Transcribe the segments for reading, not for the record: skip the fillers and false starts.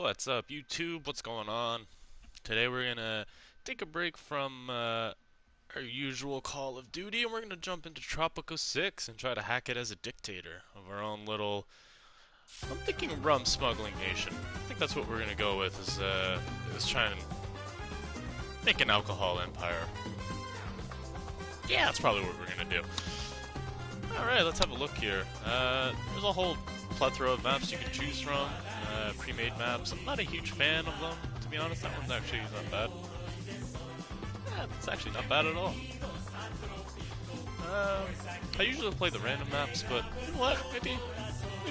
What's up, YouTube? What's going on? Today we're gonna take a break from our usual Call of Duty, and we're gonna jump into Tropico 6 and try to hack it as a dictator of our own little. I'm thinking rum smuggling nation. I think that's what we're gonna go with. Is try and make an alcohol empire. Yeah, that's probably what we're gonna do. All right, let's have a look here. There's a whole plethora of maps you can choose from. Pre-made maps. I'm not a huge fan of them, to be honest. That one's actually not bad. Yeah, it's actually not bad at all. I usually play the random maps, but you know what? Maybe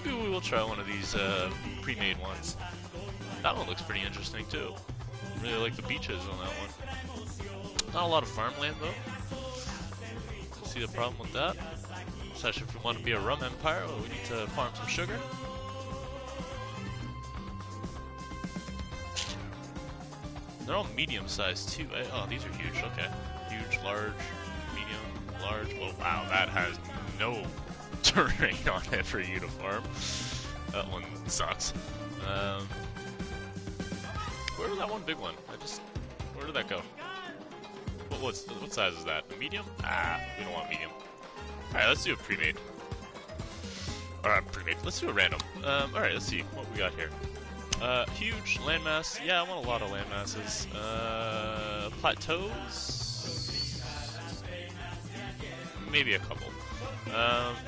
we will try one of these pre-made ones. That one looks pretty interesting too. Really like the beaches on that one. Not a lot of farmland though. See the problem with that? Especially if we want to be a rum empire, we need to farm some sugar. They're all medium-sized too. Oh, these are huge. Okay, huge, large, medium, large. Oh wow, that has no terrain on it for you to farm. That one sucks. Where was that one big one? Where did that go? What size is that? A medium? Ah, we don't want medium. All right, let's do a pre-made. Pre-made. Let's do a random. All right, let's see what we got here. Huge landmass. Yeah, I want a lot of landmasses. Plateaus. Maybe a couple.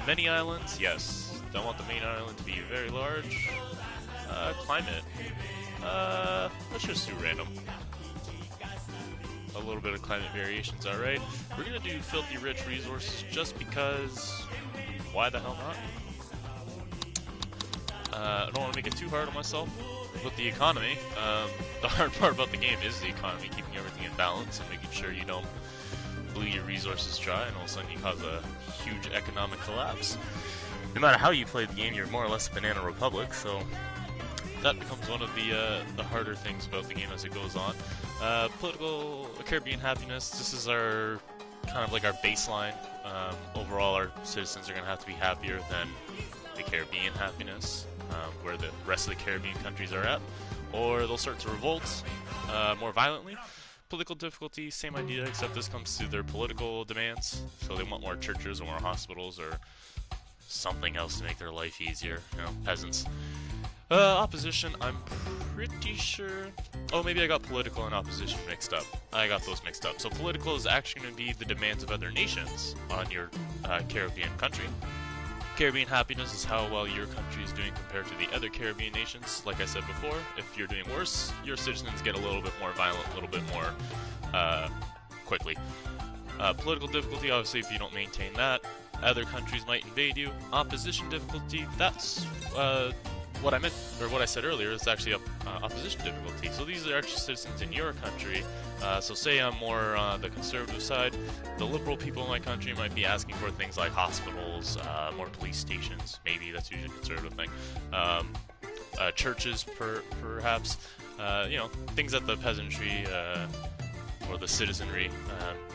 Many islands. Yes. Don't want the main island to be very large. Climate. Let's just do random. A little bit of climate variations, alright. We're gonna do filthy rich resources just because. Why the hell not? I don't want to make it too hard on myself. With the economy, the hard part about the game is the economy, keeping everything in balance and making sure you don't bleed your resources dry and all of a sudden you cause a huge economic collapse. No matter how you play the game, you're more or less a banana republic, so that becomes one of the harder things about the game as it goes on. Political Caribbean happiness, this is our kind of like our baseline. Overall, our citizens are going to have to be happier than the Caribbean happiness. Where the rest of the Caribbean countries are at, or they'll start to revolt more violently. Political difficulty, same idea, except this comes through their political demands. So they want more churches or more hospitals or something else to make their life easier. You know, peasants. Opposition, I'm pretty sure. Oh, maybe I got political and opposition mixed up. I got those mixed up. So political is actually going to be the demands of other nations on your Caribbean country. Caribbean happiness is how well your country is doing compared to the other Caribbean nations. Like I said before, if you're doing worse, your citizens get a little bit more violent, a little bit more quickly. Political difficulty, obviously, if you don't maintain that, other countries might invade you. Opposition difficulty, that's what I meant, or what I said earlier, is actually opposition difficulty. So these are actually citizens in your country. So say I'm more on the conservative side, the liberal people in my country might be asking for things like hospitals, more police stations, maybe that's usually a conservative thing, churches perhaps, you know, things that the peasantry or the citizenry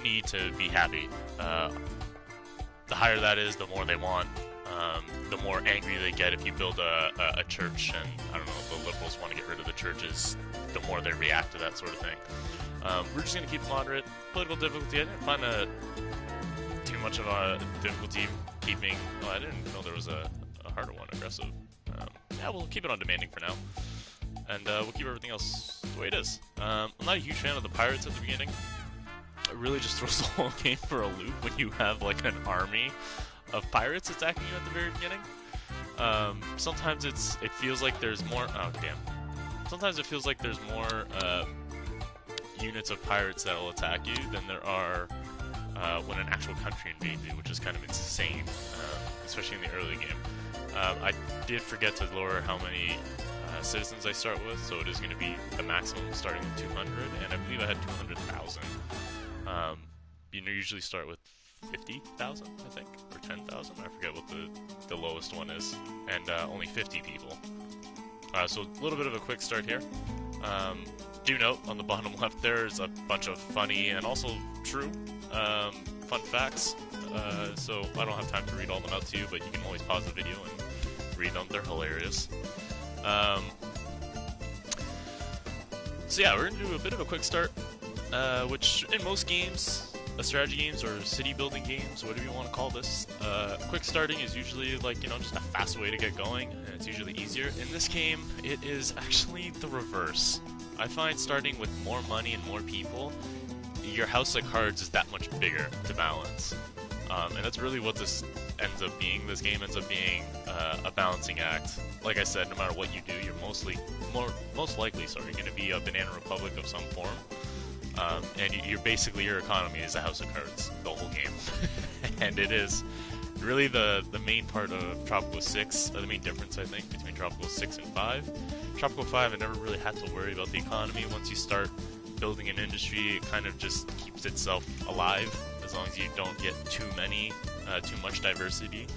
need to be happy. The higher that is, the more they want. The more angry they get if you build a church, and I don't know, the liberals want to get rid of the churches, the more they react to that sort of thing. We're just going to keep it moderate. Political difficulty, I didn't find too much of a difficulty keeping. Oh, I didn't even know there was a harder one, aggressive. Yeah, we'll keep it on demanding for now. And we'll keep everything else the way it is. I'm not a huge fan of the pirates at the beginning. It really just throws the whole game for a loop when you have like an army of pirates attacking you at the very beginning. Sometimes it feels like there's more. Oh damn! Sometimes it feels like there's more units of pirates that will attack you than there are when an actual country invades you, which is kind of insane, especially in the early game. I did forget to lower how many citizens I start with, so it is going to be the maximum starting with 200, and I believe I had 200,000. You usually start with 50,000, I think, or 10,000. I forget what the lowest one is, and only 50 people. So a little bit of a quick start here. Do note on the bottom left there's a bunch of funny and also true fun facts. So I don't have time to read all them out to you, but you can always pause the video and read them. They're hilarious. So yeah, we're gonna do a bit of a quick start, which in most games, strategy games or city building games, whatever you want to call this, quick starting is usually like, you know, just a fast way to get going, and it's usually easier. In this game, it is actually the reverse. I find starting with more money and more people, your house of cards is that much bigger to balance. And that's really what this ends up being. This game ends up being a balancing act. Like I said, no matter what you do, you're most likely going to be a banana republic of some form. And you're basically, your economy is a house of cards, the whole game. And it is really the main part of Tropico 6, the main difference, I think, between Tropico 6 and 5. Tropico 5, I never really had to worry about the economy. Once you start building an industry, it kind of just keeps itself alive, as long as you don't get too much diversity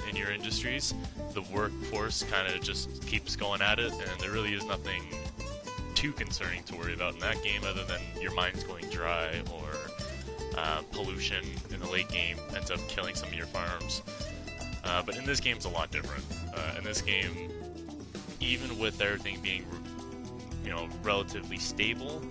in your industries. The workforce kind of just keeps going at it, and there really is nothing too concerning to worry about in that game, other than your mines going dry or pollution in the late game ends up killing some of your farms. But in this game, it's a lot different. In this game, even with everything being, you know, relatively stable,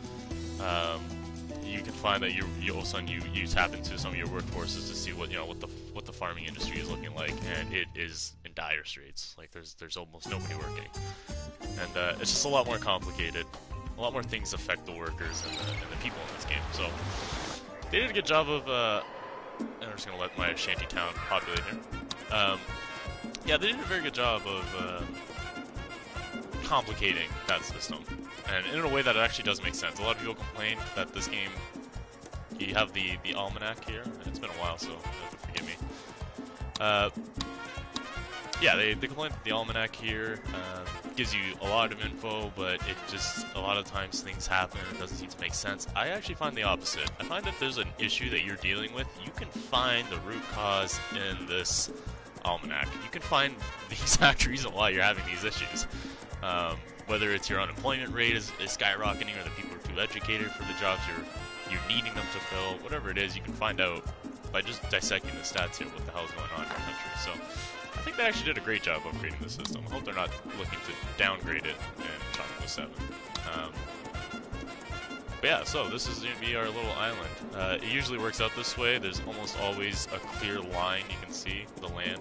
you can find that you all of a sudden you tap into some of your workforces to see what the farming industry is looking like, and it is in dire straits. Like there's almost nobody working, and it's just a lot more complicated. A lot more things affect the workers and the people in this game. So they did a good job of. I'm just gonna let my shanty town populate here. Yeah, they did a very good job of complicating that system, and in a way that it actually does make sense. A lot of people complain that this game, you have the almanac here, and it's been a while, so forgive me. Yeah, they complain that the almanac here gives you a lot of info, but it just, a lot of times things happen and it doesn't seem to make sense. I actually find the opposite. I find that if there's an issue that you're dealing with, you can find the root cause in this almanac. You can find the exact reason why you're having these issues. Whether it's your unemployment rate is skyrocketing, or the people are too educated for the jobs you're needing them to fill, whatever it is, you can find out by just dissecting the stats here what the hell's going on in your country. So I think they actually did a great job upgrading the system. I hope they're not looking to downgrade it in Tropico 7. But yeah, so this is going to be our little island. It usually works out this way. There's almost always a clear line you can see the land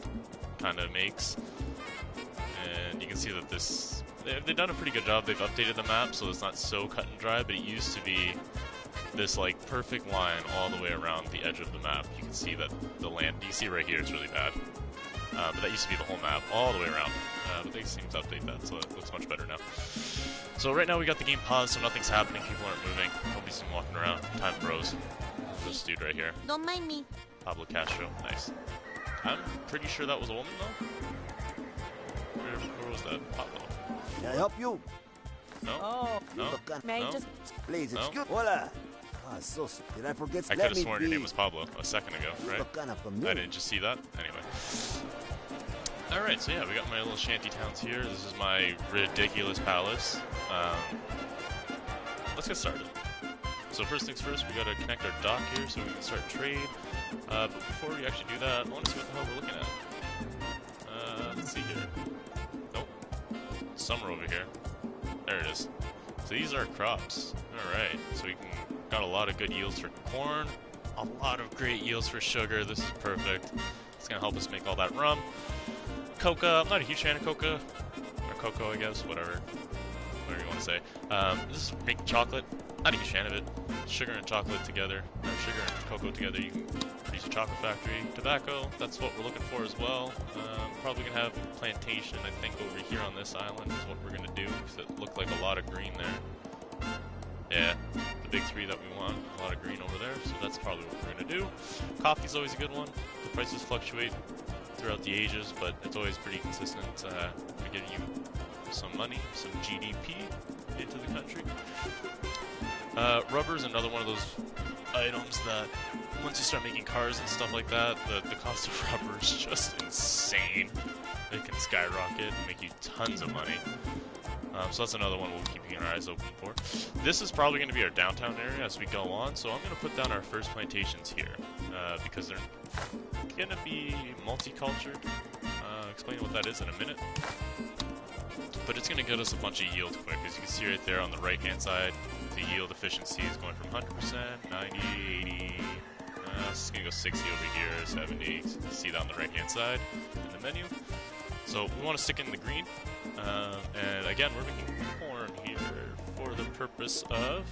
kind of makes. And you can see that they've done a pretty good job. They've updated the map so it's not so cut and dry, but it used to be this like perfect line all the way around the edge of the map. You can see that the land, you see right here, it's really bad. But that used to be the whole map all the way around. But they seem to update that, so it looks much better now. So right now we got the game paused, so nothing's happening. People aren't moving. Nobody's seen walking around. Time froze. This dude right here. Don't mind me. Pablo Castro. Nice. I'm pretty sure that was a woman though. Where was that? Pablo. Can I help you? No? Oh, No? may No? I just... Please, No? excuse... Hola. Ah, so did I forget? I could have sworn your name was Pablo a second ago, right? Look kind of I familiar. didn't just see that? Anyway. Alright, so yeah, we got my little shanty towns here. This is my ridiculous palace. Let's get started. So first things first, we gotta connect our dock here so we can start trade. But before we actually do that, I want to see what the hell we're looking at. Let's see here. Nope. Summer over here. There it is. So these are crops. Alright, so we got a lot of good yields for corn, a lot of great yields for sugar. This is perfect. It's gonna help us make all that rum. Coca, I'm not a huge fan of coca, or cocoa, I guess, whatever you want to say. This is making chocolate. Not a huge fan of it. Sugar and chocolate together, or sugar and cocoa together, you can produce a chocolate factory. Tobacco, that's what we're looking for as well. Probably gonna have a plantation, I think, over here on this island is what we're gonna do, because it looked like a lot of green there. Yeah, the big three that we want, a lot of green over there, so that's probably what we're gonna do. Coffee's always a good one. The prices fluctuate throughout the ages, but it's always pretty consistent to get you some money, some GDP into the country. Rubber's another one of those items that once you start making cars and stuff like that, the cost of rubber is just insane. It can skyrocket and make you tons of money. So that's another one we'll be keeping our eyes open for. This is probably going to be our downtown area as we go on, so I'm going to put down our first plantations here, because they're going to be multicultural. Explain what that is in a minute. but it's going to get us a bunch of yield quick. As you can see right there on the right hand side, the yield efficiency is going from 100%, 90, 80, it's going to go 60 over here, 70, you can see that on the right hand side in the menu. So we want to stick in the green, and again we're making corn here for the purpose of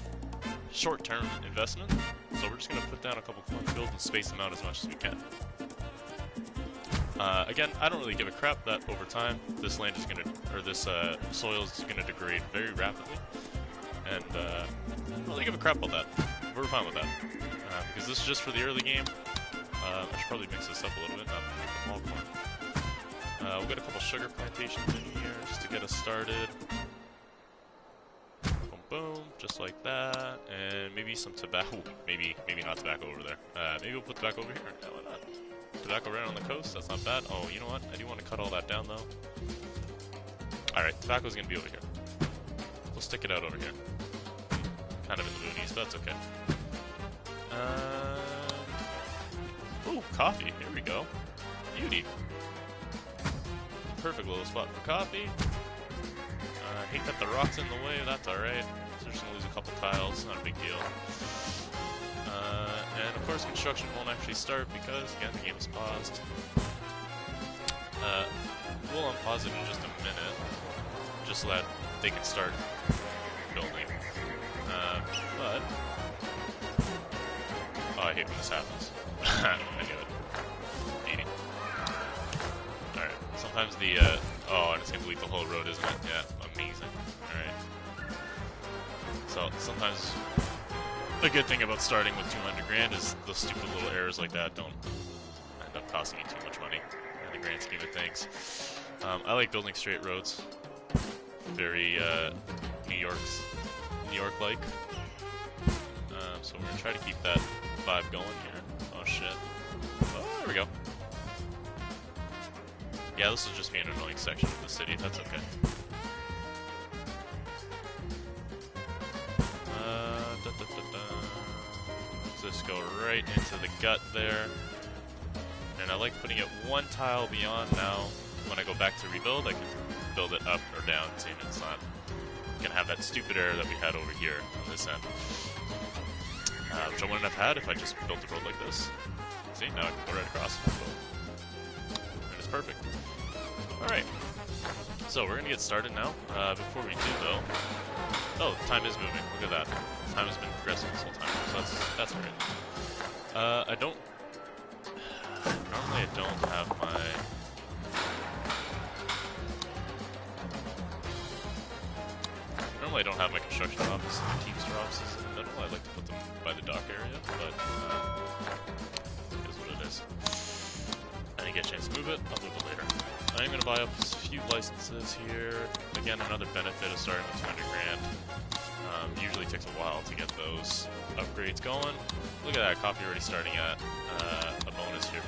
short-term investment. So we're just going to put down a couple cornfields and space them out as much as we can. Again, I don't really give a crap that over time this land is going to, or this soil is going to degrade very rapidly, and I don't really give a crap about that. We're fine with that, because this is just for the early game. I should probably mix this up a little bit, not make them all corn. We'll get a couple sugar plantations in here just to get us started. Boom, boom, just like that, and maybe some tobacco. Maybe not tobacco over there. Maybe we'll put tobacco over here. No, why not? Tobacco right on the coast, that's not bad. Oh, you know what? I do want to cut all that down, though. Alright, tobacco's going to be over here. We'll stick it out over here. Kind of in the boonies, but that's okay. Ooh, coffee. Here we go. Beauty. Perfect little spot for coffee. I hate that the rock's in the way, that's alright. So we're just going to lose a couple tiles, not a big deal. And of course construction won't actually start because, again, the game is paused. We'll unpause it in just a minute, just so that they can start building. But... oh, I hate when this happens. I knew it. 80. Alright, sometimes the, oh, and it's gonna delete the whole road, isn't it? Yeah, amazing. Alright. So, sometimes... the good thing about starting with 200 grand is the stupid little errors like that don't end up costing you too much money in the grand scheme of things. I like building straight roads. Very New York-like. So we're gonna try to keep that vibe going here. Oh shit. Oh, there we go. Yeah, this will just be an annoying section of the city. That's okay. Let's just go right into the gut there. And I like putting it one tile beyond now. When I go back to rebuild, I can build it up or down, same it's not gonna have that stupid error that we had over here on this end. Which I wouldn't have had if I just built a road like this. See, now I can go right across. And it's perfect. Alright. So we're gonna get started now. Before we do though, oh, time is moving. Look at that. Time has been progressing this whole time, so that's great. Normally I don't have my... normally I don't have my construction office and my Teamster offices in the middle. I like to put them by the dock area, but it is what it is. I didn't get a chance to move it. I'll move it later. I'm going to buy up a few licenses here. Again, another benefit of starting with 200 grand. Usually takes a while to get those upgrades going. Look at that, coffee already starting at a bonus here.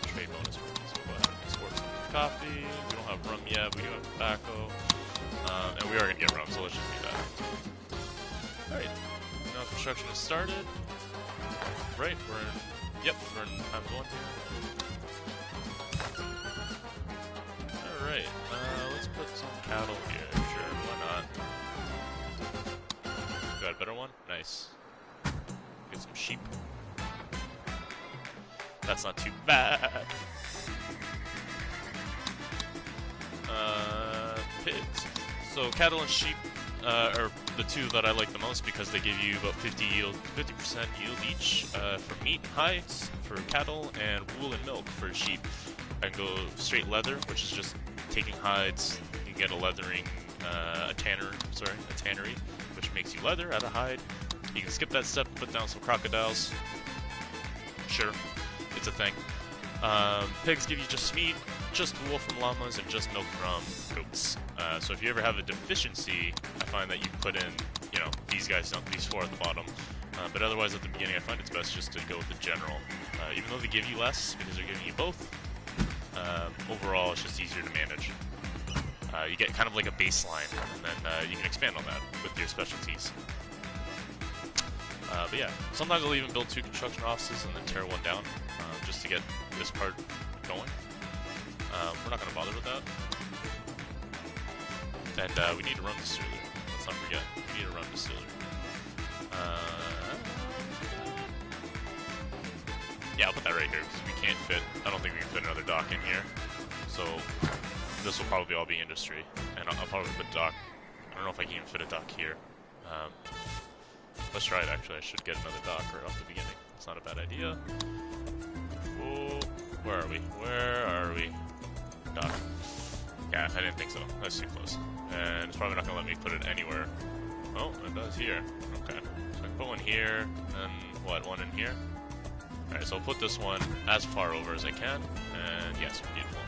Trade bonus for me, so we'll go ahead and export some coffee. We don't have rum yet, we do have tobacco. And we are going to get rum, so let's just do that. Alright, now construction has started. Right, we're in time 1 here. Alright, let's put some cattle here, sure, why not? Got a better one? Nice. Get some sheep. That's not too bad. Pigs. So cattle and sheep are the two that I like the most because they give you about 50% yield each for meat, hides for cattle, and wool and milk for sheep. I can go straight leather, which is just taking hides. You can get a leathering, a tannery, which makes you leather out of hide. You can skip that step and put down some crocodiles. Sure, it's a thing. Pigs give you just meat, just wool from llamas, and just milk from goats. So if you ever have a deficiency, I find that you put in, these guys, these 4 at the bottom. But otherwise, at the beginning, I find it's best just to go with the general. Even though they give you less, because they're giving you both, overall, it's just easier to manage. You get kind of like a baseline, and then you can expand on that with your specialties. But yeah, sometimes I'll even build 2 construction offices and then tear one down, just to get this part going. We're not going to bother with that. And we need a rum distillery. Let's not forget. We need a rum distillery. Yeah, I'll put that right here because we can't fit. I don't think we can fit another dock in here. So this will probably all be industry, and I'll probably put dock. I don't know if I can even fit a dock here. Let's try it. Actually, I should get another dock right off the beginning. It's not a bad idea. Oh, where are we? Where are we? Dock. Yeah, I didn't think so. That's too close. And it's probably not going to let me put it anywhere. Oh, it does here. Okay. So I can put one here, and what, one in here? Alright, so I'll put this one as far over as I can, and yes, beautiful.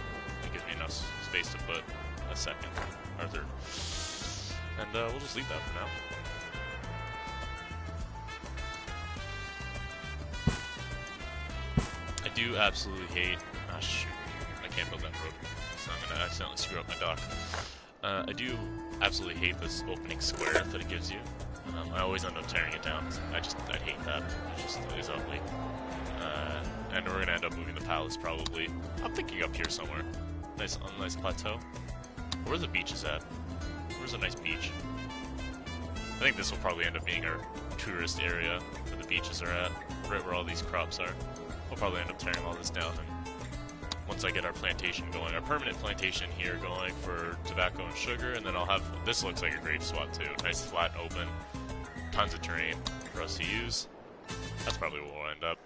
That gives me enough space to put a second, or third. And we'll just leave that for now. I do absolutely hate... Ah, shoot. I can't build that road, so I'm going to accidentally screw up my dock. I do absolutely hate this opening square that it gives you. I always end up tearing it down. I hate that. It just is ugly. And we're going to end up moving the palace probably. I'm thinking up here somewhere. Nice plateau. Where the beach is at? Where's a nice beach? I think this will probably end up being our tourist area where the beaches are at. Right where all these crops are. We'll probably end up tearing all this down, and once I get our plantation going, our permanent plantation here going for tobacco and sugar, and then I'll have, this looks like a great spot too. Nice flat open, tons of terrain for us to use. That's probably where we'll end up.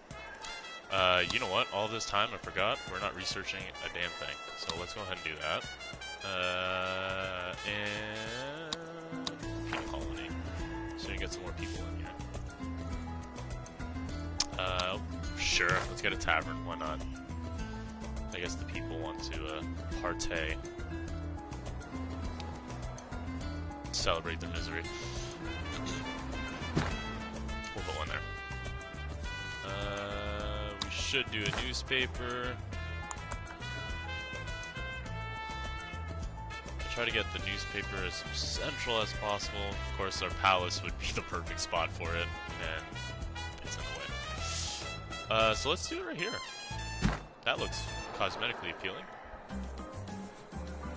You know what? All this time I forgot, we're not researching a damn thing. So let's go ahead and do that. And penal colony. So you get some more people in here. Sure, let's get a tavern, why not? I guess the people want to partay. Celebrate their misery. We'll put one there. We should do a newspaper. Try to get the newspaper as central as possible. Of course, our palace would be the perfect spot for it, and it's in the way. So let's do it right here. That looks cosmetically appealing.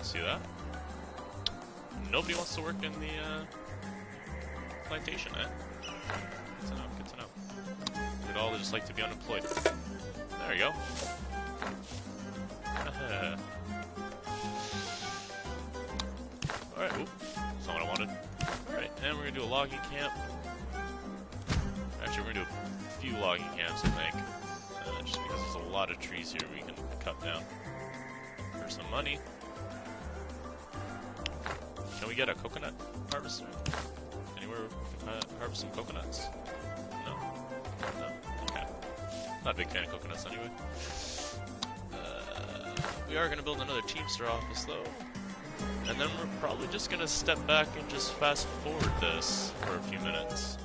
See that? Nobody wants to work in the plantation, eh? Good to know, good to know. They'd all just like to be unemployed. There you go. Alright, oop. That's not what I wanted. Alright, and we're gonna do a logging camp. Actually, we're gonna do a few logging camps, I think. Just because there's a lot of trees here we can cut down for some money. Can we get a coconut harvester? Anywhere we can harvest some coconuts? No? No? Okay. Not a big fan of coconuts anyway. We are going to build another Teamster office though. And then we're probably just going to step back and just fast forward this for a few minutes.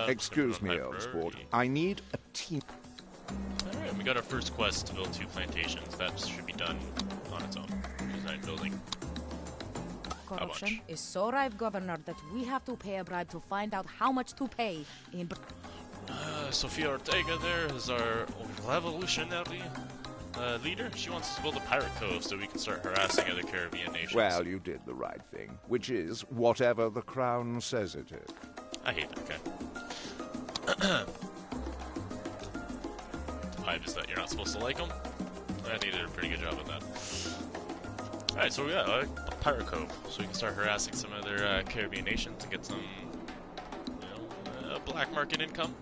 Excuse me, old sport. I need a team. Alright, we got our first quest to build 2 plantations. That should be done on its own. Design building. Corruption is so rife, Governor, that we have to pay a bribe to find out how much to pay in... Sofia Ortega there is our revolutionary leader. She wants us to build a pirate cove so we can start harassing other Caribbean nations. Well, you did the right thing, which is whatever the crown says it is. I hate that guy. Vibe is that you're not supposed to like him? I think they did a pretty good job of that. Alright, so we got a pirate cove, so we can start harassing some other Caribbean nations and get some, you know, black market income.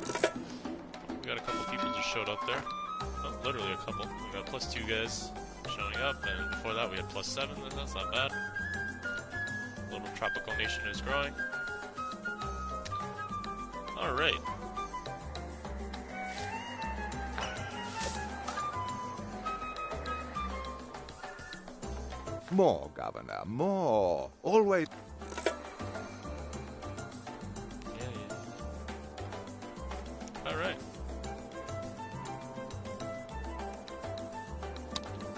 We got a couple people just showed up there. Oh, literally a couple. We got +2 guys showing up, and before that we had +7, and that's not bad. Little tropical nation is growing. Alright. More, Governor, more. Always. Yeah. Alright.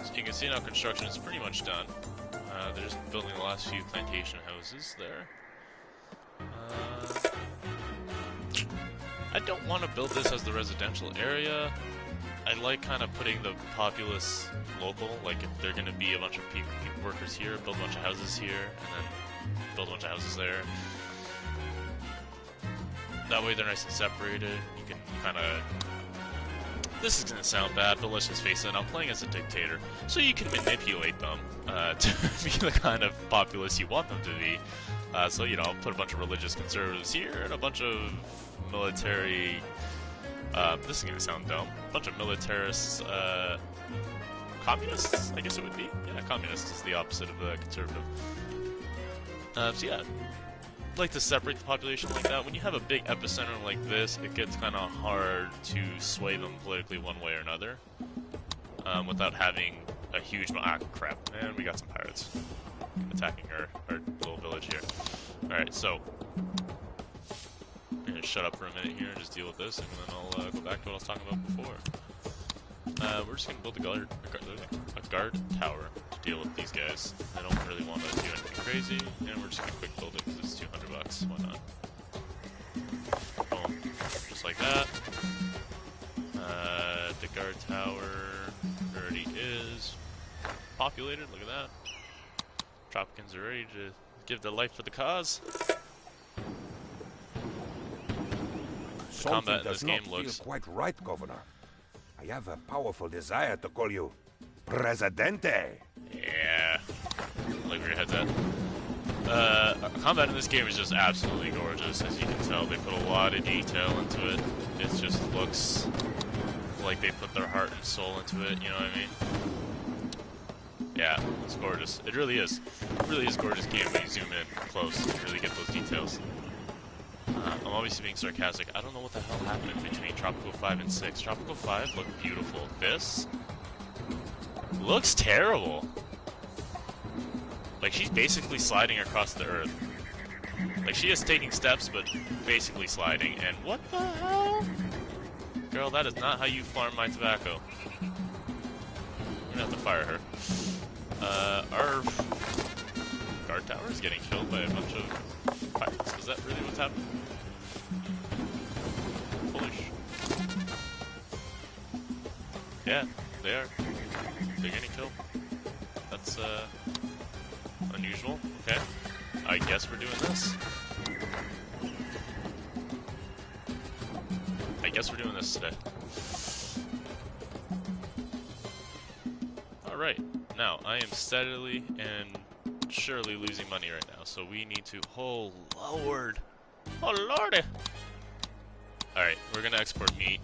So you can see now construction is pretty much done. They're just building the last few plantation houses there. I don't want to build this as the residential area. I like kind of putting the populace local, like if they're going to be a bunch of workers here, build a bunch of houses here, and then build a bunch of houses there. That way they're nice and separated. You can kind of... This is going to sound bad, but let's just face it, I'm playing as a dictator, so you can manipulate them to be the kind of populace you want them to be. So, you know, I'll put a bunch of religious conservatives here, and a bunch of military... this is going to sound dumb. A bunch of militarists, communists, I guess it would be. Yeah, communist is the opposite of the conservative. So yeah, I'd like to separate the population like that. When you have a big epicenter like this, it gets kind of hard to sway them politically one way or another, without having a huge... Ah, crap, man, we got some pirates attacking our little village here. Alright, so... I'm gonna shut up for a minute here and just deal with this, and then I'll go back to what I was talking about before. We're just gonna build a guard tower to deal with these guys. I don't really want to do anything crazy, and we're just gonna quick build it because it's 200 bucks. Why not? Boom, just like that. The guard tower already is populated. Look at that. Tropicans are ready to give their life for the cause. The combat in this game looks quite right, Governor. I have a powerful desire to call you Presidente. Yeah. Like where your head's at. Combat in this game is just absolutely gorgeous. As you can tell, they put a lot of detail into it. It just looks like they put their heart and soul into it, you know what I mean? Yeah, it's gorgeous. It really is. It really is a gorgeous game when you zoom in close and really get those details. I'm obviously being sarcastic. I don't know what the hell happened between Tropico 5 and 6. Tropico 5 looked beautiful. This looks terrible. Like, she's basically sliding across the earth. Like, she is taking steps, but basically sliding. And what the hell? Girl, that is not how you farm my tobacco. I'm gonna have to fire her. Our guard tower is getting killed by a bunch of pirates. Is that really what's happening? Foolish. Yeah, they are. They're getting killed. That's, unusual. Okay. I guess we're doing this. I guess we're doing this today. Alright. Now, I am steadily and surely losing money right now, so we need to... Oh, Lord! Oh, Lordy! Alright, we're gonna export meat.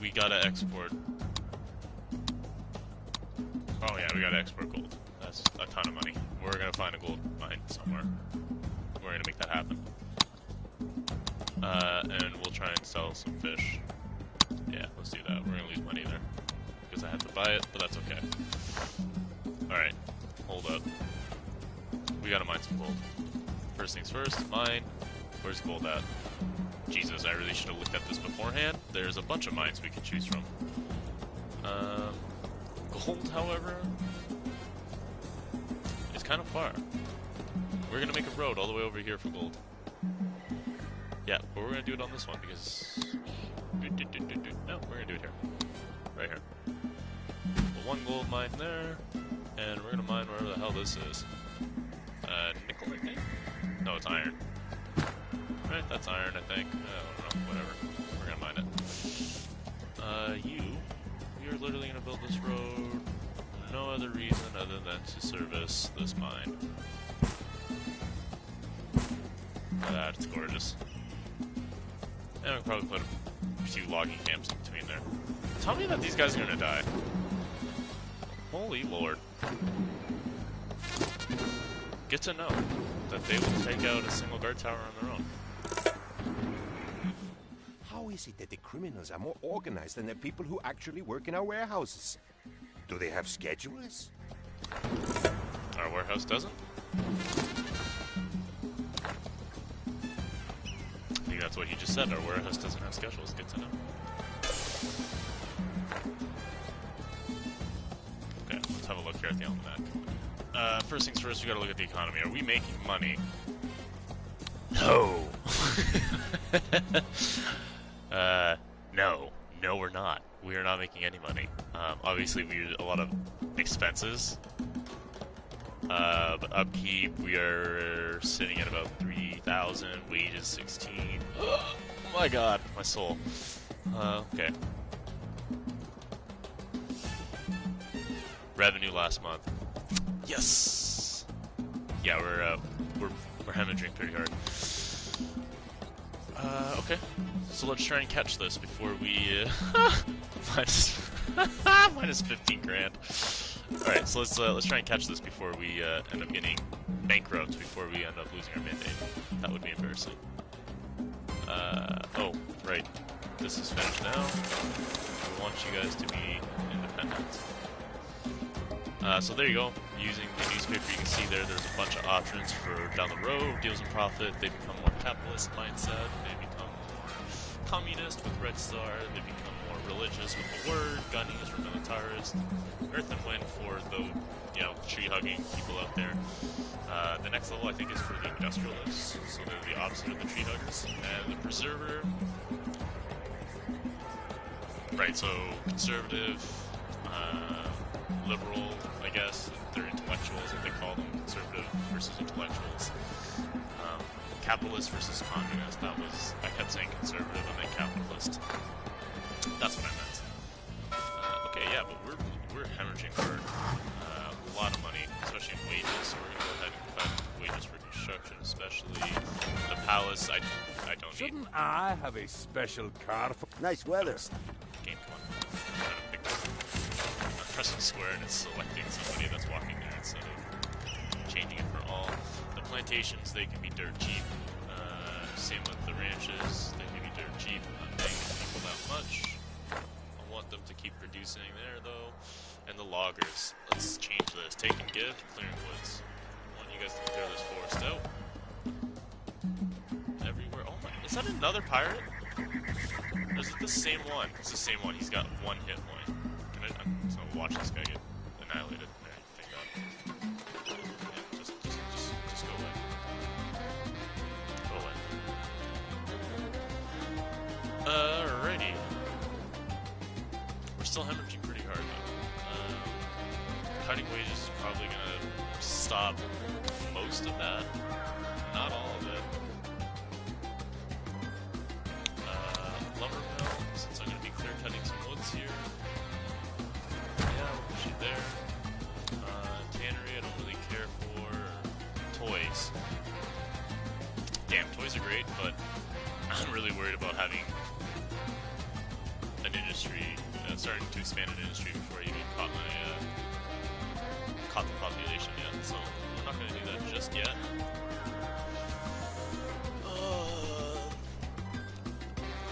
We gotta export... Oh yeah, we gotta export gold. That's a ton of money. We're gonna find a gold mine somewhere. We're gonna make that happen. And we'll try and sell some fish. Yeah, let's do that. We're gonna lose money there. Because I had to buy it, but that's okay. Alright, hold up. We gotta mine some gold. First things first, mine. Where's gold at? Jesus, I really should have looked at this beforehand. There's a bunch of mines we can choose from. Gold, however, is kind of far. We're gonna make a road all the way over here for gold. Yeah, but we're gonna do it on this one because... No, we're gonna do it here. Right here. Put one gold mine there, and we're gonna mine wherever the hell this is. Nickel, I think? No, it's iron. Right, that's iron, I think. I don't know, whatever. We're gonna mine it. You're literally gonna build this road for no other reason other than to service this mine. That's gorgeous. And we can probably put a few logging camps in between there. Tell me that these guys are gonna die. Holy Lord. Get to know that they will take out a single guard tower on their own. How is it that the criminals are more organized than the people who actually work in our warehouses? Do they have schedules? Our warehouse doesn't? I think that's what you just said. Our warehouse doesn't have schedules. Good to know. Okay, let's have a look here at the almanac. First things first, we gotta look at the economy. Are we making money? No! we are not making any money. Obviously, we had a lot of expenses. But upkeep, we are sitting at about 3,000. Wages, 16. Oh my god, my soul. Okay. Revenue last month. Yes. Yeah, we're hemorrhaging pretty hard. Okay. So let's try and catch this before we minus 15 grand. All right, so let's try and catch this before we end up getting bankrupt. Before we end up losing our mandate. That would be embarrassing. Oh, right. This is finished now. We want you guys to be independent. So there you go. Using the newspaper, you can see there's a bunch of options for down the road, deals in profit. They become more capitalist mindset. They become more communist with Red Star. They become more religious with the Word. Gunning is for militarists. Earth and Wind for the tree-hugging people out there. The next level, I think, is for the industrialists. So they're the opposite of the tree-huggers. And the Preserver. Right, so conservative, liberal, I guess. They're intellectuals, what they call them. Conservative versus intellectuals. Capitalist versus communist. I kept saying conservative and then capitalist. That's what I meant. Okay, yeah, but we're hemorrhaging hard. A lot of money, especially in wages. So we're gonna go ahead and cut wages for construction, especially the palace. I don't need. Shouldn't I have a special car for Nice weather. Game, come on. I'm trying to pick I'm pressing square and it's selecting somebody that's walking there instead of changing it for all. The plantations, they can be dirt cheap. Same with the ranches, they can be dirt cheap. I'm not paying people that much. I want them to keep producing there though. And the loggers. Let's change this. Take and give, clearing woods. I want you guys to clear this forest out. Everywhere. Oh my, is that another pirate? Or is it the same one? It's the same one. He's got one hit point. I'm just gonna watch this guy get annihilated. There, thank God. Yeah, just go away. Go away. Alrighty. We're still hemorrhaging pretty hard though. Cutting wages is probably gonna stop most of that. Not all of it. Lumber mill, since I'm going to be clear cutting some woods here. Yeah, we'll push it there. Tannery, I don't really care for. Toys. Damn, toys are great, but I'm really worried about having an industry, starting to expand an industry before I even caught the population yet. So we're not going to do that just yet.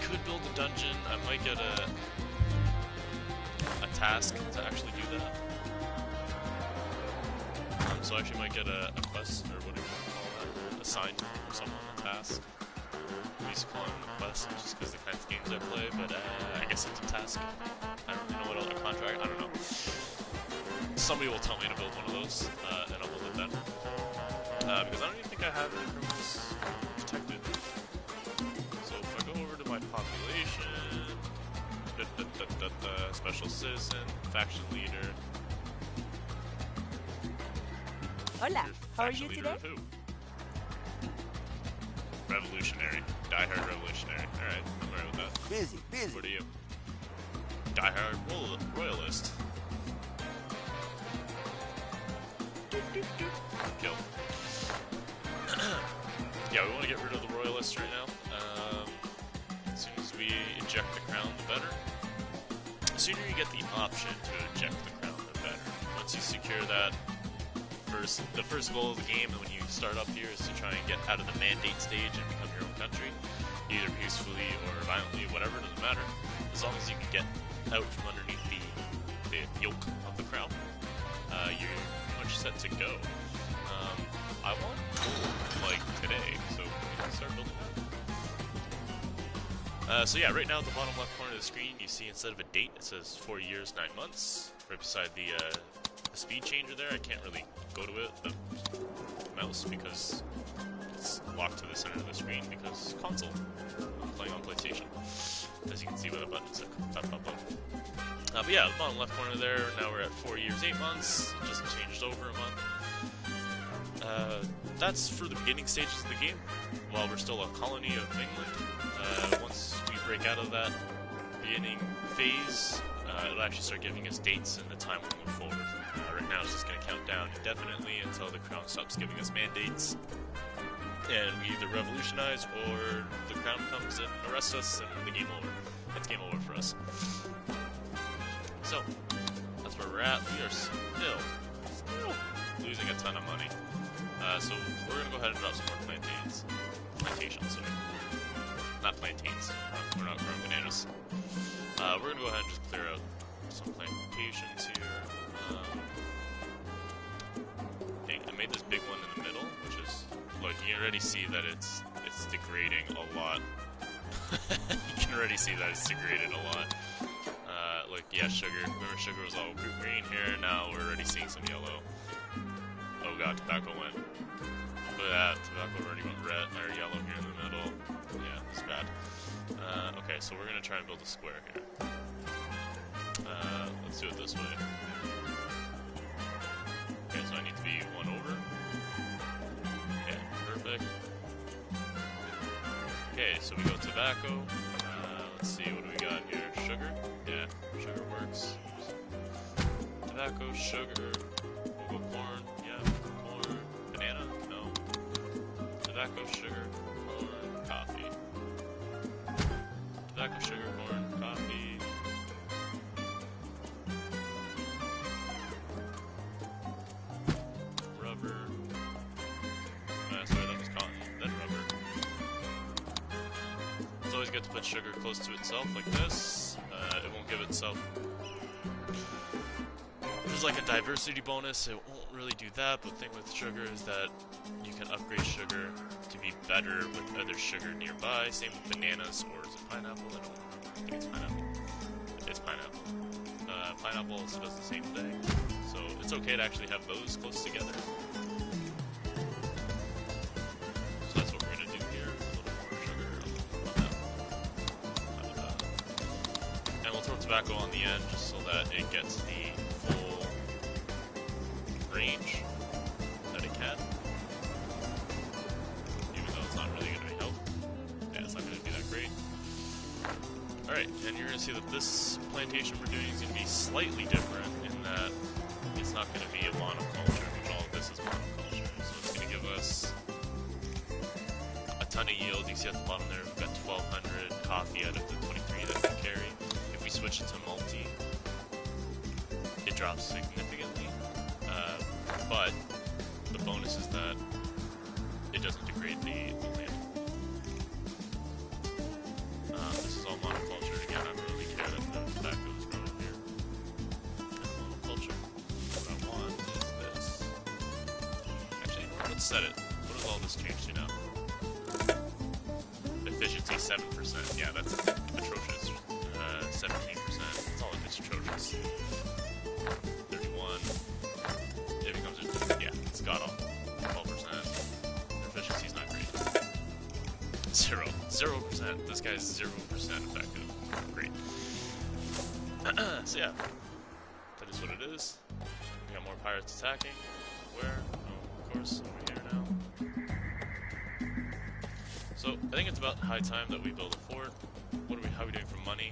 Could build a dungeon. I might get a task to actually do that. So I actually might get a quest, or whatever you want to call that, assigned from someone a task. We used to call it a quest, just because the kinds of games I play, but I guess it's a task. I don't know what else, a contract, I don't know. Somebody will tell me to build one of those, and I'll build it then. Because I don't even think I have any criminals protected. So if I go over to my population, special citizen, faction leader. Hola, how are you today? Revolutionary. Die-hard revolutionary. Alright, I'm alright with that. Busy. What are you? Die-hard royalist. Kill. Yeah, we want to get rid of the royalists right now. As soon as we eject the crown, the better. The sooner you get the option to eject the crown, the better. Once you secure that, the first goal of the game when you start up here is to try and get out of the mandate stage and become your own country, either peacefully or violently, whatever, doesn't matter. As long as you can get out from underneath the yoke of the crown, you're pretty much set to go. I want gold, like, today, so we can start building that. So yeah, right now at the bottom left corner of the screen, you see instead of a date, it says 4 years, 9 months. Right beside the speed changer there, I can't really go to it, the mouse, because it's locked to the center of the screen, because console. I'm playing on PlayStation. as you can see by the buttons that pop up. But yeah, the bottom left corner there, now we're at 4 years, 8 months, just changed over a month. That's for the beginning stages of the game, while we're still a colony of England. Once we break out of that beginning phase, it'll actually start giving us dates and the time we'll move forward. Right now it's just going to count down indefinitely until the Crown stops giving us mandates, and we either revolutionize or the Crown comes and arrests us and the game over. It's game over for us. So, that's where we're at. We are still losing a ton of money. So we're going to go ahead and drop some more plantations, sorry. Not plantains. We're not growing bananas. We're going to go ahead and just clear out some plantations here. I made this big one in the middle, which is, look, you can already see that it's degrading a lot. You can already see that it's degraded a lot. Like, yeah, sugar. Remember, sugar was all green here. Now we're already seeing some yellow. Oh god, tobacco went. Look at that, tobacco already went red, or yellow here in the middle. Yeah, it's bad. Okay, so we're gonna try and build a square here. Let's do it this way. Okay, so I need to be one over. Okay, perfect. Okay, so we go tobacco. Let's see, what do we got here? Sugar? Yeah, sugar works. Tobacco, sugar. We'll go corn. Yeah, corn. Banana? No. Tobacco, sugar, corn, coffee. Tobacco, sugar, corn, coffee. Rubber. Sorry, that was cotton. Then rubber. It's always good to put sugar close to itself like this. It won't give itself. There's like a diversity bonus. It won't really do that, but the thing with sugar is that you can upgrade sugar to be better with other sugar nearby. Same with bananas, or is it pineapple? I think it's pineapple. It's pineapple. Pineapple also does the same thing. So it's okay to actually have those close together. So that's what we're going to do here. A little more sugar, a little more that. And we'll throw tobacco on the end just so that it gets the full range that it can. Even though it's not really going to help. Yeah, it's not going to be that great. Alright, and you're going to see that this plantation we're doing is going to be slightly different in that it's not going to be a monoculture, which all of this is monoculture. So it's going to give us a ton of yield. You see at the bottom there, we've got 1,200 coffee out of the 23 that we carry. If we switch it to multi, it drops significantly. But the bonus is that it doesn't degrade the land. This is all monoculture. Again, I don't really care that the tobacco is growing here. And monoculture. What I want is this. Actually, let's set it. What does all this change to now? Efficiency 7%. Yeah, that's atrocious. 17%. That's all it is, atrocious. 31. It becomes, yeah, it's got all. 12%. Efficiency's not great. 0%. This guy's 0% effective. Great. So yeah, that is what it is. We got more pirates attacking. Where? Oh, of course, over here now. So I think it's about high time that we build a fort. How are we doing for money?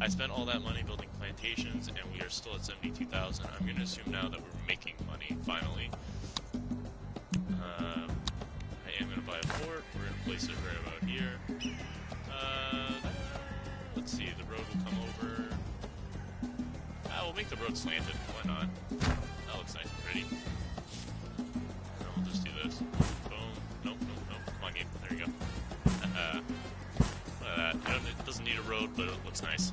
I spent all that money building plantations, and we are still at 72,000. I'm going to assume now that we're making money finally. I am going to buy a fort. We're going to place it right about here. Let's see, the road will come over. We'll make the road slanted. Why not? That looks nice and pretty. And then we'll just do this. Boom. Nope. Come on, game. There you go. Look at that. It doesn't need a road, but it looks nice.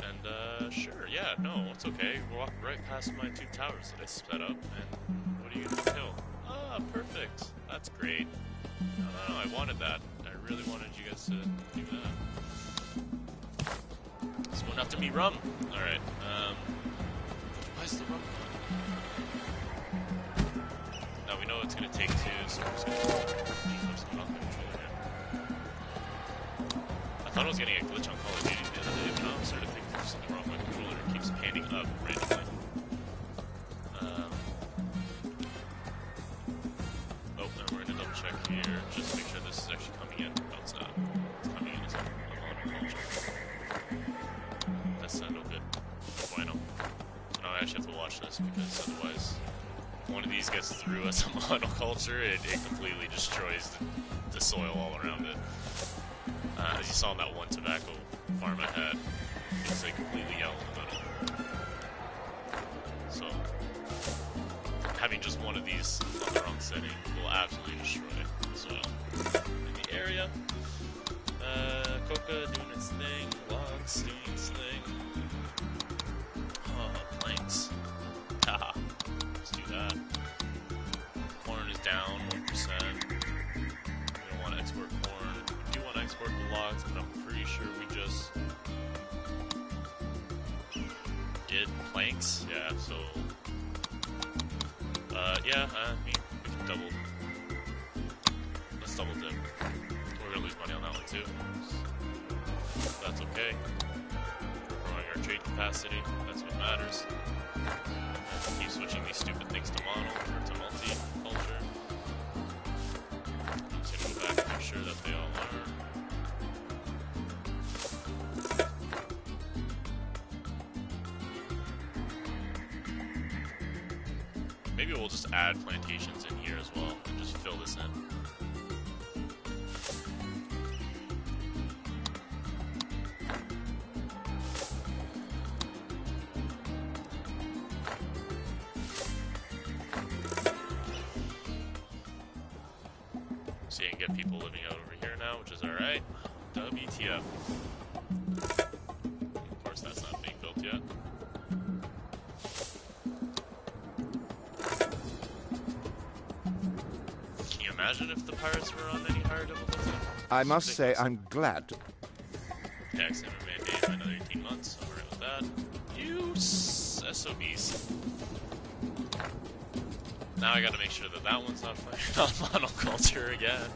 And, sure, yeah, no, it's okay. We'll walk right past my 2 towers that I set up, and what are you going to kill? Ah, perfect. That's great. No, I wanted that. I really wanted you guys to do that. It's going after me, rum. Alright, why is the rum gone? Now we know it's going to take 2, so we're just going to use some controller here. I thought I was getting a glitch on Call of Duty the other day, but now I'm starting to think there's something wrong with my controller. It keeps panning up randomly. Oh, and we're gonna double check here, just to make sure this is actually coming in. No, it's not. It's coming in as a monoculture. That's not no good. No bueno. So now I actually have to watch this, because otherwise, if one of these gets through as a monoculture, it completely destroys the soil all around it. As you saw in that one tobacco farm I had, it was like completely yellow in the middle. So, having just one of these on the wrong setting will absolutely destroy the soil in the area. Coca doing its thing, logs doing its thing. Planks. Haha, let's do that. Corn is down 1%. We don't want to export corn. We do want to export the logs, but I'm pretty sure we just did planks. Yeah, so yeah, I mean, we can double. Let's double dip. We're gonna lose money on that one too. That's okay. Growing our trade capacity, that's what matters. Keep switching these stupid things to mono or to multi-culture. I'm just gonna go back and make sure that they all are. Maybe we'll just add plantations in here as well and just fill this in. So you can get people living out over here now, which is alright. WTF. Of course that's not being built yet. Can you imagine if the pirates were on any higher difficulty? I must say I'm glad to... Tax never mandated by another 18 months. I'm alright with that. You SOBs. Now I gotta make sure that that one's not fighting on monoculture again.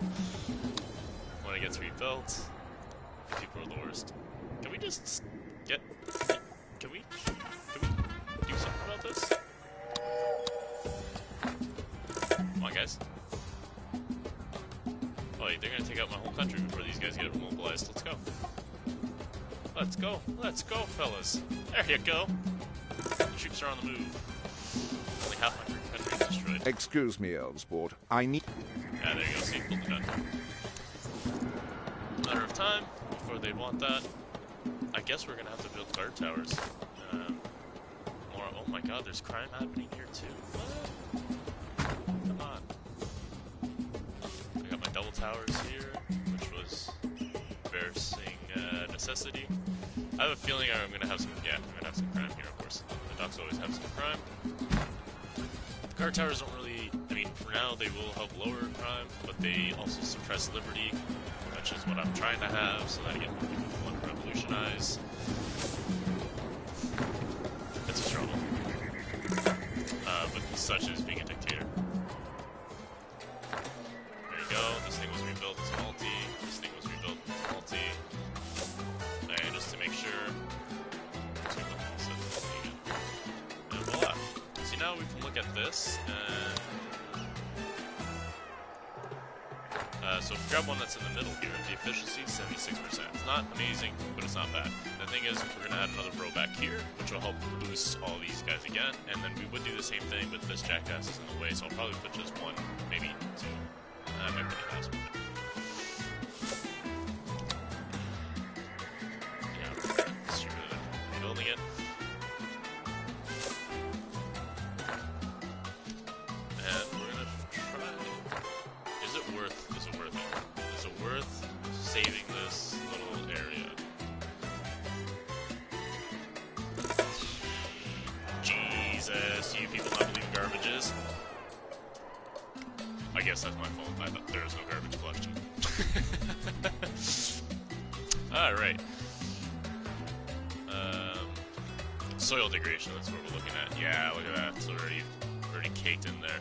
When it gets rebuilt, people are the worst. Can we just get... Can we do something about this? Come on, guys. Oh, they're gonna take out my whole country before these guys get mobilized. Let's go. Let's go. Let's go, fellas. There you go. The troops are on the move. Only half my country is destroyed. Excuse me, Elsport. I need... Yeah, there you go. See, built it done. Matter of time before they want that. I guess we're gonna have to build guard towers. More. Oh my God, there's crime happening here too. What? Come on. I got my double towers here, which was embarrassing necessity. I have a feeling I'm gonna have some. Yeah, I'm gonna have some crime here, of course. The docks always have some crime. The guard towers don't really. I mean, for now they will help lower crime, but they also suppress liberty, which is what I'm trying to have, so that I get more people who want to revolutionize. It's a struggle. But such is being a dictator. There you go. This thing was rebuilt as multi. This thing was rebuilt as multi. And just to make sure, let's rebuild this as multi again. And voila. See, now we can look at this and. So if we grab one that's in the middle here, the efficiency is 76%. It's not amazing, but it's not bad. The thing is, we're going to add another row back here, which will help boost all these guys again, and then we would do the same thing, but this jackass is in the way, so I'll probably put just one, maybe two. I might put a last one. Yeah, let's see where building it. And we're going to try... Is it worth saving this little area? Jesus, you people not believe garbage is? I guess that's my fault. I thought there was no garbage collection. Alright. Soil degradation, that's what we're looking at. Yeah, look at that. It's already caked in there.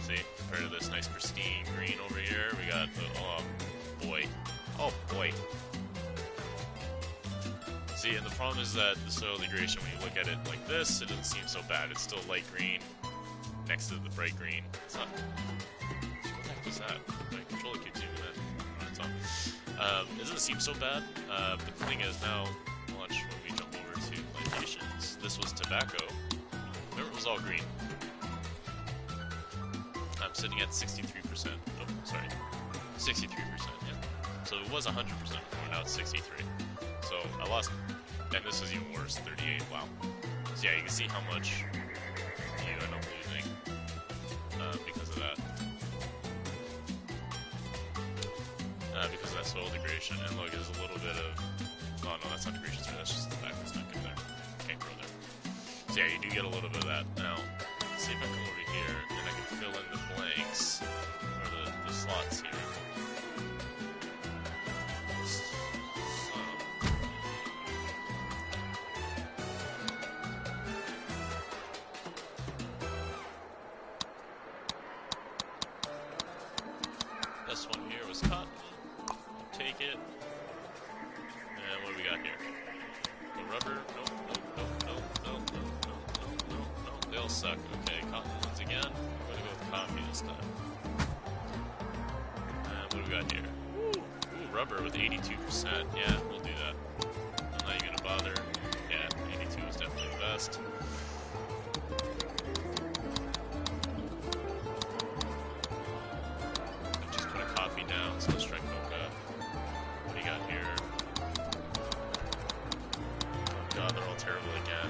See, compared to this nice pristine green over here, we got, oh boy. Oh boy. See, and the problem is that the soil degradation, when you look at it like this, it doesn't seem so bad. It's still light green next to the bright green. It's not... What the heck was that? My controller keeps doing that on its own. It doesn't seem so bad, but the thing is now, watch when we jump over to plantations. This was tobacco. Remember, it was all green. I'm sitting at 63%. Oh, sorry. 63%, yeah. So it was 100% before, now it's 63. So I lost, and this is even worse, 38, wow. So yeah, you can see how much you end up losing because of that. Because of that soil degradation. And look, there's a little bit of, oh no, that's not degradation, sorry, that's just the fact that's not good there. Can't grow there. So yeah, you do get a little bit of that. Now, let's see if I come over here, and I can fill in the blanks, or the slots here. This one here was cotton. Take it. And what do we got here? The rubber? Nope, nope, nope, nope, nope, nope, nope, nope, nope. They all suck. Okay, cotton once again. I'm gonna go with coffee this time. And what do we got here? Ooh, rubber with 82%. Yeah, we'll do that. I'm not even gonna bother. Yeah, 82 is definitely the best. Down, so let's try coca. What do you got here? Oh god, they're all terrible again.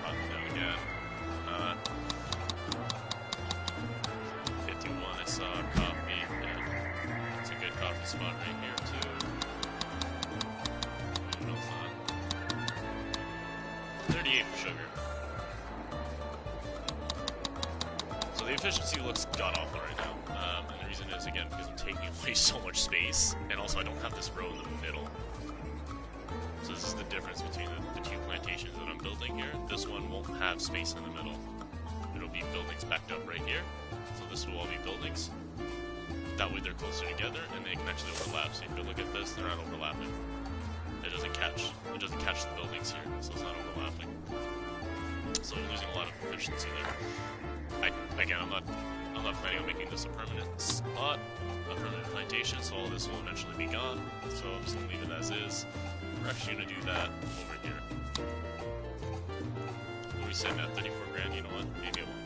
Coffee down again. 51, I saw coffee. Yeah. It's a good coffee spot right here, too. What else on? 38 for sugar. So the efficiency looks god-awful right now. And the reason is, again, because I'm taking away so much space, and also I don't have this row in the middle. So this is the difference between the two plantations that I'm building here. This one won't have space in the middle. It'll be buildings packed up right here. So this will all be buildings. That way they're closer together, and they can actually overlap. So if you look at this, they're not overlapping. It doesn't catch the buildings here, so it's not overlapping. So we're losing a lot of efficiency there. Again, I'm not planning on making this a permanent spot, a permanent plantation, so all this will eventually be gone. So I'm just gonna leave it as is. We're actually gonna do that over here. What are we setting at? 34 grand? You know what? Maybe I won't.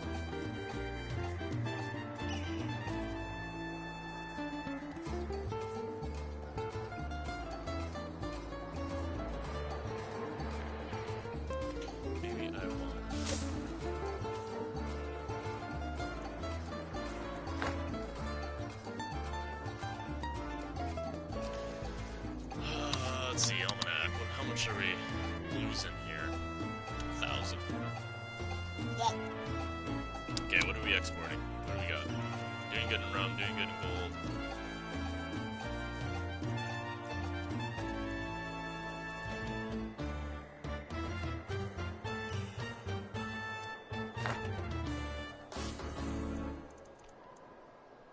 Let's see, almanac. How much are we losing here? 1,000. Okay, what are we exporting? What do we got? Doing good in rum, doing good in gold.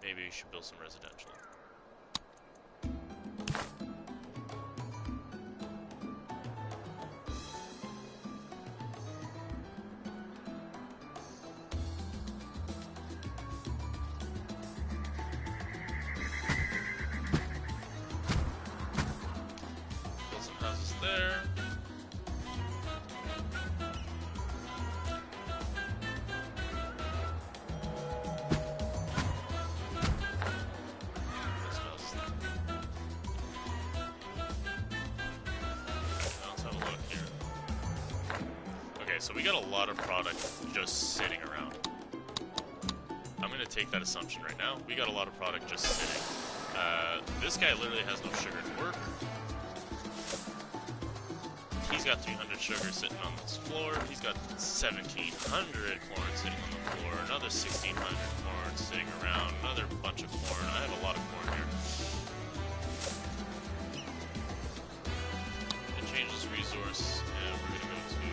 Maybe we should build some residential. There. Let's have a look here. Okay, so we got a lot of product just sitting around. I'm gonna take that assumption right now. We got a lot of product just sitting. This guy literally has no sugar to work. He's got 300 sugar sitting on this floor. He's got 1,700 corn sitting on the floor. Another 1,600 corn sitting around. Another bunch of corn. I have a lot of corn here. And change this resource, and we're gonna go to,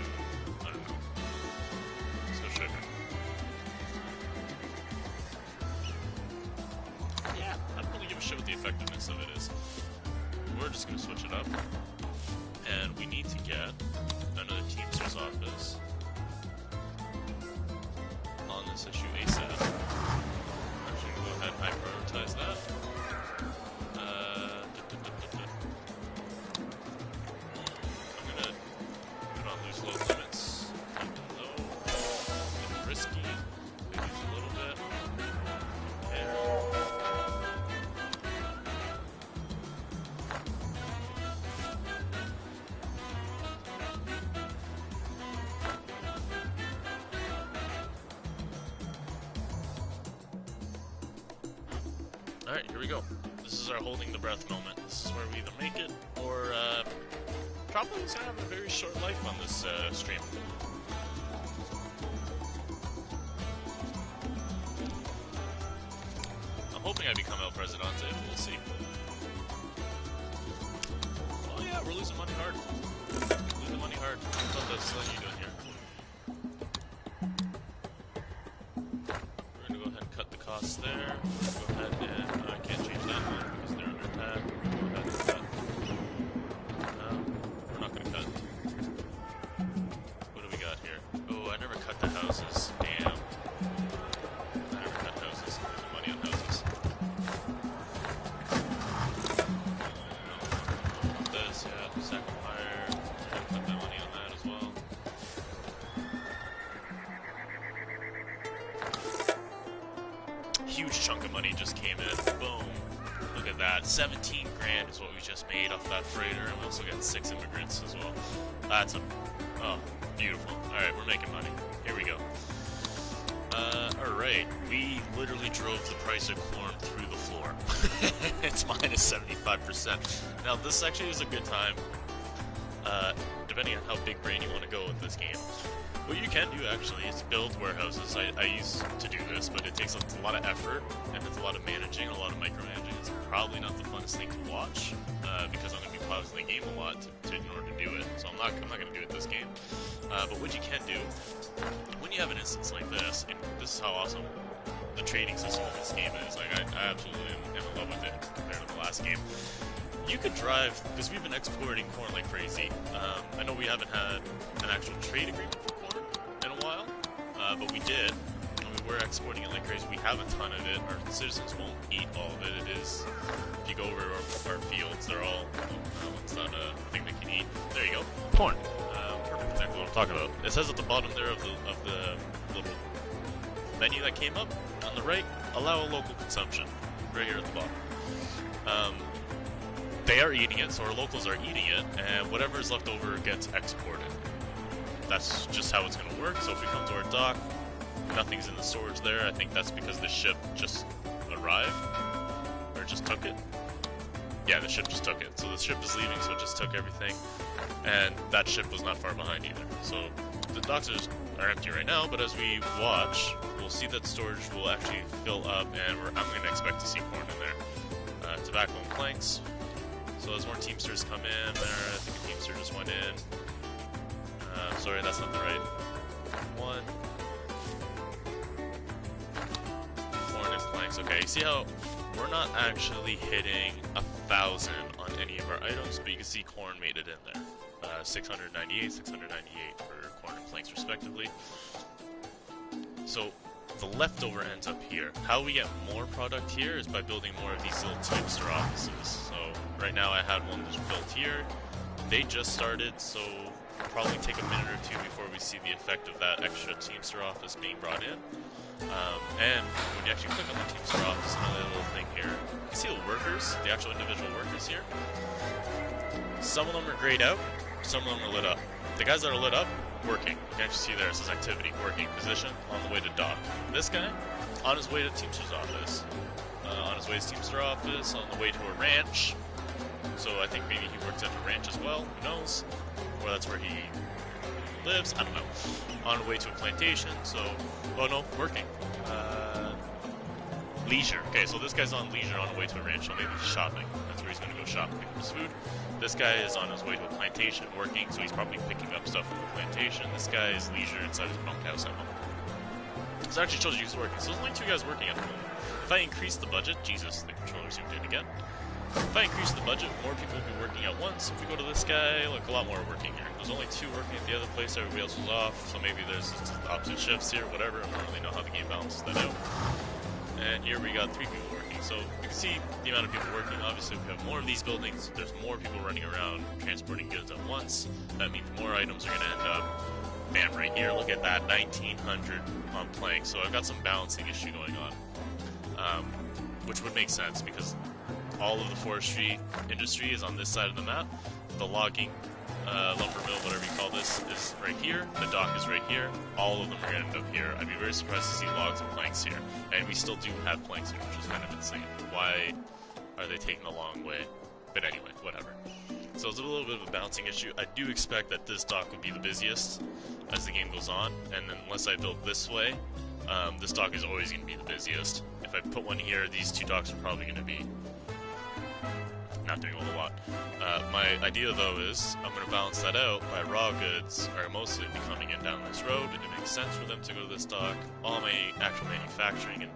I don't know. Let's go sugar. Yeah, I don't really give a shit what the effectiveness of it is. We're just gonna switch it up. And we need to get another Teamster's office on this issue ASAP. Actually, go ahead and high prioritize that. I'm gonna put on loose load limits. Keep them low. Get risky. Maybe a little bit. There. Alright, here we go. This is our holding the breath moment. This is where we either make it or probably is going to have a very short life on this stream. I'm hoping I become El Presidente, but we'll see. Oh yeah, we're losing money hard. Losing money hard. What the hell are you doing here? We're going to go ahead and cut the costs there. Go ahead and I can't change that one because they're under attack. Go ahead and cut. We're not going to cut. What do we got here? Oh, I never cut the houses. Damn. I never cut houses. Losing money on houses. This, yeah, second fire. We're going to cut that money on that as well. Huge chunk of money just came in. Boom. Look at that. 17 grand is what we just made off that freighter, and we also got 6 immigrants as well. That's oh, beautiful. Alright, we're making money. Here we go. Alright. We literally drove the price of corn through the floor. It's minus 75%. Now, this actually is a good time, depending on how big brain you want to go with this game. What you can do, actually, is build warehouses. I used to do this, but it takes a lot of effort, and it's a lot of managing, a lot of micromanaging. It's probably not the funnest thing to watch, because I'm going to be pausing the game a lot in order to do it. So I'm not going to do it this game. But what you can do, when you have an instance like this, and this is how awesome the trading system of this game is. Like, I absolutely am in love with it compared to the last game. You could drive, because we've been exporting corn like crazy. I know we haven't had an actual trade agreement for corn in a while, but we did, and we were exporting it like crazy. We have a ton of it. Our citizens won't eat all of it. It is, if you go over our fields, they're all, it's not a thing they can eat. There you go, corn. Perfect example of what I'm talking about. It says at the bottom there of the little menu that came up, on the right, allow a local consumption, right here at the bottom. They are eating it, so our locals are eating it, and whatever is left over gets exported. That's just how it's going to work. So if we come to our dock, nothing's in the storage there. I think that's because the ship just arrived, or just took it. Yeah, the ship just took it. So the ship is leaving, so it just took everything, and that ship was not far behind either. So the docks are empty right now, but as we watch, we'll see that storage will actually fill up, and I'm going to expect to see corn in there. Tobacco and planks. So as more Teamsters come in there, I think a Teamster just went in. Sorry, that's not the right one. Corn and planks. Okay, you see how we're not actually hitting 1,000 on any of our items, but you can see corn made it in there. 698, 698 for corn and planks respectively. So the leftover ends up here. How we get more product here is by building more of these little Teamster offices. So right now I had one just built here. They just started, so it'll probably take a minute or two before we see the effect of that extra Teamster office being brought in. And when you actually click on the Teamster office, another little thing here, you see the workers, the actual individual workers here. Some of them are grayed out, some of them are lit up. The guys that are lit up, working. You can actually see there, it says activity, working, position, on the way to dock. This guy, on his way to Teamster's office. On his way to Teamster office, on the way to a ranch. So I think maybe he works at a ranch as well, who knows? Or that's where he lives, I don't know. On the way to a plantation, so, oh no, working. Leisure. Okay, so this guy's on leisure on the way to a ranch, so maybe he's shopping. That's where he's going to go shopping, pick up his food. This guy is on his way to a plantation working, so he's probably picking up stuff from the plantation. This guy is leisure inside his bunkhouse at home. So it actually shows you he's working. So there's only 2 guys working at the moment. If I increase the budget, Jesus, the controller seemed to do it again. If I increase the budget, more people will be working at once. If we go to this guy, look, a lot more working here. There's only 2 working at the other place, everybody else was off, so maybe there's opposite shifts here, whatever. I don't really know how the game balances that out. And here we got 3 people working, so you can see the amount of people working. Obviously, if we have more of these buildings, there's more people running around transporting goods at once. That means more items are going to end up, bam, right here. Look at that, 1,900 on plank. So I've got some balancing issue going on, which would make sense because all of the forestry industry is on this side of the map. The logging, lumber mill, whatever you call this, is right here. The dock is right here. All of them are going to end up here. I'd be very surprised to see logs and planks here. And we still do have planks here, which is kind of insane. Why are they taking the long way? But anyway, whatever. So it's a little bit of a bouncing issue. I do expect that this dock would be the busiest as the game goes on. And then unless I build this way, this dock is always going to be the busiest. If I put one here, these 2 docks are probably going to be not doing a whole lot. My idea though is I'm going to balance that out by raw goods are mostly be coming in down this road. It makes sense for them to go to this dock. All my actual manufacturing and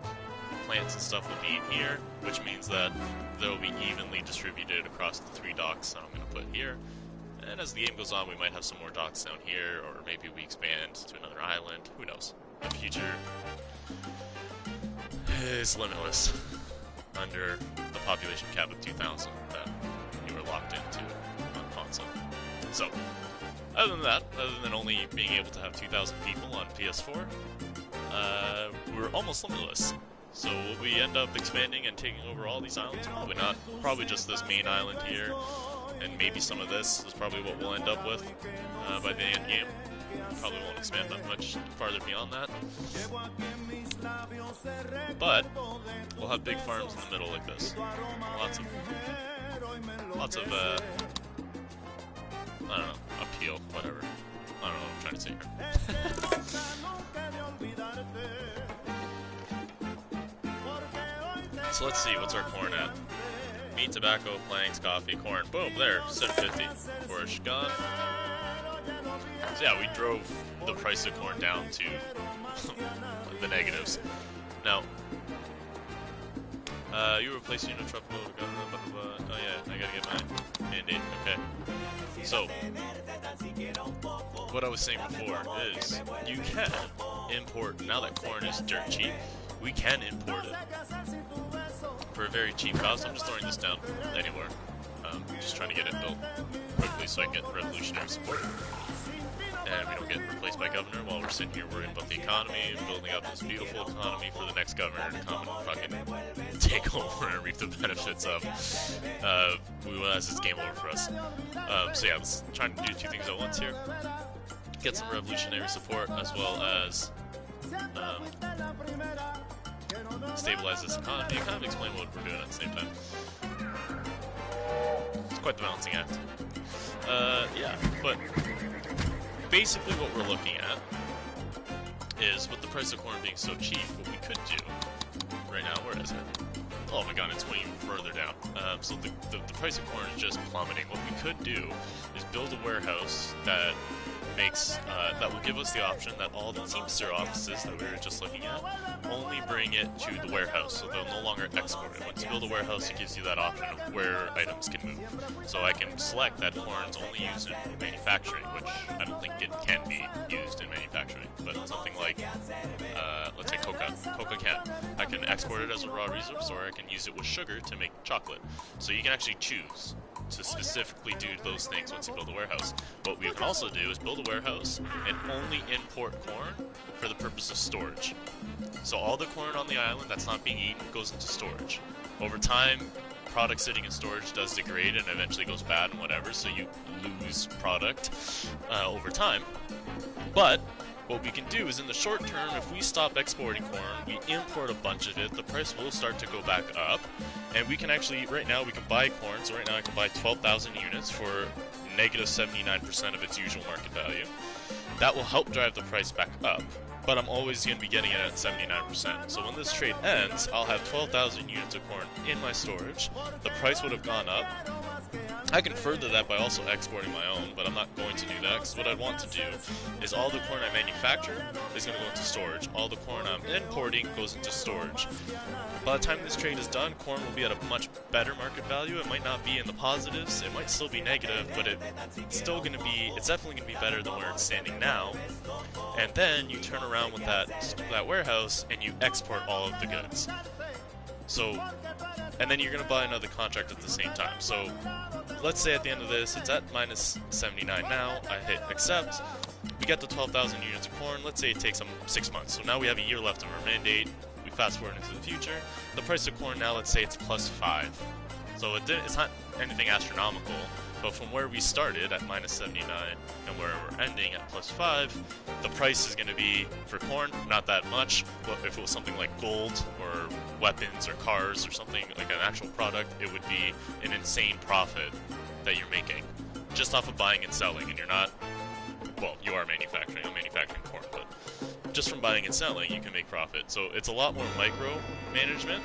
plants and stuff will be in here, which means that they'll be evenly distributed across the 3 docks that I'm going to put here. And as the game goes on, we might have some more docks down here, or maybe we expand to another island. Who knows? The future is limitless under the population cap of 2,000 that you were locked into on console. So, other than that, other than only being able to have 2,000 people on PS4, we're almost limitless. So will we end up expanding and taking over all these islands? Probably not. Probably just this main island here, and maybe some of this is probably what we'll end up with by the end game. Probably won't expand that much farther beyond that. But we'll have big farms in the middle like this. Lots of I don't know, appeal, whatever. I don't know what I'm trying to say here. So let's see, what's our corn at? Meat, tobacco, planks, coffee, corn. Boom, there, 750. Forage gone. So yeah, we drove the price of corn down to the negatives. Now, you were replacing a Tropico, blah, blah, blah, blah. Oh yeah, I gotta get my mandate, okay. So, what I was saying before is, you can import, now that corn is dirt cheap, we can import it for a very cheap cost. I'm just throwing this down anywhere. Just trying to get it built quickly so I can get revolutionary support. And we don't get replaced by governor while we're sitting here worrying about the economy and building up this beautiful economy for the next governor to come and fucking take over and reap the benefits of. We realize it's game over for us. So yeah, let's try to do 2 things at once here. Get some revolutionary support as well as stabilize this economy and kind of explain what we're doing at the same time. It's quite the balancing act. Yeah, but basically what we're looking at is with the price of corn being so cheap, what we could do right now, where is it? Oh my god, it's way further down. So the price of corn is just plummeting. What we could do is build a warehouse that makes that will give us the option that all the Teamster offices that we were just looking at only bring it to the warehouse, so they'll no longer export it. Once you build a warehouse, it gives you that option of where items can move. So I can select that corn's only used in manufacturing, which I don't think it can be used in manufacturing, but something like, let's say coca can. I can export it as a raw resource, or I can use it with sugar to make chocolate. So you can actually choose to specifically do those things once you build a warehouse. What we can also do is build a warehouse and only import corn for the purpose of storage. So all the corn on the island that's not being eaten goes into storage. Over time, product sitting in storage does degrade and eventually goes bad and whatever, so you lose product over time. But what we can do is in the short term, if we stop exporting corn, we import a bunch of it, the price will start to go back up. And we can actually, right now we can buy corn, so right now I can buy 12,000 units for negative 79% of its usual market value. That will help drive the price back up, but I'm always going to be getting it at 79%. So when this trade ends, I'll have 12,000 units of corn in my storage, the price would have gone up, I can further that by also exporting my own, but I'm not going to do that, because what I want to do is all the corn I manufacture is going to go into storage. All the corn I'm importing goes into storage. By the time this trade is done, corn will be at a much better market value. It might not be in the positives, it might still be negative, but it's definitely going to be better than where it's standing now. And then you turn around with that warehouse and you export all of the goods. So, and then you're going to buy another contract at the same time. So, let's say at the end of this, it's at minus 79 now, I hit accept, we get the 12,000 units of corn, let's say it takes 6 months. So now we have a year left of our mandate, we fast forward into the future, the price of corn now, let's say it's plus 5. So it's not anything astronomical, but from where we started at minus 79 and where we're ending at plus 5, the price is going to be, for corn, not that much, but if it was something like gold or weapons or cars or something like an actual product, it would be an insane profit that you're making just off of buying and selling. And you're not, well, you are manufacturing, I'm manufacturing corn, but just from buying and selling you can make profit. So it's a lot more micro management,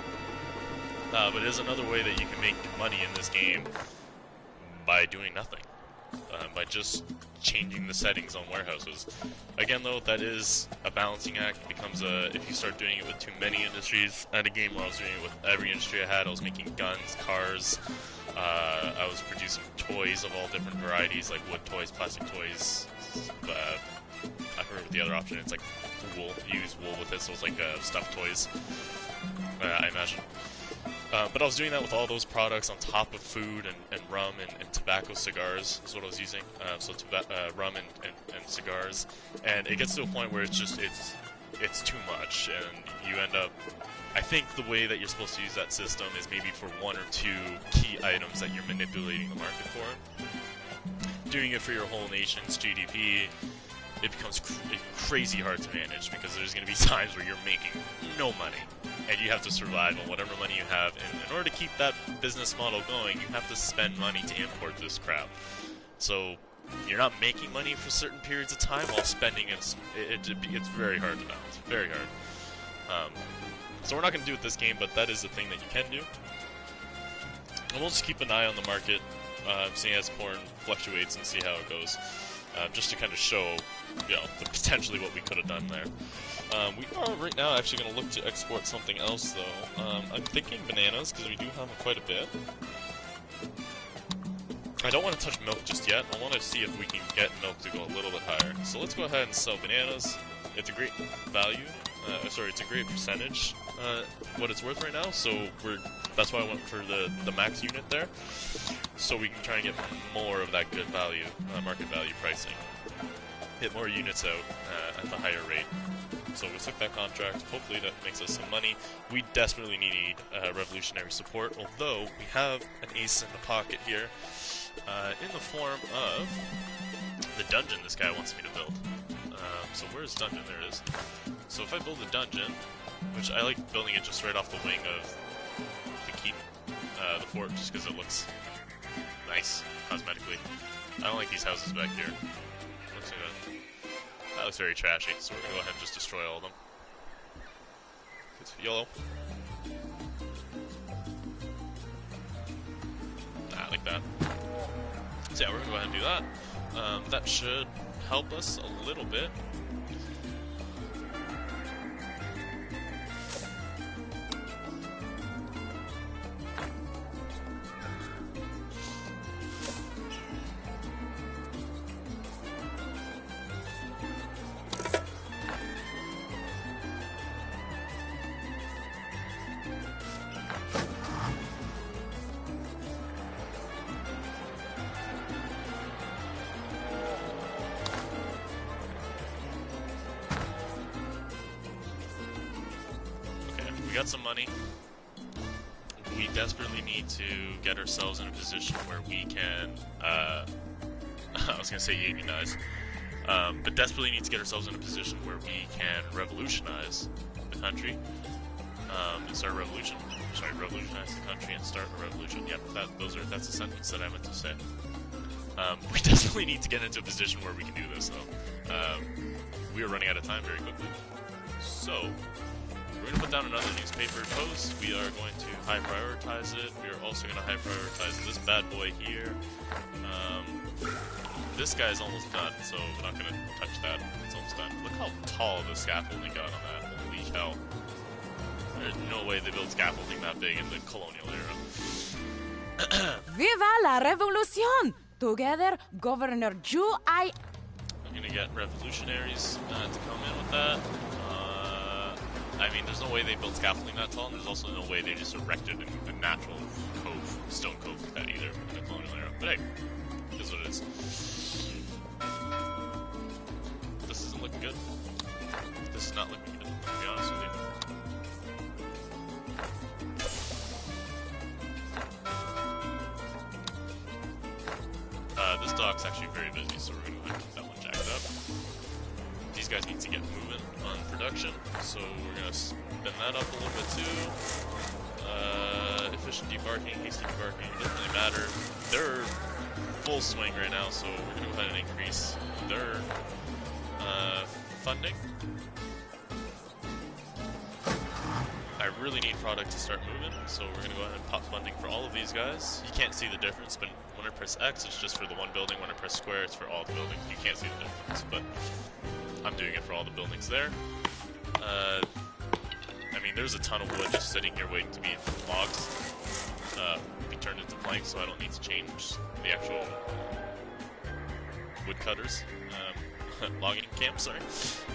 but it is another way that you can make money in this game by doing nothing, by just changing the settings on warehouses. Again though, that is a balancing act. It becomes if you start doing it with too many industries. I had a game where I was doing it with every industry I had. I was making guns, cars, I was producing toys of all different varieties, like wood toys, plastic toys, I forget what the other option is, it's like wool. You use wool with it, so it's like stuffed toys, I imagine. But I was doing that with all those products on top of food and rum and tobacco, cigars is what I was using. So rum and cigars, and it gets to a point where it's too much, and you end up. I think the way that you're supposed to use that system is maybe for 1 or 2 key items that you're manipulating the market for. Doing it for your whole nation's GDP, it becomes crazy hard to manage, because there's going to be times where you're making no money and you have to survive on whatever money you have, and in order to keep that business model going, you have to spend money to import this crap. So you're not making money for certain periods of time while spending it. It's very hard to balance, very hard. So we're not going to do it this game, but that is the thing that you can do. And we'll just keep an eye on the market, seeing as corn fluctuates, and see how it goes. Just to kind of show, potentially what we could have done there. We are right now actually going to look to export something else, though. I'm thinking bananas, because we do have quite a bit. I don't want to touch milk just yet. I want to see if we can get milk to go a little bit higher. So let's go ahead and sell bananas. It's a great value. It's a great percentage, what it's worth right now. So that's why I went for the max unit there, so we can try and get more of that good value, market value pricing. Hit more units out at the higher rate. So we took that contract. Hopefully that makes us some money. We desperately need revolutionary support, although we have an ace in the pocket here, in the form of the dungeon this guy wants me to build. So where's dungeon? There it is. So if I build a dungeon, which I like building it just right off the wing of the keep, the fort, just because it looks nice cosmetically. I don't like these houses back here. Looks like that looks very trashy, so we're gonna go ahead and just destroy all of them. It's yellow. Like that. So yeah, we're gonna go ahead and do that. That should help us a little bit. We got some money. We desperately need to get ourselves in a position where we can, I was going to say unionize, but desperately need to get ourselves in a position where we can revolutionize the country, and start a revolution. Sorry, revolutionize the country and start a revolution. Yep, that's the sentence that I meant to say. We desperately need to get into a position where we can do this, though. We are running out of time very quickly. So, we're going to put down another newspaper post. We are going to high prioritize it. We are also going to high prioritize this bad boy here. This guy's almost done, so we're not going to touch that. It's almost done. Look how tall the scaffolding got on that. Holy hell. There's no way they built scaffolding that big in the colonial era. Viva la revolución! Together, Governor Ju, I'm gonna get revolutionaries to come in with that. I mean, there's no way they built scaffolding that tall, and there's also no way they just erected a natural cove, stone cove like that either in the colonial era. But hey, it is what it is. This isn't looking good. This is not looking good, to be honest with you. This dock's actually very busy, so we're going to keep that one jacked up. These guys need to get moving on production, so we're going to spin that up a little bit too. Efficient debarking, hasty debarking, doesn't really matter. They're full swing right now, so we're going to go ahead and increase their funding. I really need product to start moving, so we're going to go ahead and pop funding for all of these guys. You can't see the difference, but when I press X, it's just for the one building. When I press square, it's for all the buildings. You can't see the difference, but I'm doing it for all the buildings there. I mean, there's a ton of wood just sitting here waiting to be logs, be turned into planks, so I don't need to change the actual wood cutters. Logging camps, sorry.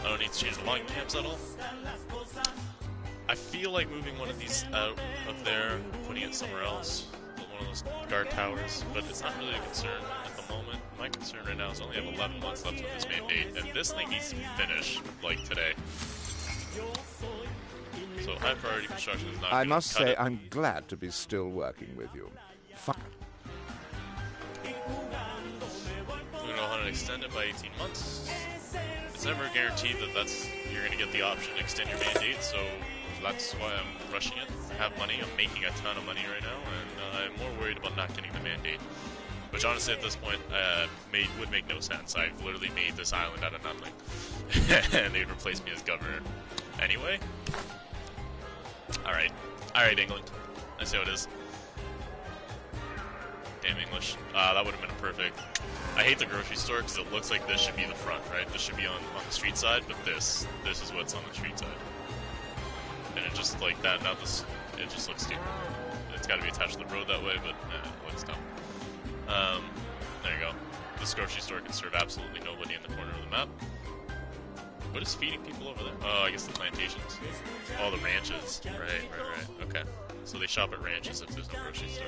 I don't need to change the logging camps at all. I feel like moving one of these out of there, putting it somewhere else, one of those guard towers, but it's not really a concern at the moment. My concern right now is I only have 11 months left with this mandate, and this thing needs to be finished, like, today. So high priority construction is not I must say, it. I'm glad to be still working with you. We're going to go ahead and extend it by 18 months. It's never guaranteed that you're going to get the option to extend your mandate, so that's why I'm rushing it. I have money, I'm making a ton of money right now, and I'm more worried about not getting the mandate. Which honestly at this point would make no sense. I've literally made this island out of nothing. And they'd replace me as governor anyway. Alright England. I see how it is. Damn English. That would have been perfect. I hate the grocery store because it looks like this should be the front, right? This should be on the street side, but this is what's on the street side. And it just like that, now it just looks stupid. It's got to be attached to the road that way, but it looks dumb. There you go. This grocery store can serve absolutely nobody in the corner of the map. What is feeding people over there? Oh, I guess the plantations. Oh, the ranches. Right. Okay. So they shop at ranches if there's no grocery store.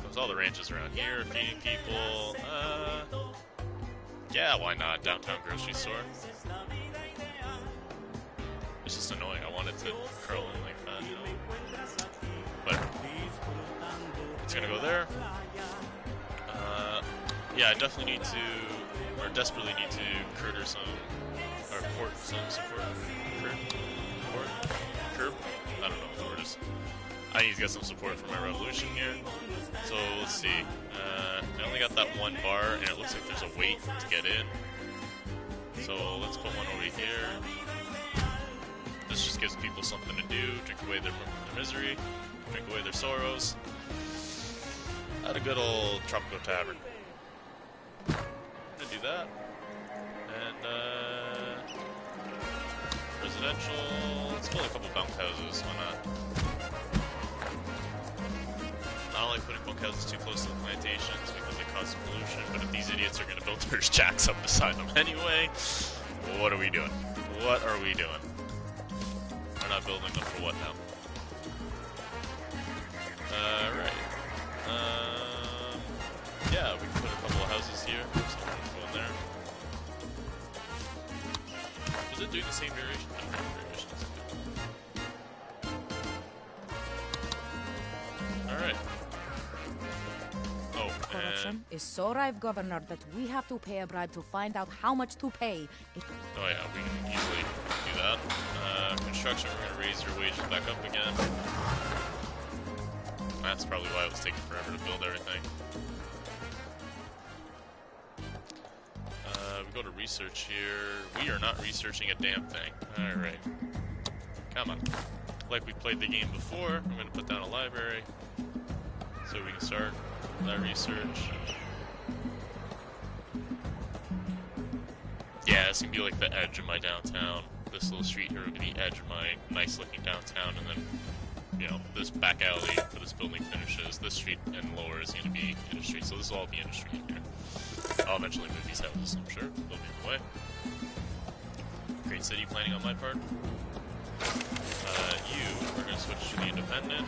There's all the ranches around here feeding people. Yeah, why not? Downtown grocery store. It's just annoying. I want it to curl in like that, you know. But it's gonna go there. Yeah, I definitely need to, or desperately need to curb some, or port some support. Curb? I don't know what the word is. I need to get some support for my revolution here. So let's see. I only got that one bar, and it looks like there's a wait to get in. So let's put one over here. This just gives people something to do, drink away their misery, drink away their sorrows. At a good old Tropico Tavern. I'm gonna do that. And, residential, let's build a couple bunkhouses, why not? I don't like putting bunkhouses too close to the plantations because they cause pollution, but if these idiots are gonna build their jacks up beside them anyway, what are we doing? What are we doing? We're not building them for what now? Right. Yeah, we can put a couple of houses here. Someone can go in there. Is it doing the same variation? No, Alright. Oh, corruption is so rife, Governor, that we have to pay a bribe to find out how much to pay. Oh yeah, we can easily do that. Construction, we're going to raise your wages back up again. That's probably why it was taking forever to build everything. We go to research here. We are not researching a damn thing. Alright. Come on. Like we played the game before, I'm going to put down a library so we can start that research. Yeah, it's going to be like the edge of my downtown. This little street here will be the edge of my nice looking downtown, and then, you know, this back alley where this building finishes, this street and lower is going to be industry, so this will all be industry in here. I'll eventually move these houses, I'm sure. They'll be in the way. Great city planning on my part. We're going to switch to the independent.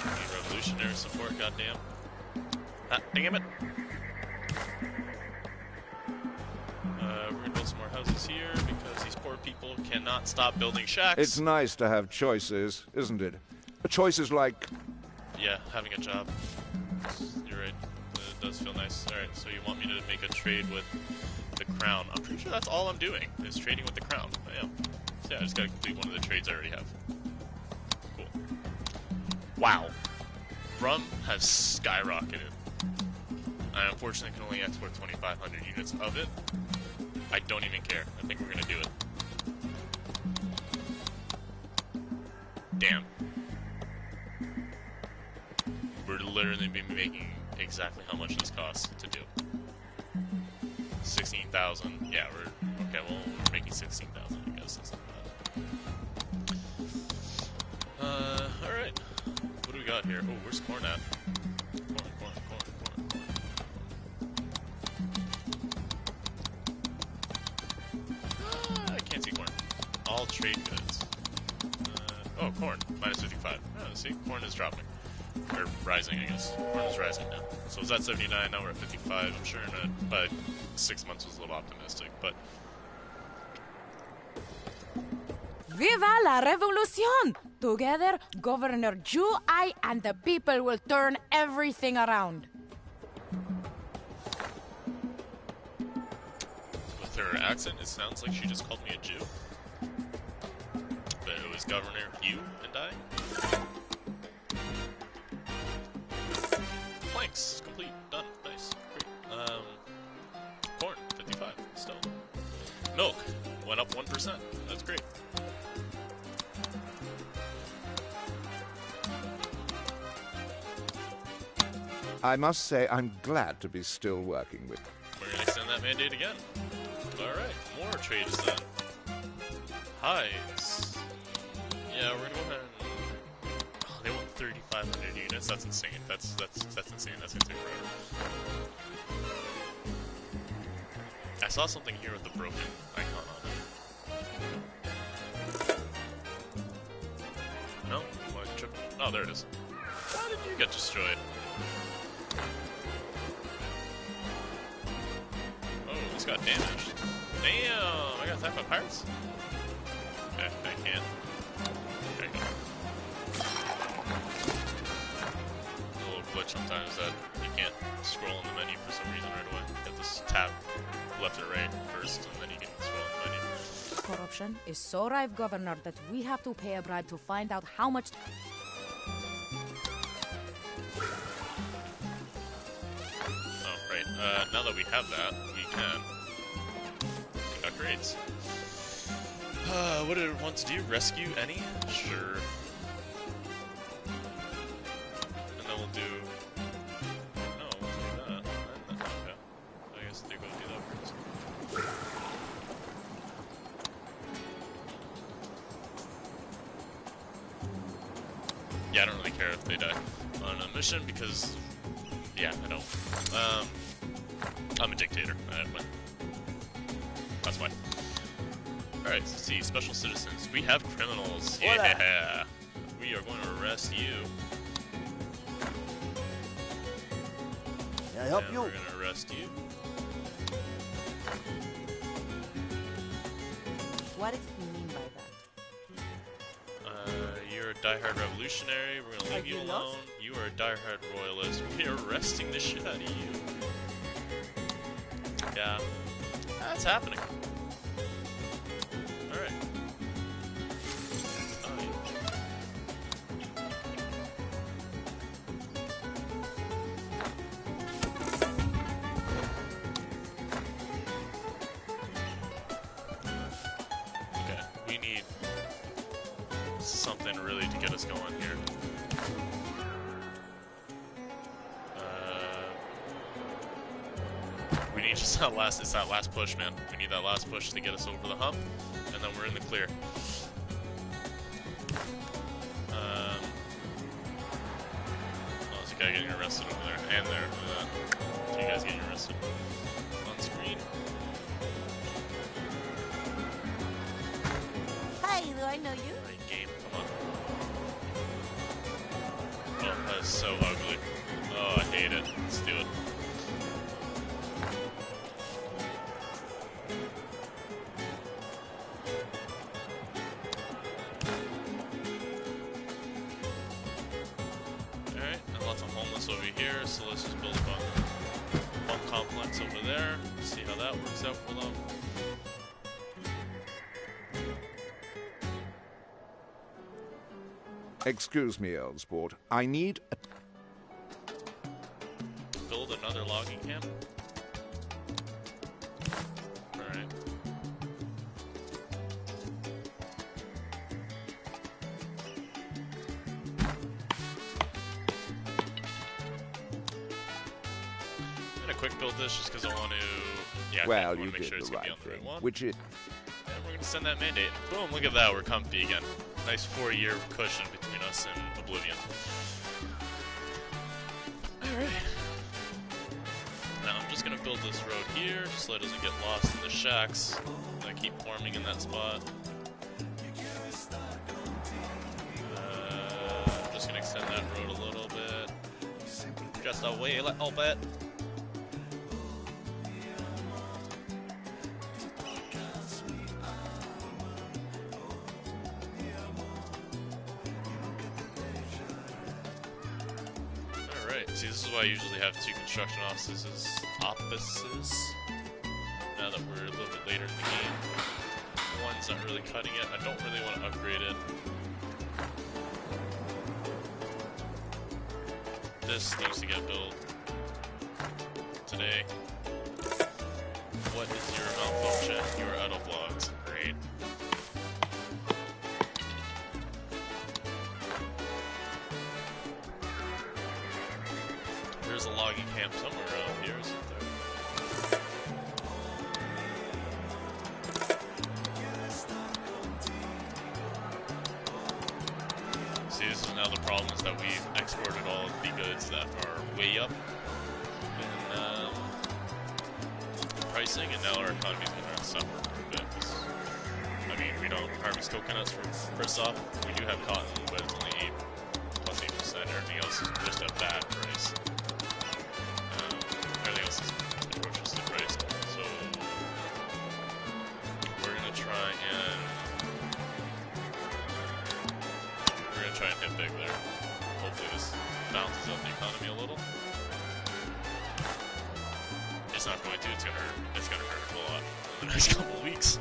Need revolutionary support, goddamn. Ah, damn it! We're going to build some more houses here because these poor people cannot stop building shacks. It's nice to have choices, isn't it? Choices like... Yeah, having a job. You're right. It does feel nice. Alright, so you want me to make a trade with the crown. I'm pretty sure that's all I'm doing, is trading with the crown. I am. So yeah, I just gotta complete one of the trades I already have. Cool. Wow. Rum has skyrocketed. I unfortunately can only export 2,500 units of it. I don't even care. I think we're gonna do it. Damn. We're literally be making exactly how much this costs to do. 16,000. Yeah, we're okay. Well, we're making 16,000. I guess that's not bad. All right. What do we got here? Oh, where's corn at? Corn. I can't see corn. All trade goods. Oh, corn. Minus 55. Oh, see, corn is dropping. Or rising, I guess. Corn is rising now. So it's at 79, now we're at 55. I'm sure in about 6 months was a little optimistic, but... Viva la revolución! Together, Governor Ju, I, and the people will turn everything around. With her accent, it sounds like she just called me a Jew. But it was Governor you and I. Planks, complete, done, nice, great. Corn, 55, still. Milk, went up 1%, that's great. I must say, I'm glad to be still working with... We're going to extend that mandate again. Alright, more trades then. Hides. Yeah, we're going to go ahead and... Oh, they want 3,500 units. That's insane. That's insane. That's going to take forever. I saw something here with the broken icon on it. No? Oh, there it is. How did you get destroyed? Oh, this got damaged. Damn! I got attacked by pirates? Okay, I can't. There you go. There's a little glitch sometimes that you can't scroll in the menu for some reason right away. You have to tap left or right first, and then you can scroll in the menu. Corruption is so rife, Governor, that we have to pay a bribe to find out how much... Oh, right. Now that we have that, we can conduct raids. What did it want to do? Rescue any? Sure. And then we'll do... No, we'll do that. Okay. I guess they're going to do that first. Yeah, I don't really care if they die on a mission because... Yeah, I don't. I'm a dictator. That's why. Alright, let's see. Special citizens. We have criminals. Yeah. We are going to arrest you. Can I help you? We're going to arrest you. What does he mean by that? You're a diehard revolutionary. We're going to leave you alone. You are a diehard royalist. We are arresting the shit out of you. Yeah. That's happening. Alright. Oh, yeah. Okay, we need nothing really to get us going here. We need just that last, it's that last push, man. We need that last push to get us over the hump, and then we're in the clear. Oh, there's a guy getting arrested over there, and there, look at that. Two guys getting arrested on screen. Hi, do I know you? Right, game, come on. Oh, that is so ugly. Oh, I hate it. Let's do it. Alright, and lots of homeless over here, so let's just build a bunk complex over there. See how that works out for them. Excuse me, old sport. I need a... Build another logging camp. Alright. I'm gonna quick build this just because I want to. Yeah, Well, I want you to make did sure it's the gonna be right on the right thing. one. Which is... And we're gonna send that mandate. Boom! Look at that. We're comfy again. Nice 4-year cushion between us and Oblivion. Alright. Now I'm just gonna build this road here, so it doesn't get lost in the shacks. I'm gonna keep farming in that spot. I'm just gonna extend that road a little bit. Just away a little bit. See, this is why I usually have 2 construction offices. Now that we're a little bit later in the game, one's not really cutting it. I don't really want to upgrade it. This needs to get built today. What is your malfunction? You are out of logs. Great. There's a logging camp somewhere around here, isn't there? See, this is now the problem is that we've exported all of the goods that are way up in pricing, and now our economy's going to suffer for a bit. I mean, we don't harvest coconuts first off. We do have cotton, but it's only 8%+8%. Everything else is just a bad price. Everything else is atrociously priced. So we're gonna try and hit big there. Hopefully this balances out the economy a little. It's not going to. It's gonna hurt. It's gonna hurt a lot in the next couple of weeks.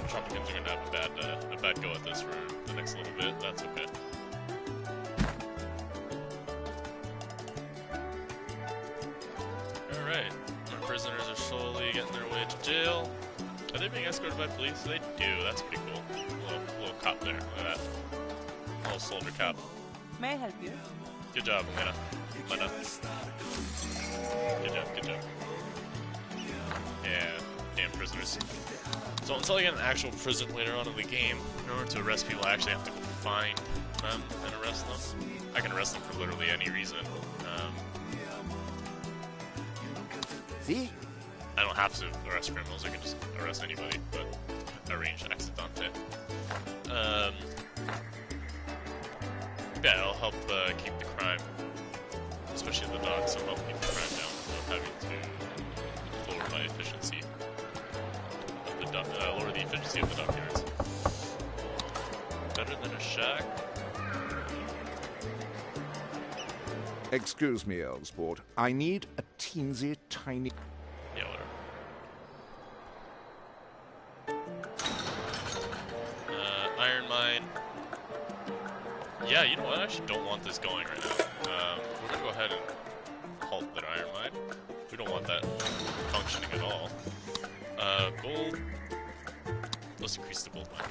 Tropicans are gonna have a bad go at this for the next little bit. That's okay. Alright, our prisoners are slowly getting their way to jail. Are they being escorted by police? They do, that's pretty cool. Little cop there, look at that. Little soldier cop. May I help you? Good job, Amanda. Good job. Yeah, damn prisoners. So until I get an actual prison later on in the game, in order to arrest people, I actually have to go find them and arrest them. I can arrest them for literally any reason. See? I don't have to arrest criminals, I can just arrest anybody, but arrange accidente. Yeah, it'll help keep the crime, especially the docks, it'll help keep the crime down without having to lower my efficiency of the lower the efficiency of the dockyards. Better than a shack? Excuse me, old sport. I need a teensy tiny... Yeah, whatever. Iron mine. Yeah, you know what? I actually don't want this going right now. We're gonna go ahead and halt that iron mine. We don't want that functioning at all. Gold. Let's increase the gold mine.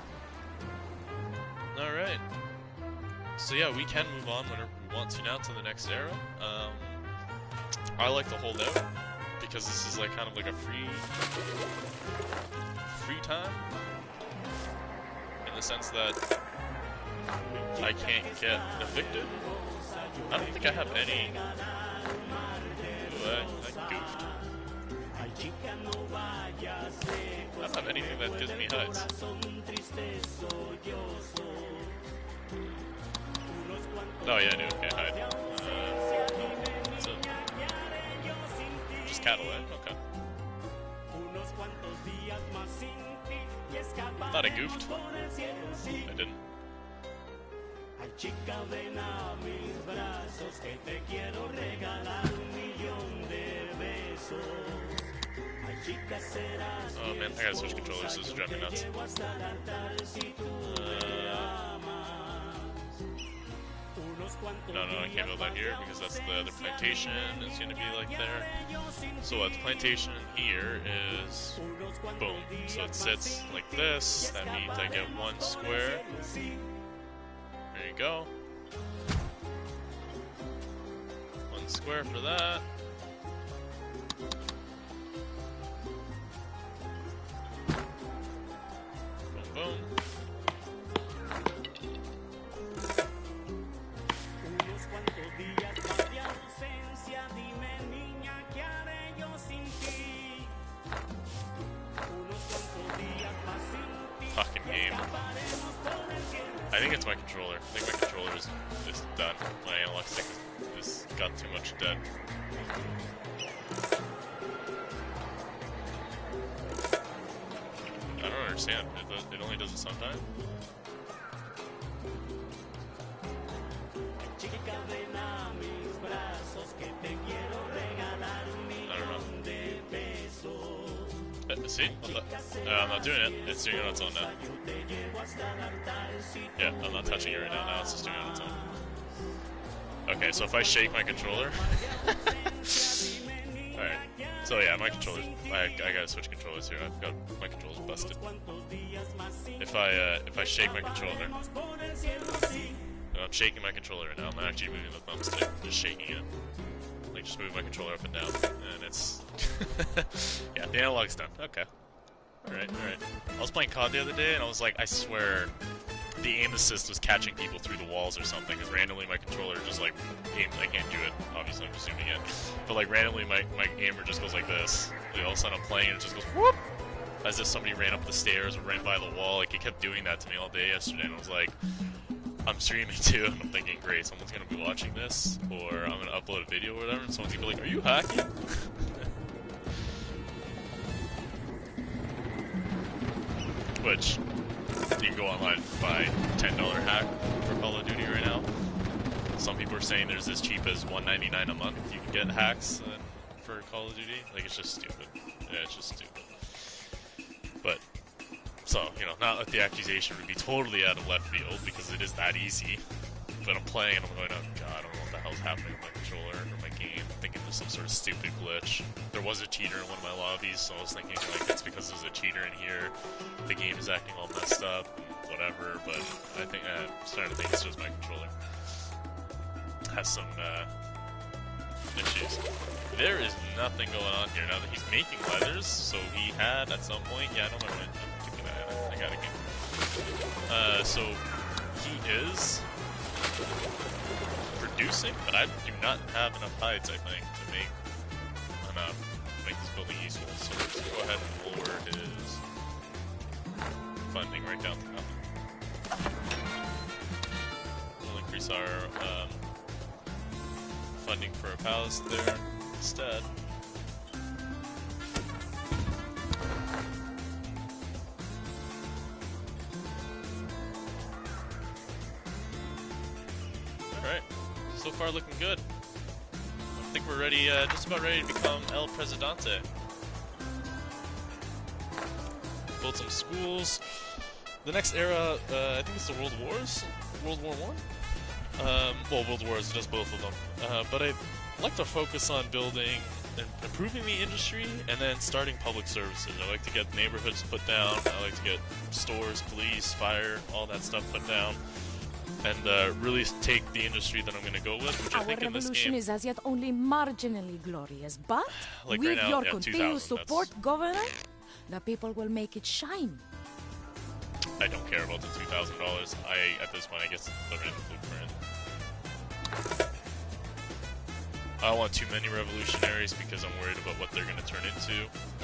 Alright. So yeah, we can move on whenever we want to now to the next era. I like to hold out because this is like kind of like a free time in the sense that I can't get evicted. I don't think I have any. Ooh, I goofed. I don't have anything that gives me heights. Oh yeah, I do. Okay, hide. So just cattle, eh? Okay. Thought I goofed. I didn't. Oh man, I gotta switch controllers, this is driving me nuts. No, I can't build that here because that's the other plantation. It's gonna be like there. So the plantation here is boom. So it sits like this. That means I get 1 square. There you go. 1 square for that. Boom, boom. Fucking game. I think it's my controller. I think my controller is done. My analog stick is got too much dead. I don't understand. It only does it sometimes. I don't know. See? I'm not doing it. It's doing it on its own now. Yeah, I'm not touching it right now. Now it's just doing it on its own. Okay, so if I shake my controller... Alright. So yeah, my controller... I gotta switch controllers here. I've got... My controller's busted. If I shake my controller... I'm shaking my controller right now. I'm not actually moving the thumbstick. I'm just shaking it. Like, just move my controller up and down. And it's... yeah, the analog's done. Okay. Alright. I was playing COD the other day, and I was like, I swear... The aim assist was catching people through the walls or something, because randomly my controller just like aims. I can't do it, obviously I'm just zooming in. But like randomly my aimer just goes like this. Like, all of a sudden I'm playing and it just goes whoop! As if somebody ran up the stairs or ran by the wall. Like it kept doing that to me all day yesterday, and I was like, I'm streaming too, and I'm thinking, great, someone's gonna be watching this, or I'm gonna upload a video or whatever, and someone's gonna be like, are you hacking? Which... You can go online and buy $10 hack for Call of Duty right now. Some people are saying there's as cheap as $1.99 a month you can get hacks for Call of Duty. Like, it's just stupid. Yeah, it's just stupid. But, so, you know, not that the accusation would be totally out of left field, because it is that easy. But I'm playing and I'm going, oh god, I don't know what the hell's happening with my controller or my game. I'm thinking there's some sort of stupid glitch. There was a cheater in one of my lobbies, so I was thinking, like, it's because there's a cheater in here. The game is acting all messed up, whatever, but I think, I'm starting to think it's just my controller. Has some, issues. There is nothing going on here now that he's making leathers, so he had at some point, yeah, I don't know, I'm keeping an eye on it, I gotta get, so he is producing, but I do not have enough hides, I think, to make enough to make this building useful, so let's go ahead and lower his funding right down to nothing. We'll increase our funding for a palace there instead. Alright, so far looking good. I think we're ready, just about ready to become El Presidente. Build some schools. The next era, I think it's the World Wars? World War I? Well, World Wars, just both of them. But I'd like to focus on building improving the industry, and then starting public services. I like to get neighborhoods put down. I like to get stores, police, fire, all that stuff put down, and really take the industry that I'm going to go with, which I Our think in this revolution game... is as yet only marginally glorious, but Like with right now, your yeah, continued 2000, support, Governor, the people will make it shine. I don't care about the $2,000. At this point, I guess the random blueprint. I don't want too many revolutionaries because I'm worried about what they're going to turn into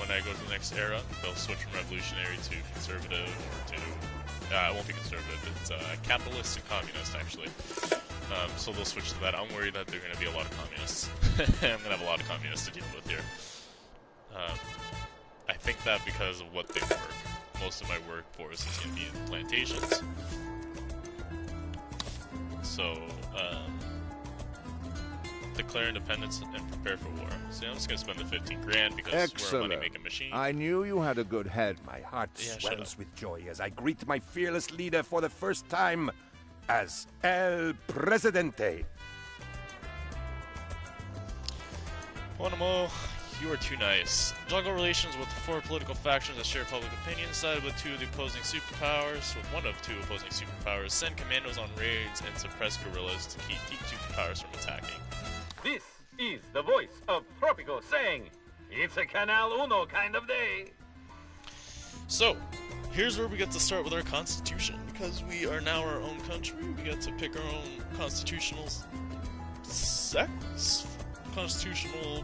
when I go to the next era. They'll switch from revolutionary to conservative or to... it won't be conservative, it's capitalist and communist, actually. So they'll switch to that. I'm worried that there are going to be a lot of communists. I'm going to have a lot of communists to deal with here. I think that because of what they work. Most of my workforce is going to be in plantations. So, declare independence and prepare for war. See, I'm just going to spend the 15 grand because we're a money-making machine. I knew you had a good head. My heart Yeah, shut swells up. with joy as I greet my fearless leader for the first time as El Presidente. Guanamo, you are too nice. Juggle relations with the four political factions that share public opinion. Sided with two of the opposing superpowers. With one of two opposing superpowers. Send commandos on raids and suppress guerrillas to keep superpowers from attacking. This is the voice of Tropico saying, it's a Canal Uno kind of day. So, here's where we get to start with our constitution. Because we are now our own country, we get to pick our own constitutional sex? Constitutional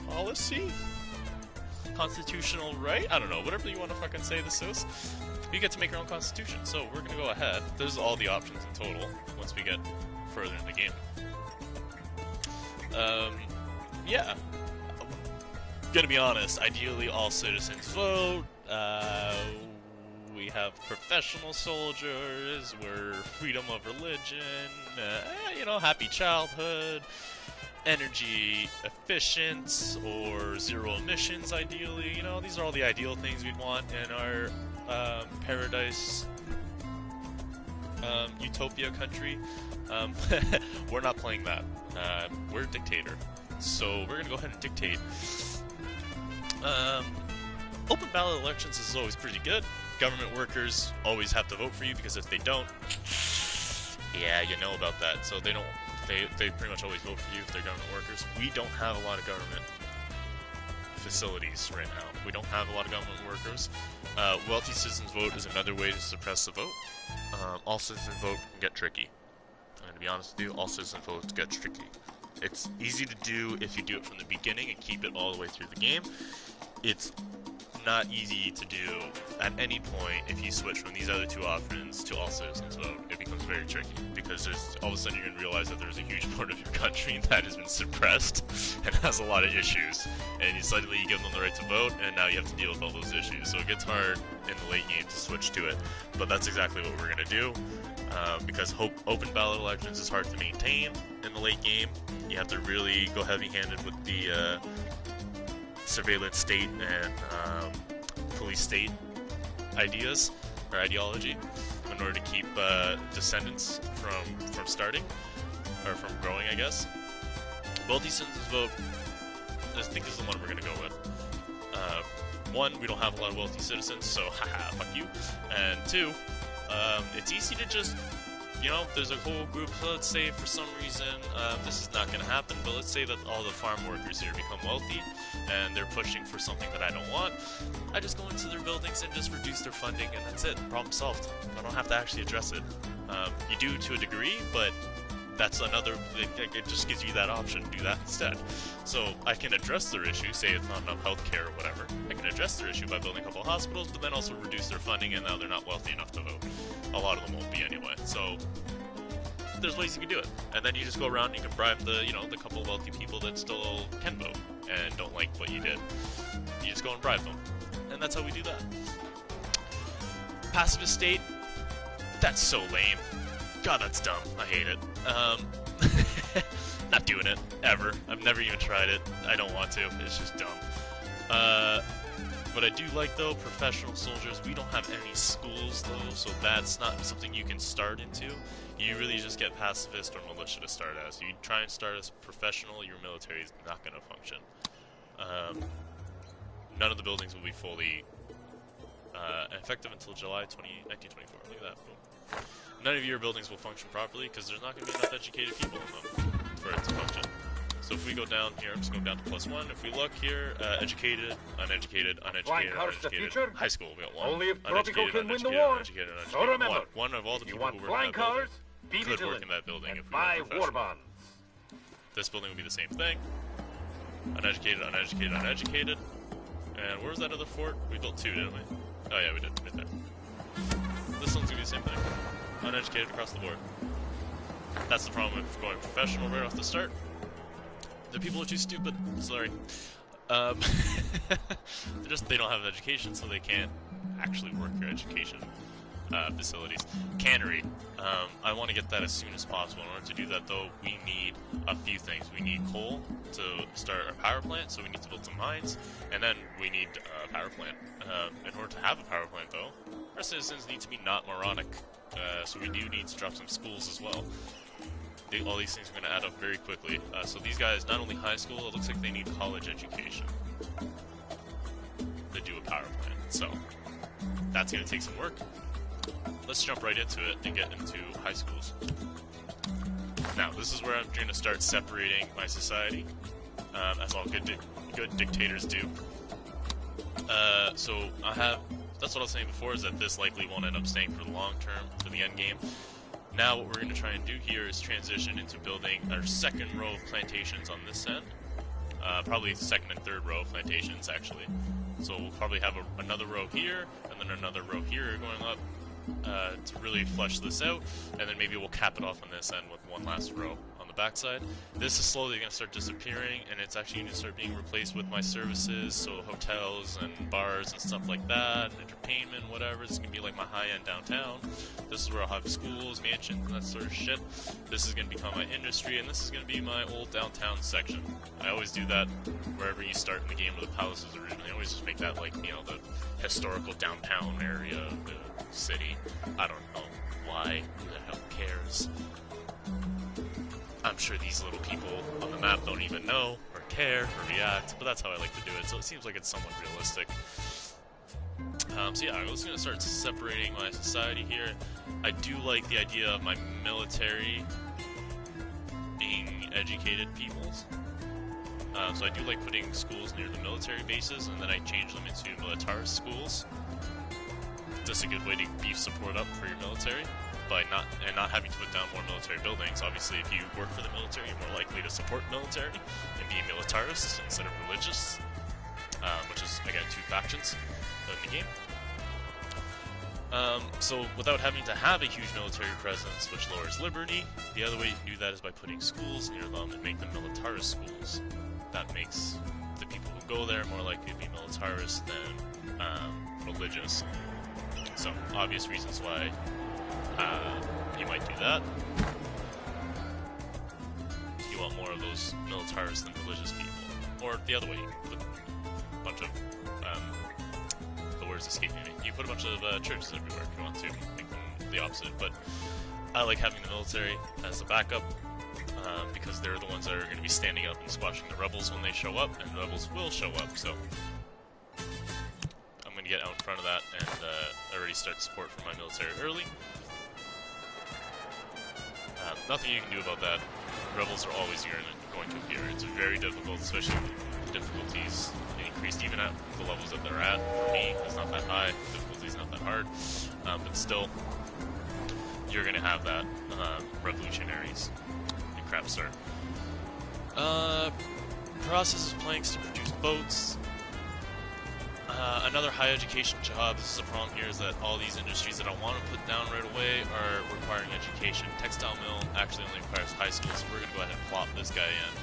policy? Constitutional right? I don't know, whatever you want to fucking say this is. We get to make our own constitution, so we're gonna go ahead. There's all the options in total once we get further in the game. Yeah. Gonna be honest, ideally all citizens vote. We have professional soldiers, we're freedom of religion, happy childhood, energy efficient, or zero emissions ideally. These are all the ideal things we'd want in our paradise utopia country. We're not playing that. We're a dictator. So we're gonna go ahead and dictate. Open ballot elections is always pretty good. Government workers always have to vote for you because if they don't, yeah, you know about that. So they don't. They pretty much always vote for you if they're government workers. We don't have a lot of government facilities right now. We don't have a lot of government workers. Wealthy citizens vote is another way to suppress the vote. All citizen vote can get tricky. I'm gonna be honest with you. All citizen votes get tricky. It's easy to do if you do it from the beginning and keep it all the way through the game. It's not easy to do at any point if you switch from these other two options to all citizens vote. It becomes very tricky because all of a sudden you're going to realize that there's a huge part of your country that has been suppressed and has a lot of issues, and suddenly you give them the right to vote, and now you have to deal with all those issues. So it gets hard in the late game to switch to it, but that's exactly what we're going to do. Because open ballot elections is hard to maintain in the late game. You have to really go heavy-handed with the surveillance state and police state ideas or ideology in order to keep descendants from starting or from growing, I guess. Wealthy citizens vote, I think, is the one we're gonna go with. One, we don't have a lot of wealthy citizens, so haha, fuck you. And two, it's easy to just, there's a whole group, let's say for some reason, this is not going to happen, but let's say that all the farm workers here become wealthy, and they're pushing for something that I don't want. I just go into their buildings and just reduce their funding, and that's it. Problem solved. I don't have to actually address it. You do to a degree, but that's another, it just gives you that option to do that instead. So I can address their issue, say it's not enough healthcare or whatever. I can address their issue by building a couple of hospitals, but then also reduce their funding, and now they're not wealthy enough to vote. A lot of them won't be anyway. So there's ways you can do it. And then you just go around and you can bribe the couple of wealthy people that still can vote and don't like what you did. You just go and bribe them. And that's how we do that. Pacifist state, that's so lame. God, that's dumb. I hate it. Not doing it, ever. I've never even tried it. I don't want to. It's just dumb. What I do like though, professional soldiers, we don't have any schools though, so that's not something you can start into. You really just get pacifist or militia to start as. You try and start as professional, your military is not going to function. None of the buildings will be fully effective until July 1924. Look at that, boom. None of your buildings will function properly because there's not going to be enough educated people in them for it to function. So if we go down here, I'm just going down to +1. If we look here, educated, uneducated, uneducated, uneducated, high school, we got 1. Only if Tropico can win the uneducated, war. uneducated, uneducated, So remember, one of all the you people want who work in flying that building colors, be could work vigilant, in that building and if we buy were war professional. bonds. This building would be the same thing. Uneducated, uneducated, uneducated. And where was that other fort? We built 2, didn't we? Oh yeah, we did, right there. This one's gonna be the same thing. Uneducated across the board. That's the problem with going professional right off the start. The people are too stupid. Sorry. They don't have education, so they can't actually work your education facilities. Cannery. I want to get that as soon as possible. In order to do that, though, we need a few things. We need coal to start our power plant, so we need to build some mines, and then we need a power plant. In order to have a power plant, though, our citizens need to be not moronic, so we do need to drop some schools as well. All these things are going to add up very quickly. So these guys, not only high school, it looks like they need college education to do a power plant. So that's going to take some work. Let's jump right into it and get into high schools. Now, this is where I'm going to start separating my society, as all good dictators do. So that's what I was saying before, is that this likely won't end up staying for the long term, for the end game. Now what we're going to try and do here is transition into building our second row of plantations on this end. Probably second and third row of plantations, actually. So we'll probably have another row here, and then another row here going up to really flush this out. And then maybe we'll cap it off on this end with one last row on the backside. This is slowly going to start disappearing, and it's actually going to start being replaced with my services, so hotels and bars and stuff like that, and entertainment, whatever. It's going to be like my high-end downtown. This is where I'll have schools, mansions, and that sort of shit. This is going to become my industry, and this is going to be my old downtown section. I always do that wherever you start in the game where the palace is originally. I always just make that, like, you know, the historical downtown area of the city. I don't know why. Who the hell cares? I'm sure these little people on the map don't even know or care or react, but that's how I like to do it, so it seems like it's somewhat realistic. So yeah, I'm just going to start separating my society here. I do like the idea of my military being educated peoples. So I do like putting schools near the military bases, and then I change them into militarist schools. That's a good way to beef support up for your military, by not having to put down more military buildings. Obviously, if you work for the military, you're more likely to support military and be militarists instead of religious, which is, again, 2 factions in the game. So without having to have a huge military presence, which lowers liberty, the other way you can do that is by putting schools near them and make them militarist schools. That makes the people who go there more likely to be militarist than religious. So, obvious reasons why you might do that. You want more of those militarist than religious people. Or the other way, you can put a bunch of, the words escape me. You put a bunch of churches everywhere if you want to, make them the opposite. But I like having the military as a backup, because they're the ones that are going to be standing up and squashing the rebels when they show up, and the rebels will show up, so I'm going to get out in front of that and already start support for my military early. Nothing you can do about that. Rebels are always going to appear. It's very difficult, especially with the difficulties increased even at the levels that they're at. For me, it's not that high. Difficulty's not that hard. But still, you're going to have that. Revolutionaries and crap, sir. Processes planks to produce boats. Another high education job, this is a problem here, is that all these industries that I want to put down right away are requiring education. Textile mill actually only requires high school, so we're going to go ahead and plop this guy in.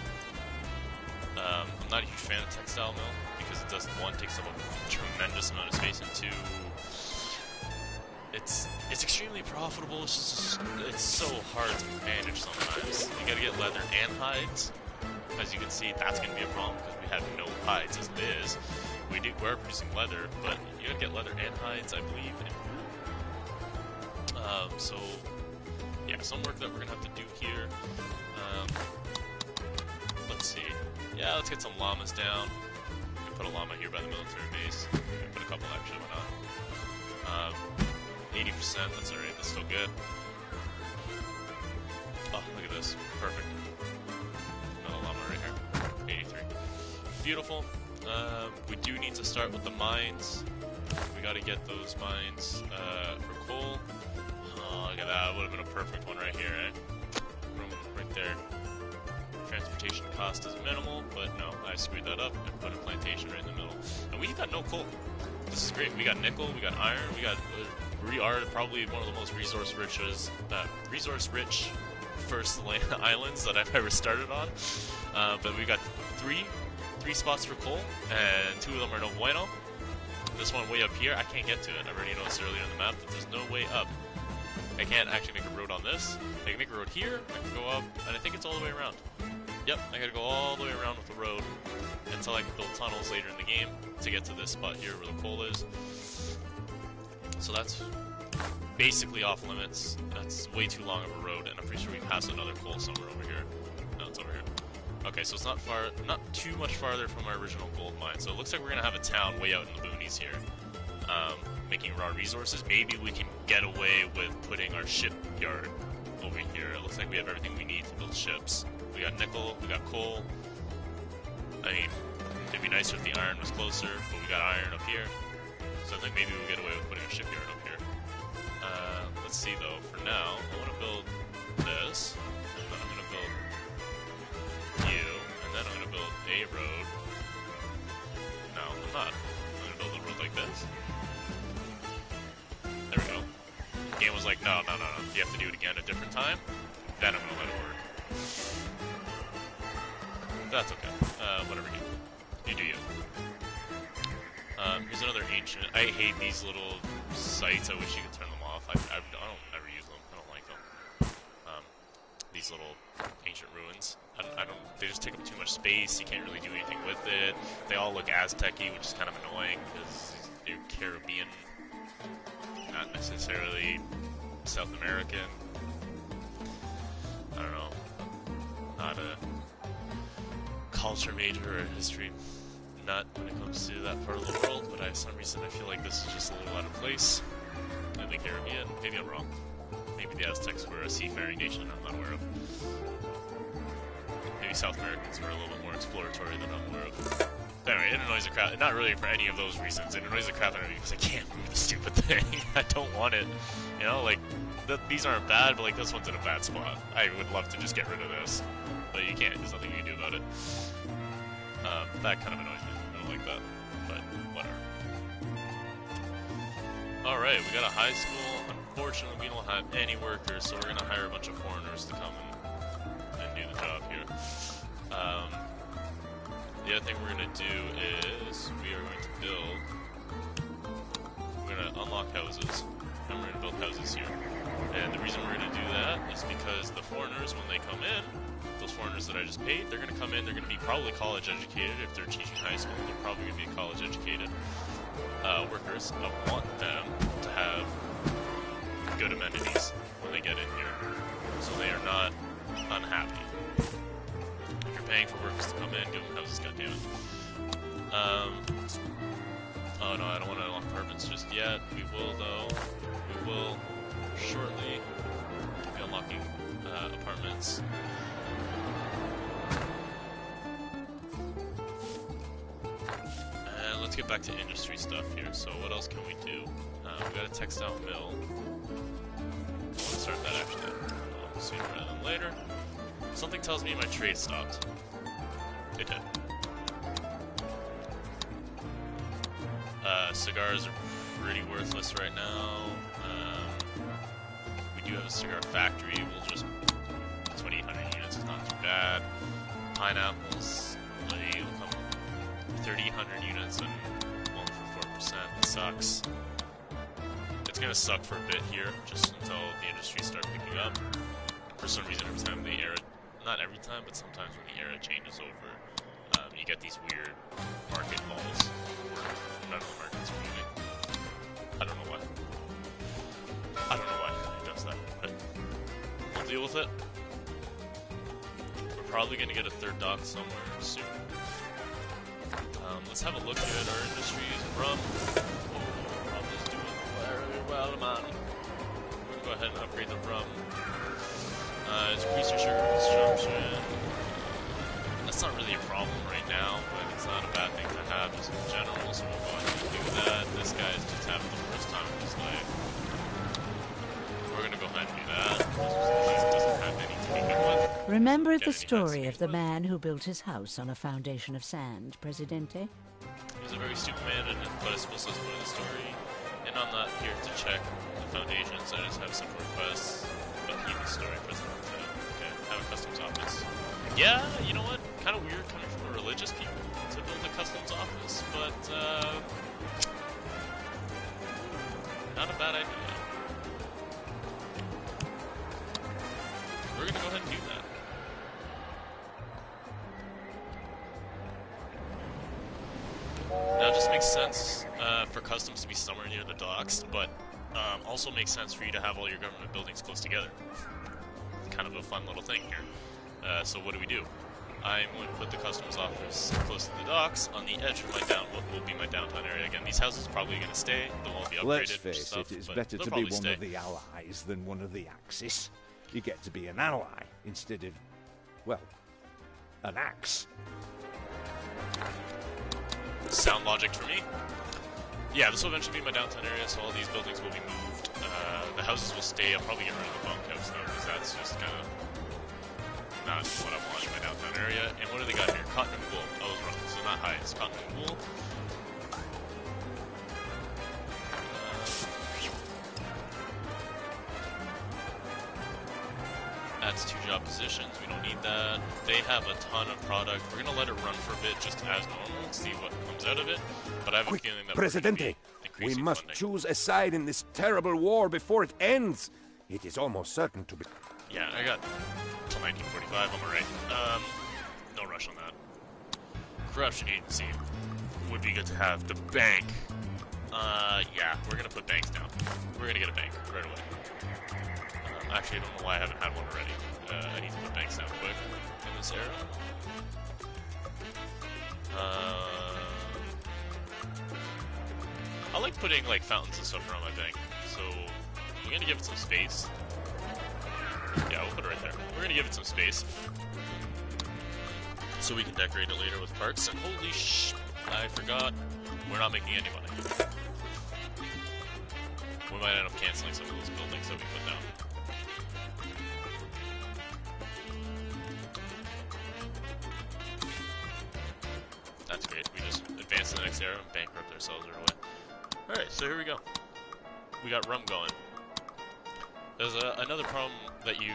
I'm not a huge fan of textile mill, because it does, 1, takes up a tremendous amount of space, and 2, it's extremely profitable. It's so hard to manage sometimes. You gotta get leather and hides. As you can see, that's gonna be a problem because we have no hides as it is. we're producing leather, but you gotta get leather and hides, I believe, in so, yeah, some work that we're gonna have to do here. Let's see. Yeah, let's get some llamas down. We can put a llama here by the military base. We can put a couple actually, why not? 80%, that's alright, that's still good. Oh, look at this. Perfect. Another llama right here. 83. Beautiful. We do need to start with the mines. We gotta get those mines for coal. Oh, look at that. Would have been a perfect one right here, eh? Room right there. Transportation cost is minimal, but no, I screwed that up and put a plantation right in the middle. And we got no coal. This is great. We got nickel, we got iron, we are probably one of the most resource-rich first islands that I've ever started on. But we got three spots for coal, and 2 of them are no bueno. This one way up here, I can't get to it. I already noticed earlier on the map that there's no way up. I can't actually make a road on this. I can make a road here, I can go up, and I think it's all the way around. Yep, I gotta go all the way around with the road until I can build tunnels later in the game to get to this spot here where the coal is. So that's basically off limits. That's way too long of a road, and I'm pretty sure we passed another coal somewhere over here. No, it's over here. Okay, so it's not too much farther from our original gold mine. So it looks like we're gonna have a town way out in the boonies here, making raw resources. Maybe we can get away with putting our shipyard over here. It looks like we have everything we need to build ships. We got nickel, we got coal. I mean, it'd be nicer if the iron was closer, but we got iron up here. So I think maybe we'll get away with putting a shipyard up here. Let's see though, for now, I want to build this, and then I'm going to build you, and then I'm going to build a road. No, I'm not. I'm going to build a road like this. There we go. The game was like, no, you have to do it again at a different time. Then I'm going to let it work. That's okay. Whatever you do you. Here's another ancient. I hate these little sites. I wish you could turn them off. I don't ever use them. I don't like them. These little ancient ruins. I don't. They just take up too much space. You can't really do anything with it. They all look Aztec-y, which is kind of annoying because they're Caribbean, not necessarily South American. I don't know. Not a culture major or a history nut when it comes to that part of the world, but for some reason I feel like this is just a little out of place in the Caribbean. Maybe I'm wrong. Maybe the Aztecs were a seafaring nation I'm not aware of. Maybe South Americans were a little bit more exploratory than I'm aware of. But anyway, it annoys the crap. Not really for any of those reasons. It annoys the crap out of me because I can't move the stupid thing. I don't want it. You know, like, these aren't bad, but like this one's in a bad spot. I would love to just get rid of this, but you can't. There's nothing you can do about it. That kind of annoys me. I don't like that, but whatever. Alright, we got a high school. Unfortunately, we don't have any workers, so we're going to hire a bunch of foreigners to come and do the job here. The other thing we're going to do is we are going to unlock houses, and we're going to build houses here. And the reason we're going to do that is because the foreigners, when they come in, those foreigners that I just paid, they're going to come in, they're going to be probably college educated. If they're teaching high school, they're probably going to be college educated workers. I want them to have good amenities when they get in here, so they are not unhappy. If you're paying for workers to come in, give them houses, goddammit. Oh no, I don't want to unlock apartments just yet. We will though. We will shortly be unlocking apartments. And let's get back to industry stuff here. So what else can we do? We got a textile mill. I want to start that actually sooner rather than later. Something tells me my trade stopped. It did. Cigars are pretty worthless right now. We do have a cigar factory. We'll just... 2,800 units is not too bad. Pineapples, they will come 3,800 units and 1 for 4%. It sucks. It's gonna suck for a bit here, just until the industry starts picking up. For some reason, every time the era... Not every time, but sometimes when the era changes over, you get these weird market malls where none of the markets are moving. I don't know why. I don't know why it does that, but we'll deal with it. We're probably going to get a third dock somewhere soon. Let's have a look at our industries. Rum. Rum is doing very well, man. We're going to go ahead and upgrade the rum. Increase your sugar consumption. That's not really a problem right now, but it's not a bad thing to have just in general, so we'll go ahead and do that. This guy's just having the worst time of his life. We're going to go ahead and do that. He doesn't have any to begin with. Remember the story of the man who built his house on a foundation of sand, Presidente? He was a very stupid man, but I suppose that's part of the story. And I'm not here to check the foundations, I just have some requests. But keep the story, Presidente. Okay, have a customs office. Yeah, you know what? Kind of weird coming from a religious people to build a customs office, but not a bad idea. We're gonna go ahead and do that. Now it just makes sense for customs to be somewhere near the docks, but also makes sense for you to have all your government buildings close together. Kind of a fun little thing here. So what do? I'm going to put the customs office close to the docks on the edge of what will be my downtown area. Again, these houses are probably going to stay. They'll all be upgraded. Let's face stuff, it, it's but better they'll to be probably one stay. of the allies than one of the Axis. You get to be an ally instead of, well, an axe. Sound logic for me. Yeah, this will eventually be my downtown area, so all these buildings will be moved. The houses will stay. I'll probably get rid of the bunkhouse, though, because that's just kind of not what I want in my downtown area. And what do they got here? Cotton and wool. I was wrong. So not hides. Cotton and wool. That's 2 job positions. We don't need that. They have a ton of product. We're going to let it run for a bit just as normal and see what comes out of it. But I have a feeling that Presidente, we must choose a side in this terrible war before it ends. It is almost certain to be... Yeah, I got till 1945. I'm alright. No rush on that. Corruption agency would be good to have. The bank. Yeah, we're going to put banks down. We're going to get a bank right away. Actually, I don't know why I haven't had one already. I need to put banks down quick in this era. I like putting like fountains and stuff around my bank, so I'm gonna give it some space. Yeah, we'll put it right there. We're gonna give it some space, so we can decorate it later with parks. And holy sh! I forgot, we're not making any money. We might end up canceling some of those buildings that we put down. That's great. We just advance to the next era and bankrupt ourselves right away. Alright, so here we go. We got rum going. There's another problem that you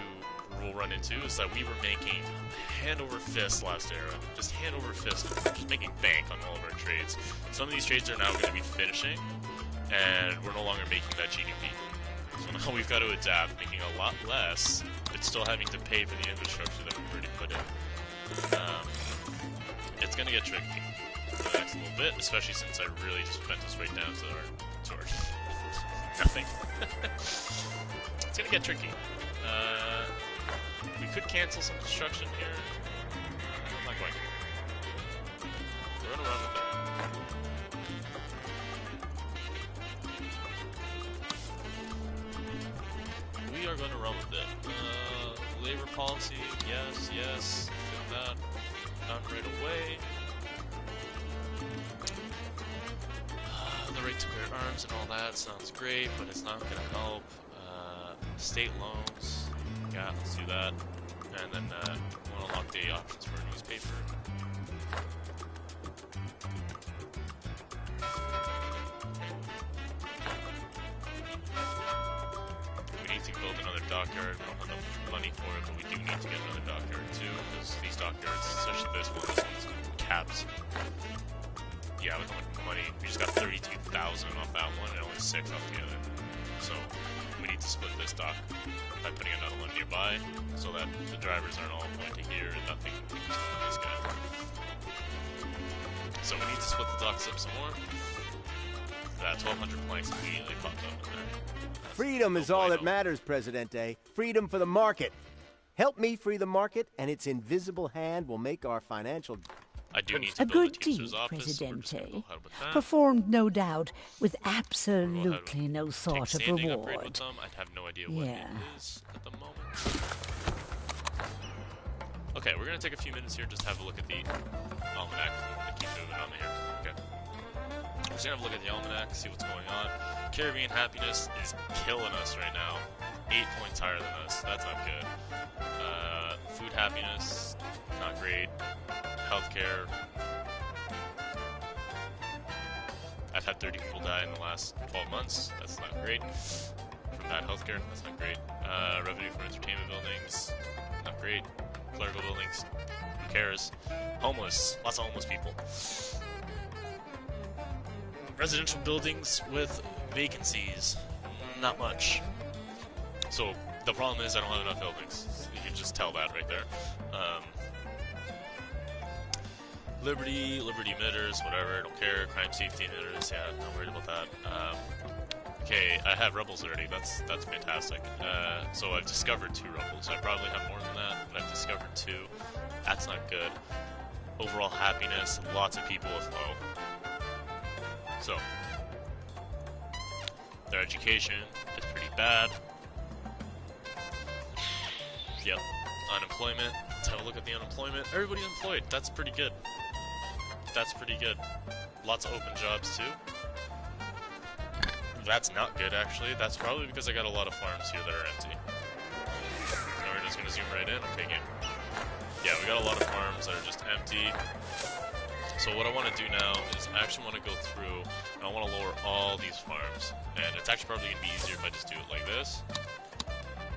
will run into is that we were making hand over fist last era. Just hand over fist, just making bank on all of our trades. Some of these trades are now going to be finishing, and we're no longer making that GDP. So now we've got to adapt, making a lot less, but still having to pay for the infrastructure that we've already put in. It's going to get tricky for the next little bit, especially since I really just bent us right down to our nothing. It's going to get tricky. We could cancel some construction here. I'm not going to. We're going to run with it. We are going to run with it. Labor policy, yes, yes. Feel that. Done right away. The right to bear arms and all that sounds great, but it's not going to help. State loans. Yeah, let's do that. And then we'll unlock the options for a newspaper. We need to build another dockyard. We don't have enough money for it, but we do need to get another dockyard too, because these dockyards, especially this one's capped. Yeah, with money, we just got 32,000 off that one and only 6 off the other. So we need to split this dock by putting another one nearby. nearby, so that the drivers aren't all pointing here and nothing can this guy. So we need to split the docks up some more. That 1,200 planks immediately popped up in there. That's Freedom is all that matters, Presidente. Freedom for the market. Help me free the market, and its invisible hand will make our financial... I do need to A build good a teacher's deed, office. Presidente. Go ahead with that. Performed, no doubt, with absolutely no Take thought of standing upgrade with reward. them. I'd have no idea what Yeah. it is at the moment. Okay, we're gonna take a few minutes here just to have a look at the almanac. I keep moving on here. Okay. We're just gonna have a look at the almanac, see what's going on. Caribbean happiness is killing us right now. 8 points higher than us. That's not good. Food happiness, not great. Healthcare. I've had 30 people die in the last 12 months. That's not great. From bad healthcare, that's not great. Revenue from entertainment buildings, not great. Clerical buildings, who cares? Homeless, lots of homeless people. Residential buildings with vacancies, not much. So the problem is I don't have enough buildings. You can just tell that right there. Liberty emitters, whatever, don't care. Crime safety emitters, yeah, not worried about that. Okay, I have rebels already. That's fantastic. So I've discovered 2 rebels. I probably have more than that, but I've discovered 2. That's not good. Overall happiness, lots of people with low. So their education is pretty bad. Yep. Unemployment. Let's have a look at the unemployment. Everybody's employed. That's pretty good. That's pretty good. Lots of open jobs too. That's not good actually. That's probably because I got a lot of farms here that are empty. So we're just gonna zoom right in. Okay, game. Yeah, we got a lot of farms that are just empty. So what I want to do now is I actually want to go through and I want to lower all these farms. And it's actually probably gonna be easier if I just do it like this.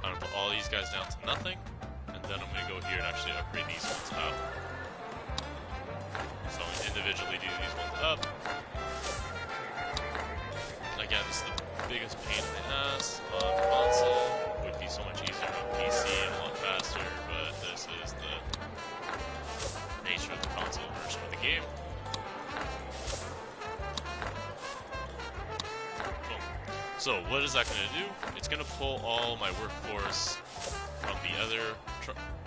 I'm gonna put all these guys down to nothing, and then I'm gonna go here and actually upgrade these ones up. So I'm gonna individually do these ones up. Again, this is the biggest pain in the ass on console. It would be so much easier on PC and a lot faster, but this is the nature of the console version of the game. Boom. So what is that going to do? It's going to pull all my workforce from the other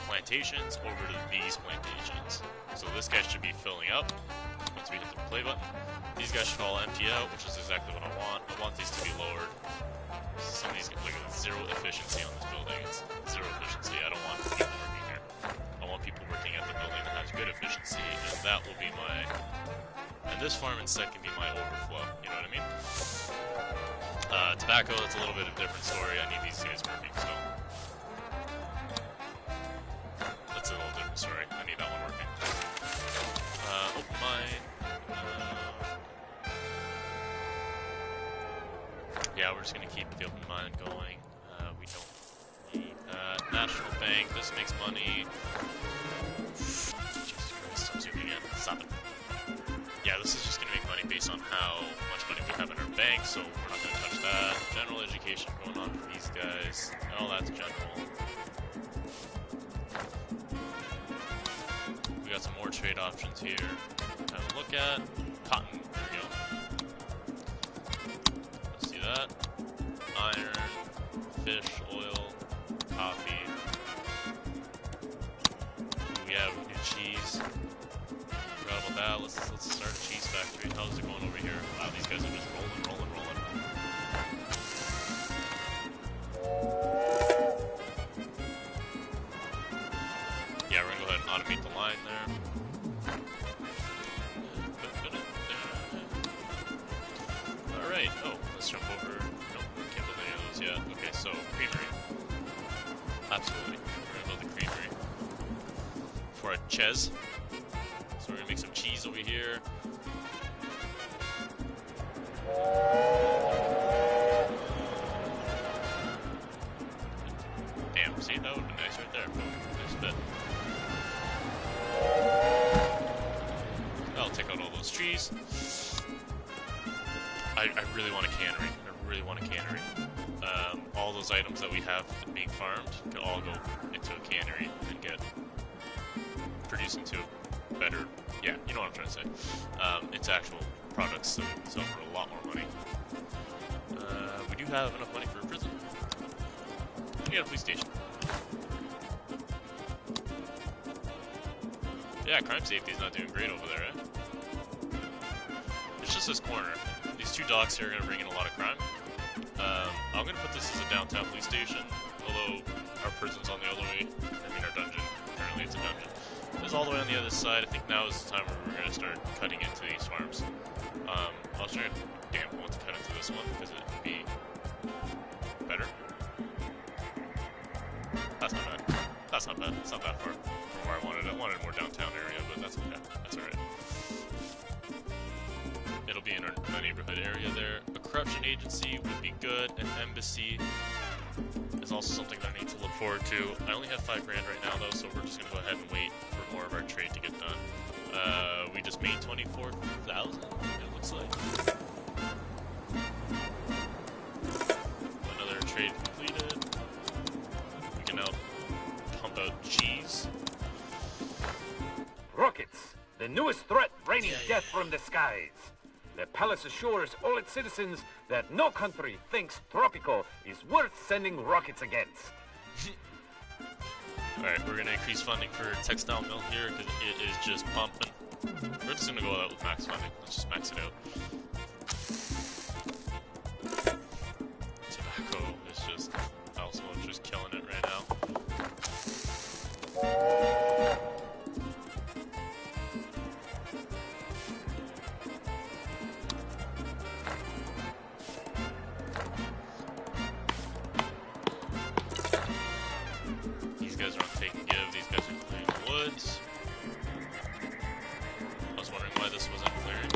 plantations over to these plantations. So this guy should be filling up once we hit the play button. These guys should all empty out, which is exactly what I want. I want these to be lowered. Some of these get like zero efficiency on this building. It's zero efficiency. I don't want people working here. I want people working at the building that has good efficiency, and that will be my... And this farm instead can be my overflow, you know what I mean? Tobacco, it's a little bit of a different story. I need these guys working, so... That's a little different story. I need that one working. Open mine. Yeah, we're just gonna keep the open mine going. We don't need that. National Bank, this makes money. Jesus Christ, I'm zooming in. Stop it. Yeah, this is just gonna make money based on how much money we have in our bank, so we're not gonna touch that. General education going on for these guys. And all that's general. We got some more trade options here. Have a look at. Cotton, there we go. Let's see that. Iron, fish, oil, coffee. Ooh, yeah, we can do cheese. Forgot about that. Let's start a cheese factory. How's it going over here? Wow, these guys are just rolling. Yeah, we're gonna go ahead and automate the line there. Alright, oh, let's jump over. Nope, can't build any of those yet. Okay, so, creamery. Absolutely. We're gonna build the creamery. For a Ches. So we're gonna make some cheese over here. Damn, see, that would've been nice right there. Boom, nice bit. I'll take out all those trees. I really want a cannery. I really want a cannery. all those items that we have being farmed could all go into a cannery and get produced into a better, yeah, you know what I'm trying to say, into actual products that we can sell for a lot more money. We do have enough money for a prison. We got a police station. Yeah, crime safety is not doing great over there, eh? It's just this corner. These two docks here are going to bring in a lot of crime. I'm going to put this as a downtown police station, although our prison's on the other way. I mean, our dungeon. Apparently it's a dungeon. It's all the way on the other side. I think now is the time where we're going to start cutting into these farms. I was trying to damn want to cut into this one because it would be better. That's not bad. That's not bad. It's not that far from where I wanted. I wanted a more downtown area, but that's okay. That's alright. It'll be in our neighborhood area there. A corruption agency would be good. An embassy is also something that I need to look forward to. I only have 5 grand right now, though, so we're just going to go ahead and wait for more of our trade to get done. We just made 24,000, it looks like. Another trade completed. We can now pump out cheese. Rockets, the newest threat raining death from the skies. The palace assures all its citizens that no country thinks Tropico is worth sending rockets against. Alright, we're going to increase funding for textile mill here because it is just pumping. We're just going to go out with max funding. Let's just max it out. Tobacco is just also just killing it right now. These guys are on take and give. These guys are clearing the woods. I was wondering why this wasn't clearing.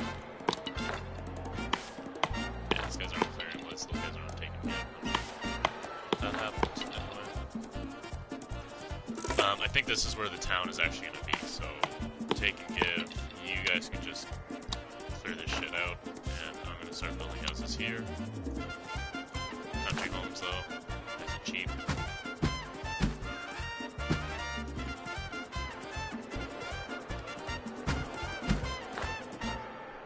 Yeah, these guys aren't clearing woods. Those guys are on take and give. That happens anyway. I think this is where the town is actually going to be, so take and give. You guys can just clear this shit out, and I'm going to start building houses here. Country homes, though, nice and cheap.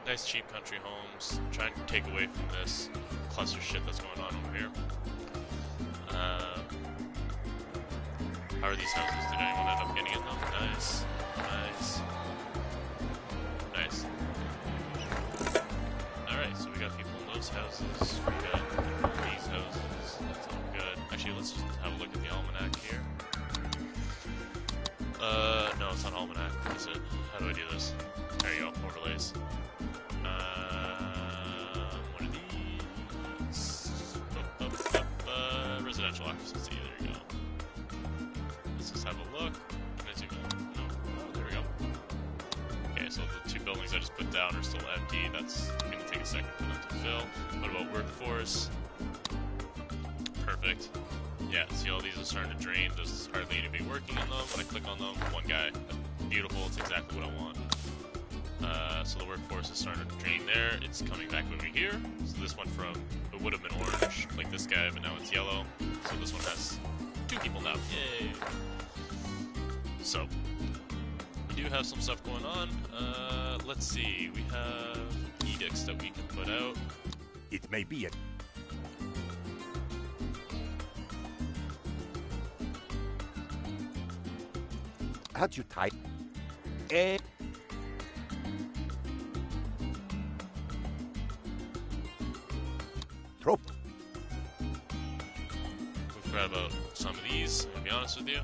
Nice cheap country homes. Trying to take away from this cluster shit that's going on over here. How are these houses? Did anyone end up getting in them? Nice. Nice. Nice. Alright, so we got people in those houses. We got people in these houses. That's all good. Actually, let's just have a look at the almanac here. No, it's not almanac. Is it? How do I do this? There you go. Overlays. One of these. Residential occupancy. There you go. Let's just have a look. Can I zoom in? No. Oh, there we go. Okay, so the 2 buildings I just put down are still empty. That's going to take a second for them to fill. What about workforce? Perfect. Yeah, see all these are starting to drain. There's hardly anybody working on them. When I click on them, 1 guy. Beautiful. It's exactly what I want. So the workforce is starting to drain there. It's coming back over here. So this went from, it would have been orange, like this guy, but now it's yellow. So this one has 2 people now. Yay! So, we do have some stuff going on. Let's see. We have edicts that we can put out. It may be a... How'd you type? Trop. We forgot about some of these, to be honest with you.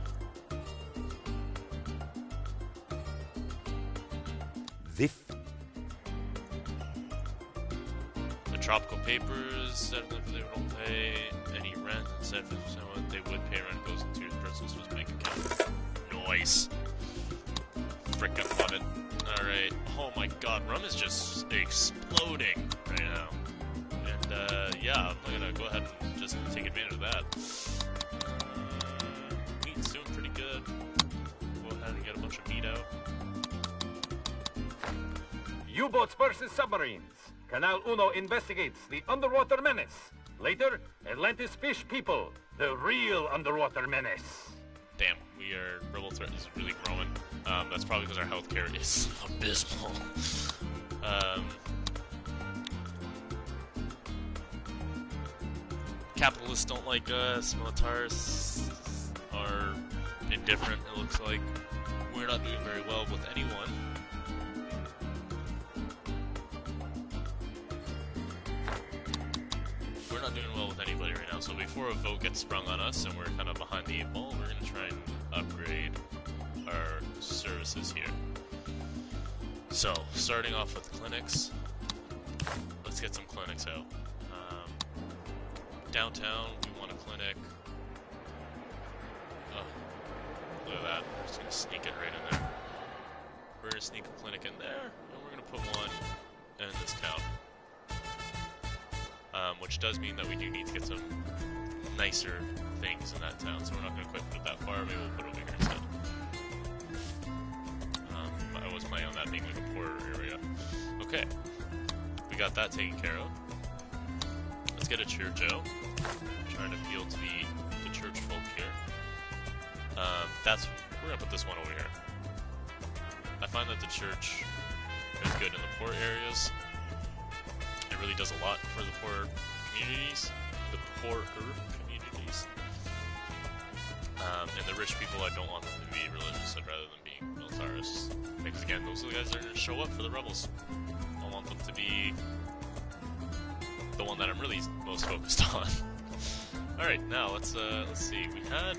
This. The tropical papers, said if they don't pay any rent, said if they would pay rent, goes into your personal Swiss bank account. Nice. Frickin' love it. Alright. Oh my god, rum is just exploding right now. And, yeah, I'm gonna go ahead and just take advantage of that. Meat's doing pretty good. Go ahead and get a bunch of meat out. U-boats versus submarines. Canal Uno investigates the underwater menace. Later, Atlantis fish people, the real underwater menace. Damn, rebel threat is really growing. That's probably because our healthcare is abysmal. Capitalists don't like us. Militarists are indifferent, it looks like. We're not doing very well with anyone. We're not doing well with anybody right now, so before a vote gets sprung on us and we're kind of behind the 8 ball, we're going to try and upgrade our services here. So, starting off with clinics, let's get some clinics out. Downtown, we want a clinic. Oh, look at that. We're just going to sneak it right in there. We're going to sneak a clinic in there, and we're going to put one in this town. Which does mean that we do need to get some nicer things in that town, so we're not going to quite put it that far. Maybe we'll put it over here instead. I was planning on that being like a poorer area. Okay, we got that taken care of. Let's get a church out. Trying to appeal to the church folk here. We're gonna put this one over here. I find that the church is good in the poor areas. It really does a lot for the poor communities, the poorer communities. And the rich people, I don't want them to be religious. I'd rather than being militarists. Because again, those are the guys that are going to show up for the rebels. I want them to be the one that I'm really most focused on. Alright, now let's see. We had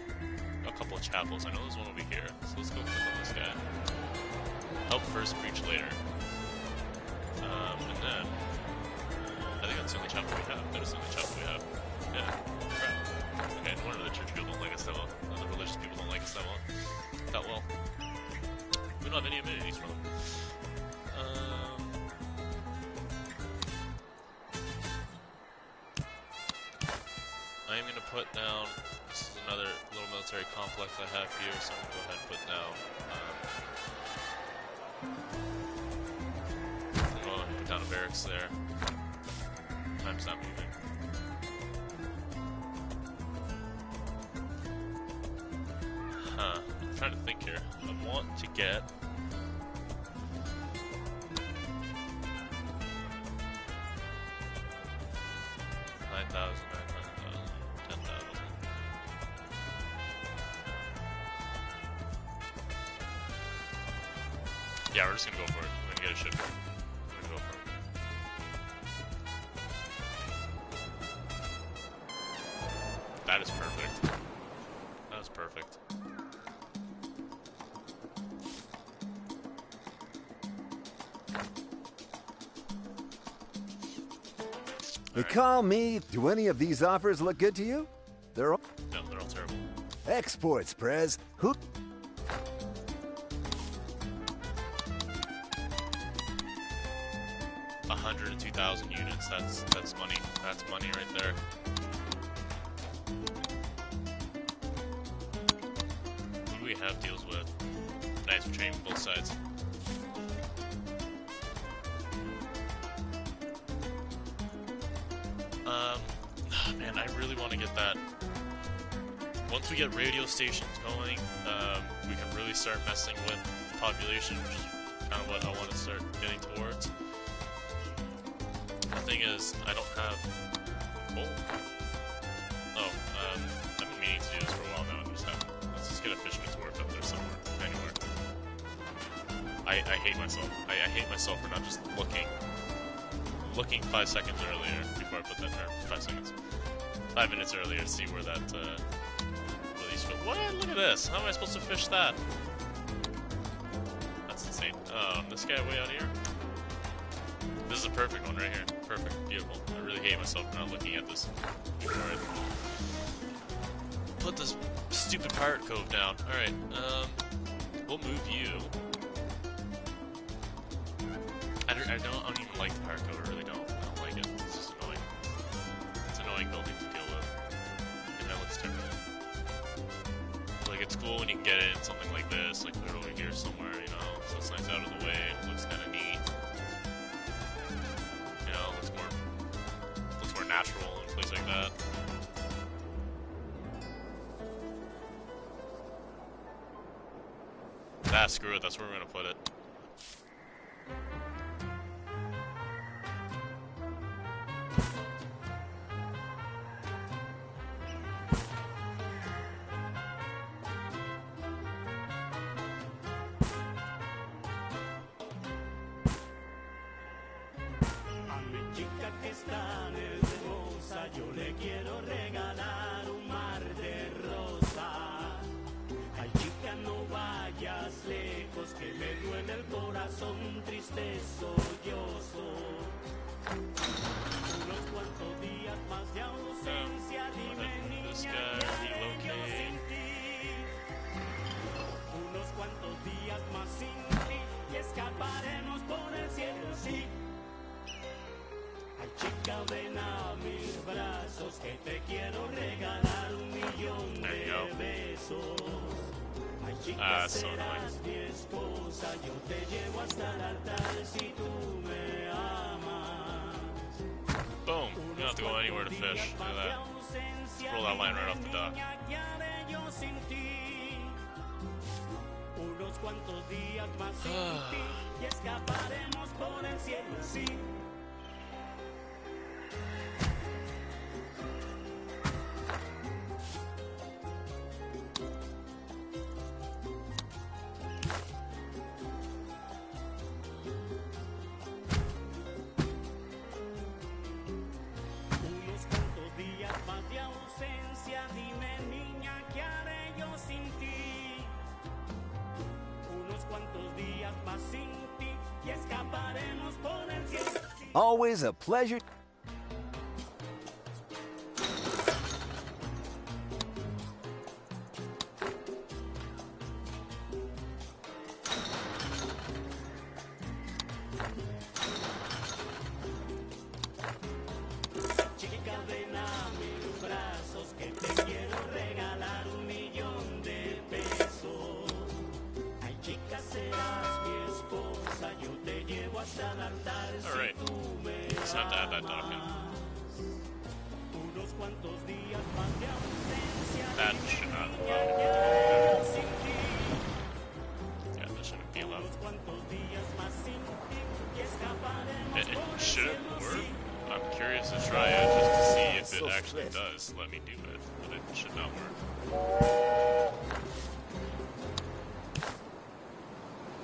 a couple of chapels. I know there's one over here. So let's go click on this guy. Help first, preach later. And then I think that's the only chapel we have. That is the only chapel we have. Yeah. Crap. Okay, no wonder the church people don't like us that well. The religious people don't like us that well. We don't have any amenities for them. I am going to put down, this is another little military complex I have here, so I'm going to go ahead and put down, a barracks there. Time's not moving. I'm trying to think here. I want to get... Yeah, we're just gonna go for it. We're gonna get a ship here. We're gonna go for it. That is perfect. That was perfect. Call me. Do any of these offers look good to you? They're all... No, they're all terrible. Exports, Prez. Who... 102,000 units. That's money. That's money right there. Who do we have deals with? Nice, we're trading both sides. Man, I really want to get that. Once we get radio stations going, we can really start messing with the population, which is kind of what I want to start getting towards. The thing is, I don't have coal. Oh, I've been meaning to do this for a while now. Let's just get a fisherman's wharf up there somewhere, anywhere. I hate myself. I hate myself for not just looking 5 seconds earlier before I put that there. 5 seconds. 5 minutes earlier to see where that release field. What? Look at this. How am I supposed to fish that? That's insane. This guy way out here. This is a perfect one right here. Perfect. Beautiful. I really hate myself for not looking at this. Alright. Put this stupid pirate cove down. Alright. We'll move you. I don't even like the pirate cove. I really don't. I don't like it. It's just annoying. It's an annoying building to deal with. And that looks terrible. Like, it's cool when you can get it in something like this, like put it over here somewhere, you know, so it's nice out of the way, it looks kind of neat. You know, it looks more natural and things like that. Ah, screw it, that's where we're gonna put it. This guy, relocate. There you go. Ah, that's so annoying. Boom. You don't have to go anywhere to fish. Look at that. Just roll that line right off the dock. Always a pleasure. Alright. Just have to add that dock in. That should not allow him to do that. Yeah, that shouldn't be allowed. Should it work? I'm curious to try it just to see if it actually does let me do it, but it should not work.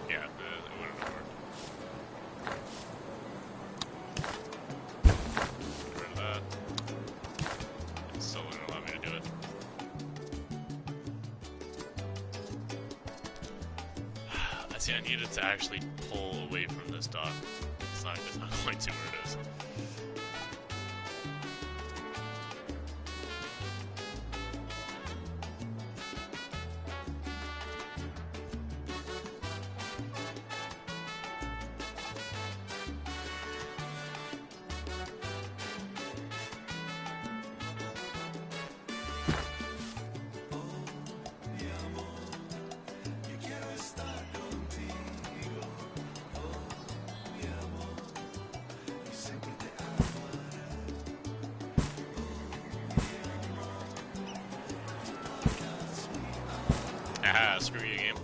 Yeah, it wouldn't have worked. Get rid of that. It still wouldn't allow me to do it. See, I needed to actually pull away from this dock. It's not going to where it is. Ah, screw you, game.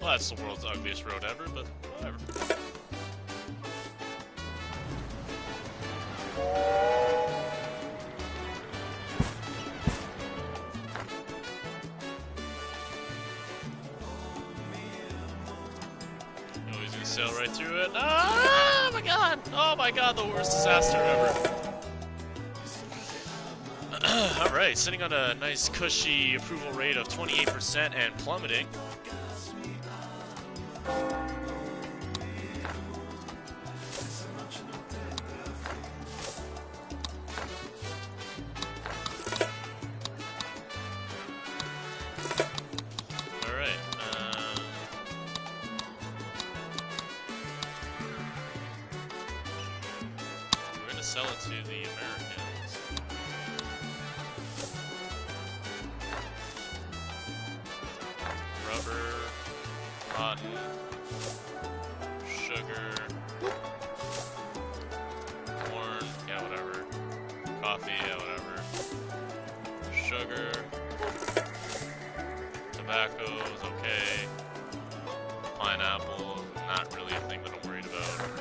Well, that's the world's ugliest road ever, but whatever. Oh, he's gonna sail right through it. Oh my god! Oh my god, the worst disaster ever. Alright, sitting on a nice cushy approval rate of 28% and plummeting. sell it to the Americans. Rubber, cotton, sugar, corn, yeah, whatever. Coffee, yeah, whatever. Sugar, tobacco is okay. Pineapple, not really a thing that I'm worried about.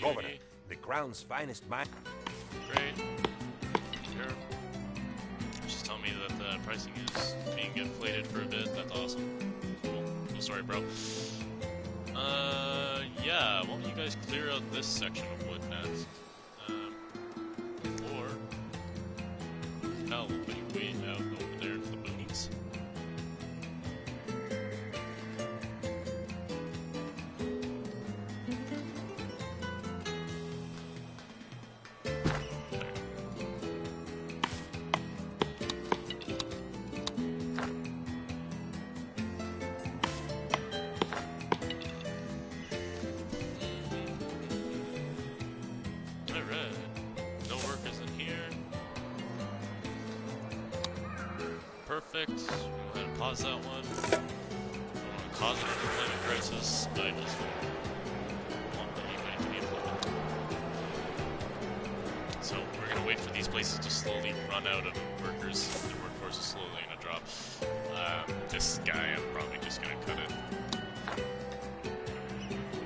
Governor, the Crown's finest mine. Great. Sure. Just tell me that the pricing is being inflated for a bit. That's awesome. Cool. Oh, sorry, bro. Yeah. Why don't you guys clear out this section of wood next? Or hell, but you wait out over there into the boonies. Perfect. Go ahead and pause that one. I don't want to cause an unemployment crisis. I just want anybody to be employed. So we're going to wait for these places to slowly run out of workers. The workforce is slowly going to drop. This guy, I'm probably just going to cut it. I'm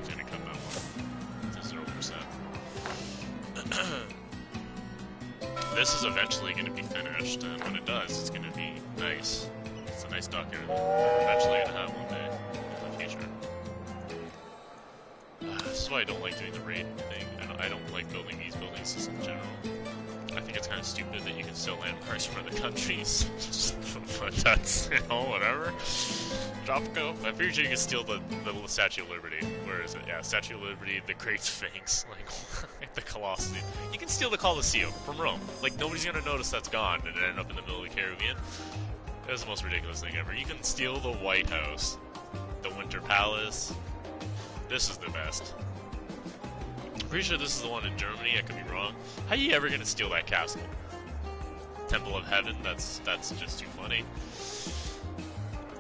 going to cut that one to 0%. This is eventually going to be finished, and when it does, it's going to be nice. It's a nice document we're eventually going to have one day in the future. This is why I don't like doing the raid thing. I don't like building these buildings just in general. I think it's kind of stupid that you can steal landmarks from other countries. But that's, you know, whatever. Tropico? I'm pretty sure you can steal the Statue of Liberty. Where is it? Yeah, Statue of Liberty, the Great Sphinx, like the Colosseum. You can steal the Colosseum from Rome. Like, nobody's gonna notice that's gone and end up in the middle of the Caribbean. That was the most ridiculous thing ever. You can steal the White House, the Winter Palace. This is the best. I'm pretty sure this is the one in Germany. I could be wrong. How are you ever gonna steal that castle? Temple of Heaven? That's just too funny.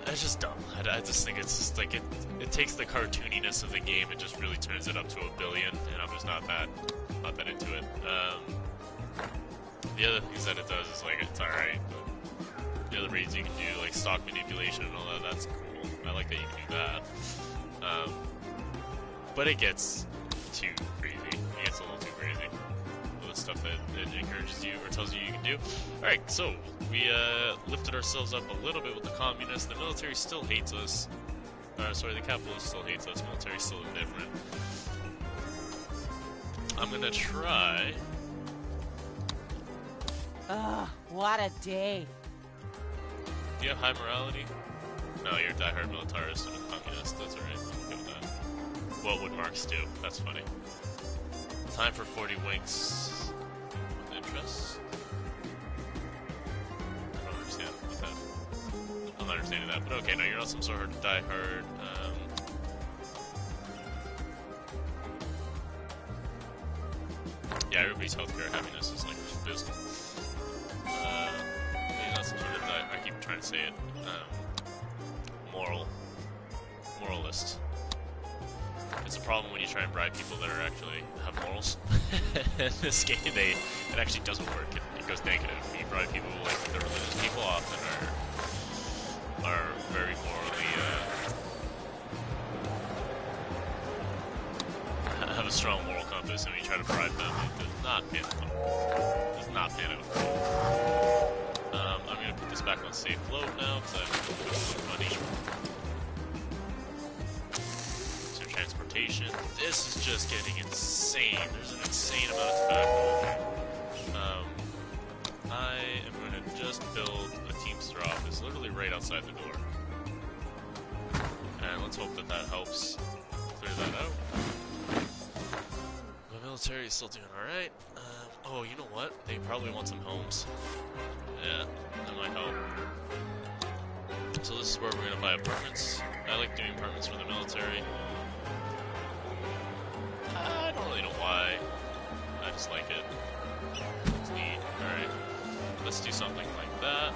It's just dumb. I just think it's just like it takes the cartooniness of the game and just really turns it up to 1 billion, and I'm just not that into it. The other things that it does is like it's alright, but the other raids you can do, like stock manipulation and all that. That's cool. I like that you can do that. But it gets too crazy. It gets a little too crazy. All the stuff that it encourages you or tells you can do. Alright, so we lifted ourselves up a little bit with the communists. The military still hates us. Sorry, the capitalist still hates us. Military still indifferent. I'm gonna try. Ugh, what a day. Do you have high morality? No, you're a diehard militarist and a communist. That's alright. I'm okay with that. What would Marx do? That's funny. Time for 40 winks. With interest? I don't understand what that. I'm not understanding that, but okay, no, you're not some sort of diehard. Yeah, everybody's healthcare happiness is like abysmal. Maybe not some sort of I keep trying to say it. Moralist. It's a problem when you try and bribe people that are actually have morals. In this game, it actually doesn't work. It goes negative. You bribe people like the religious people often are very morally have a strong moral compass, and when you try to bribe them, it does not pan out. It does not pan out. I'm gonna put this back on safe float now because I have money. So transportation. This is just getting insane. There's an insane amount of tobacco. I am going to just build a Teamster office literally right outside the door. And let's hope that that helps clear that out. My military is still doing alright. Oh, you know what? They probably want some homes. Yeah, that might help. So this is where we're going to buy apartments. I like doing apartments for the military. I don't really know why. I just like it. It's neat. Alright. Let's do something like that.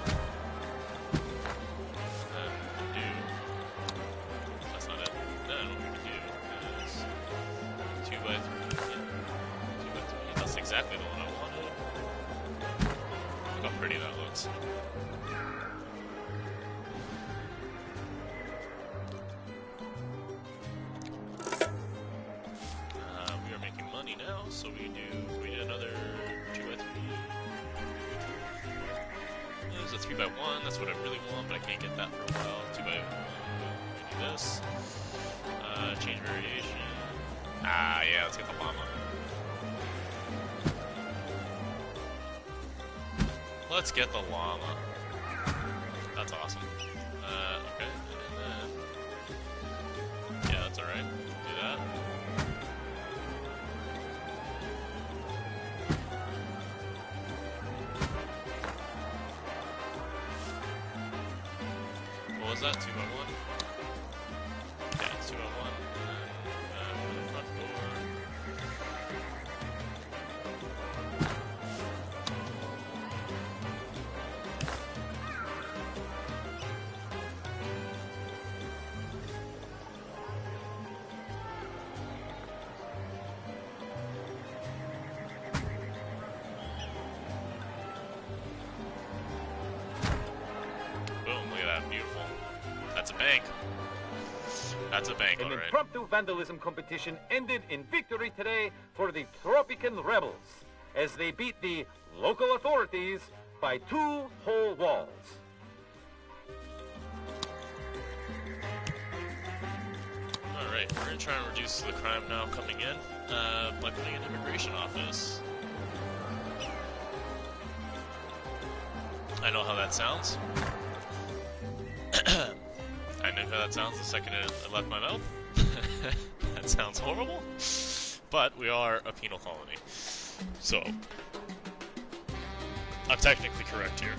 And we can do... That's not it. No, what we can do is 2x3. Yeah. 2x3. That's exactly the one I wanted. Look how pretty that looks. We are making money now, so we do another 2x3. There's a 3x1, that's what I really want, but I can't get that for a while. 2x1, we do this. Change variation. Ah, yeah, let's get the llama. Let's get the llama. That's awesome. Okay, and then... Yeah, that's alright. Do that. What was that? 2x1? Yeah, it's 2x1. And then front door. Boom, look at that, beautiful. That's a bank. That's a bank, An alright. impromptu vandalism competition ended in victory today for the Tropican rebels, as they beat the local authorities by 2 whole walls. Alright, we're gonna try and reduce the crime now coming in by putting an immigration office. I know how that sounds. I know how that sounds the second it left my mouth. That sounds horrible. But we are a penal colony. So, I'm technically correct here.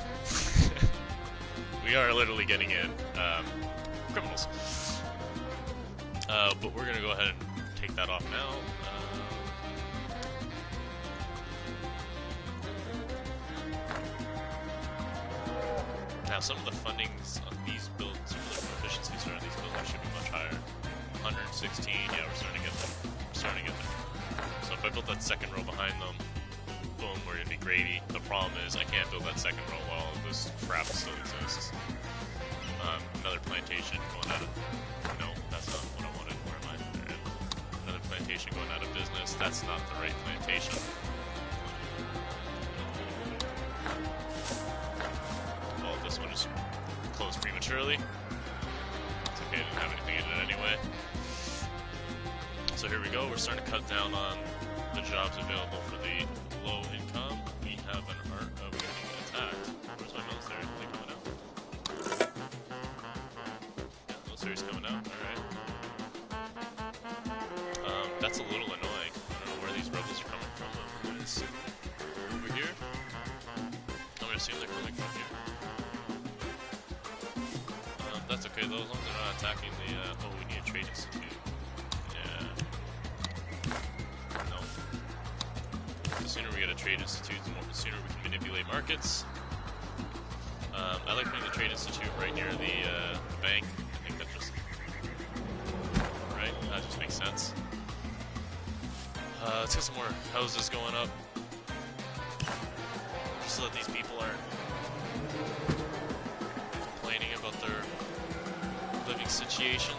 We are literally getting in criminals. But we're gonna go ahead and take that off now. Now, some of the fundings on these builds, some of the efficiencies around these buildings should be much higher. 116, yeah, we're starting to get there. We're starting to get there. So if I built that second row behind them, boom, we're gonna be gravy. The problem is I can't build that second row while this crap still exists. prematurely. It's okay, I didn't have anything in it anyway. So here we go, we're starting to cut down on the jobs available for the low income. We have an art of getting attacked. Where's my military? Are they coming out? Yeah, military's coming out, alright. That's a little annoying. I don't know where these rebels are coming from. I'm going to assume over here. I'm going to assume they're coming from here. That's okay though, as long as they're not attacking the, oh, we need a trade institute. No. The sooner we get a trade institute, the sooner we can manipulate markets. I like putting the trade institute right near the bank. I think that just... Right? That just makes sense. Let's get some more houses going up. Just so that these people aren't complaining about their living situation.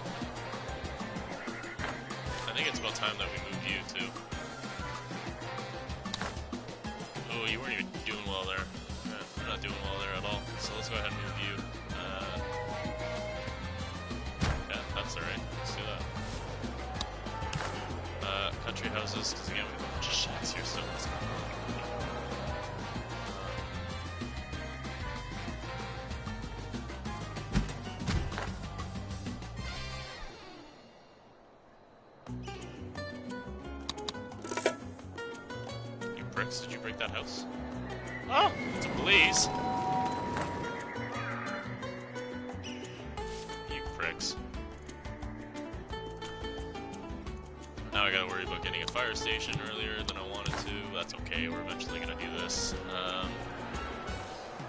I think it's about time that we moved you too. Oh, you weren't even doing well there. Yeah, you're not doing well there at all. So let's go ahead and move you. Yeah, that's alright. Let's do that. Country houses, because again, we have a bunch of shacks here, so let's go. You bricks, did you break that house? Oh, it's a blaze. You pricks. Now I gotta worry about getting a fire station earlier than I wanted to. That's okay, we're eventually gonna do this.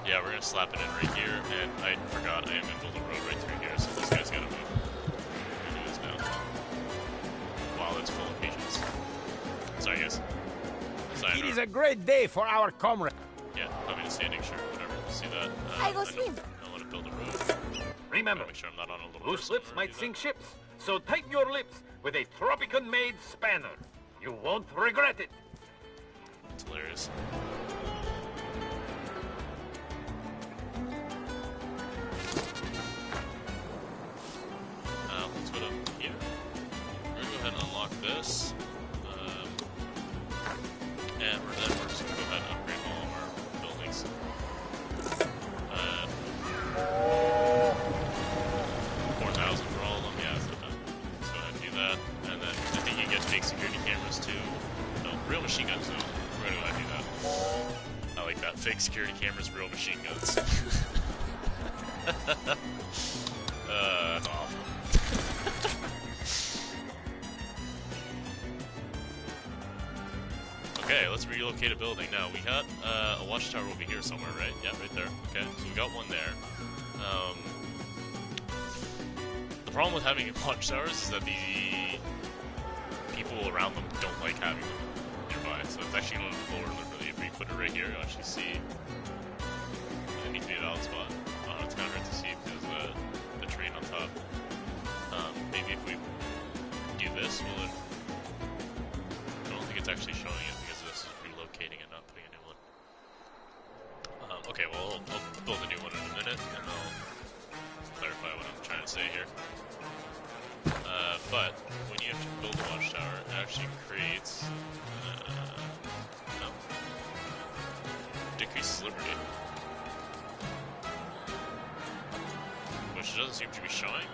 Yeah, we're gonna slap it in right here, and I forgot I am gonna build a road right through here, so this guy's gotta move. I'm gonna do this now. Wow, that's full of patience. Sorry, guys. It is a great day for our comrade. Yeah, put me in a standing shirt, whatever. Let's do that. I go swim. I want to build a road. Remember, make sure I'm not on a little loose lips might sink ships, so tighten your lips with a Tropican-made spanner. You won't regret it. It's hilarious. Let's go to here. We're gonna go ahead and unlock this. And we're just gonna go ahead and upgrade all of our buildings. 4,000 for all of them, yeah, that's not bad. Let's go ahead and do that. And then I think you get fake security cameras too. No, real machine guns, no. We're gonna go ahead and do that. I like that. Fake security cameras, real machine guns. That's awful. Okay, let's relocate a building. Now, we got a watchtower over here somewhere, right? Yeah, right there. Okay, so we got one there. The problem with having watchtowers is that the people around them don't like having them nearby. So it's actually going to lower literally. If we put it right here, you'll actually see it needs to be a valid spot. It's kind of hard to see because the train on top. Maybe if we do this, will it... I don't think it's actually showing it because this is relocating and not putting a new one. Okay, well, I'll build a new one in a minute, and I'll clarify what I'm trying to say here. But when you have to build a watchtower, it actually creates... no. Decreases liberty. Which doesn't seem to be showing,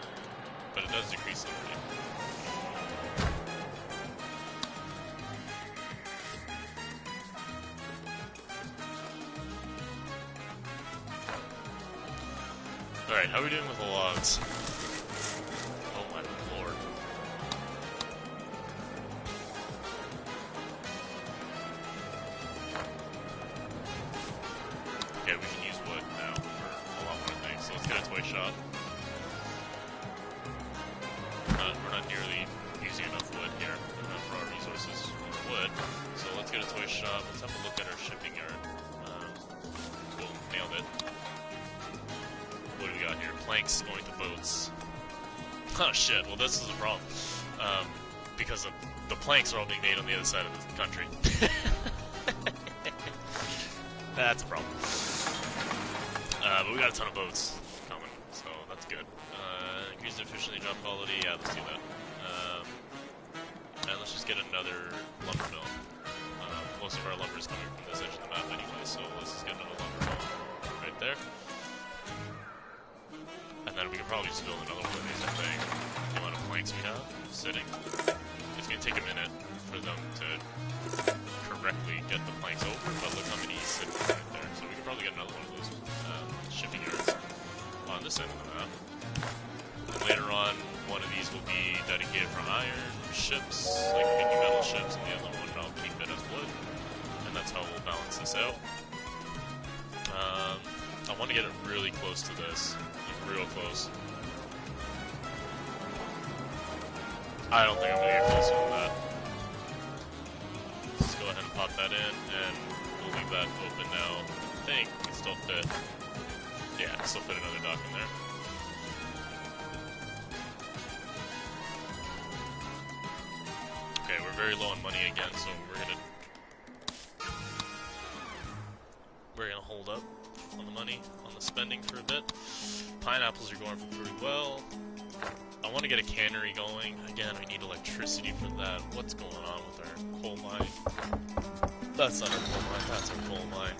but it does decrease liberty. Alright, how are we doing with the logs? Oh my lord. Okay, we can use wood now for a lot more things, so let's get a toy shop. We're not nearly using enough wood here, for our resources for wood, so let's get a toy shop. Let's have a look at our shipping yard. Cool, nailed it. What do we got here? Planks going to boats. Oh shit, well this is a problem. Because the planks are all being made on the other side of the country. That's a problem. But we got a ton of boats coming, so that's that's good. Increase the efficiency, drop quality. Yeah, let's do that. And let's just get another lumber mill. Most of our lumber is coming from this edge of the map anyway, so let's just get another lumber mill right there. And then we can probably just build another one of these, I think. The amount of planks we have sitting. It's going to take a minute for them to correctly get the planks over, but look how many sitting right there. So we can probably get another one of those shipping yards on this end of the map. And later on, one of these will be dedicated for iron ships, like making metal ships, and the other one I'll keep it as wood. And that's how we'll balance this out. I want to get it really close to this. Like, real close. I don't think I'm going to get closer than that. Let's go ahead and pop that in, and we'll leave that open now. I think it still fit. Yeah, it still fit another dock in there. Okay, we're very low on money again, so we're gonna hold up on the money, on the spending for a bit. Pineapples are going pretty well. I want to get a cannery going. Again, I need electricity for that. What's going on with our coal mine? That's not our coal mine, that's our coal mine.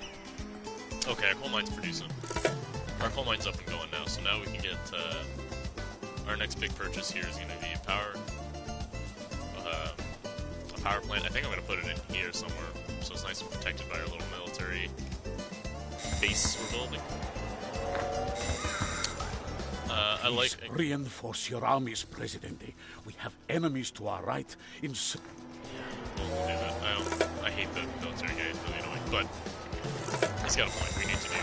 Okay, our coal mine's producing. Our coal mine's up and going now, so now we can get, our next big purchase here is going to be a power plant. I think I'm going to put it in here somewhere, so it's nice and protected by our little military base we're building. I like... Reinforce your armies, Presidente. We have enemies to our right in... Yeah, we'll do that. I hate the military guy, it's really annoying, but he's got a point. We need to do...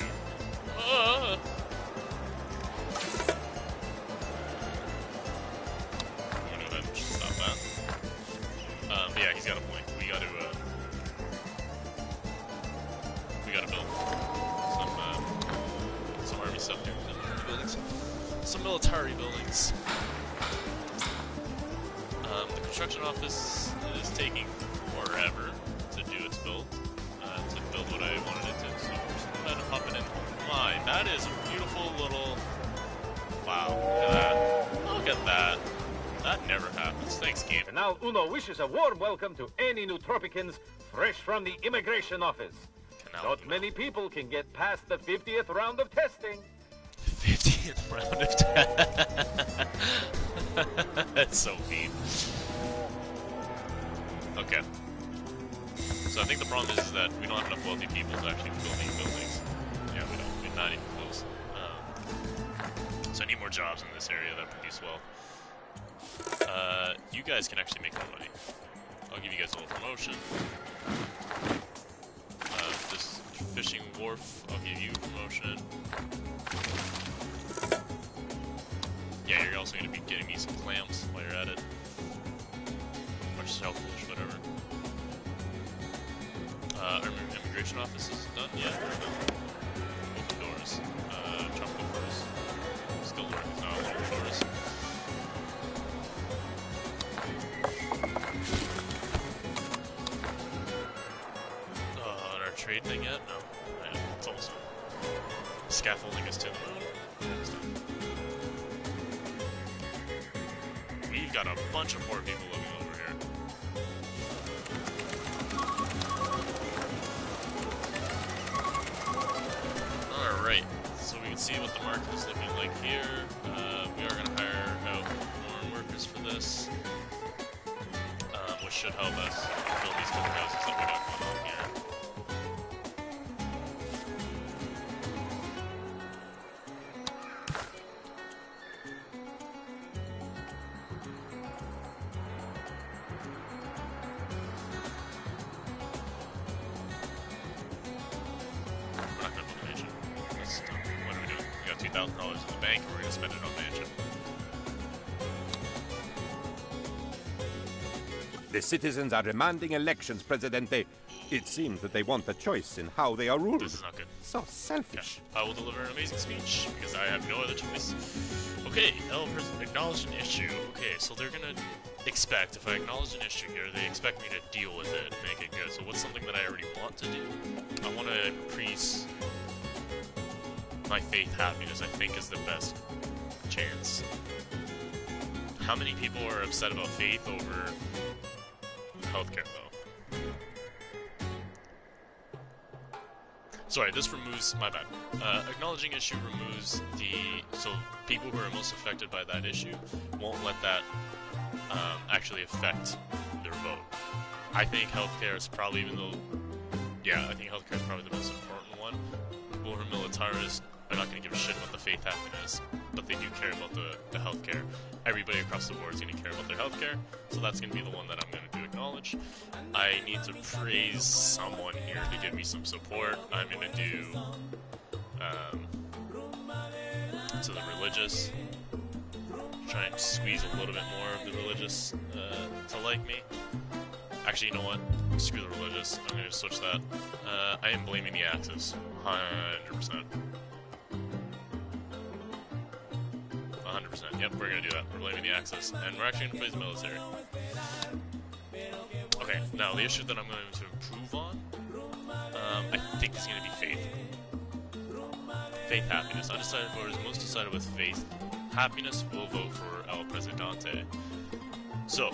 I'm gonna go ahead and just stop that. But yeah, he's got a point. We gotta build some army stuff here. Buildings. Some military buildings. The construction office is taking forever to do its build. To build what I wanted it to. So we're just gonna go ahead and pop it in. My, that is a beautiful little... Wow, look at that. Look at that. That never happens. Thanks, game. And now Uno wishes a warm welcome to any new Tropicans fresh from the immigration office. Not many people can get past the 50th round of testing. 50th round of testing. That's so mean. Okay. So I think the problem is that we don't have enough wealthy people to actually build these buildings. Yeah, we don't. We're not even close. So I need more jobs in this area that produce well. You guys can actually make more money. I'll give you guys a little promotion. This fishing wharf, I'll give you a promotion. Yeah, you're also going to be getting me some clams while you're at it. Or shellfish, whatever. Our immigration office is done yet? Open doors. Tropical doors. Still working. No, open doors. Trade thing yet? No. Yeah, it's also scaffolding is to the moon. We've got a bunch of poor people living over here. Alright, so we can see what the market is looking like here. We are going to hire out more workers for this, which should help us build these couple houses that we got going on here. $2,000 in the bank, and we're going to spend it on mansion. The citizens are demanding elections, Presidente. It seems that they want a choice in how they are ruled. This is not good. So selfish. Okay. I will deliver an amazing speech, because I have no other choice. Okay, acknowledge an issue. Okay, so they're going to expect, if I acknowledge an issue here, they expect me to deal with it and make it good. So what's something that I already want to do? I want to increase... my faith happiness, I think, is the best chance. How many people are upset about faith over healthcare, though? Sorry, this removes, my bad. Acknowledging issue removes so people who are most affected by that issue won't let that actually affect their vote. I think healthcare is probably, I think healthcare is probably the most important one. People who are militarists are not going to give a shit about the faith happiness, but they do care about the healthcare. Everybody across the board is going to care about their healthcare, so that's going to be the one that I'm going to do acknowledge. I need to praise someone here to give me some support. I'm going to do to the religious. Try and squeeze a little bit more of the religious to like me. Actually, you know what? Screw the religious. I'm going to switch that. I am blaming the Axis. 100%. 100%. Yep, we're going to do that. We're blaming the Axis. And we're actually going to praise the military. Okay, now the issue that I'm going to improve on, I think is going to be faith. Faith, happiness. Undecided voters most decided with faith. Happiness will vote for El Presidente. So,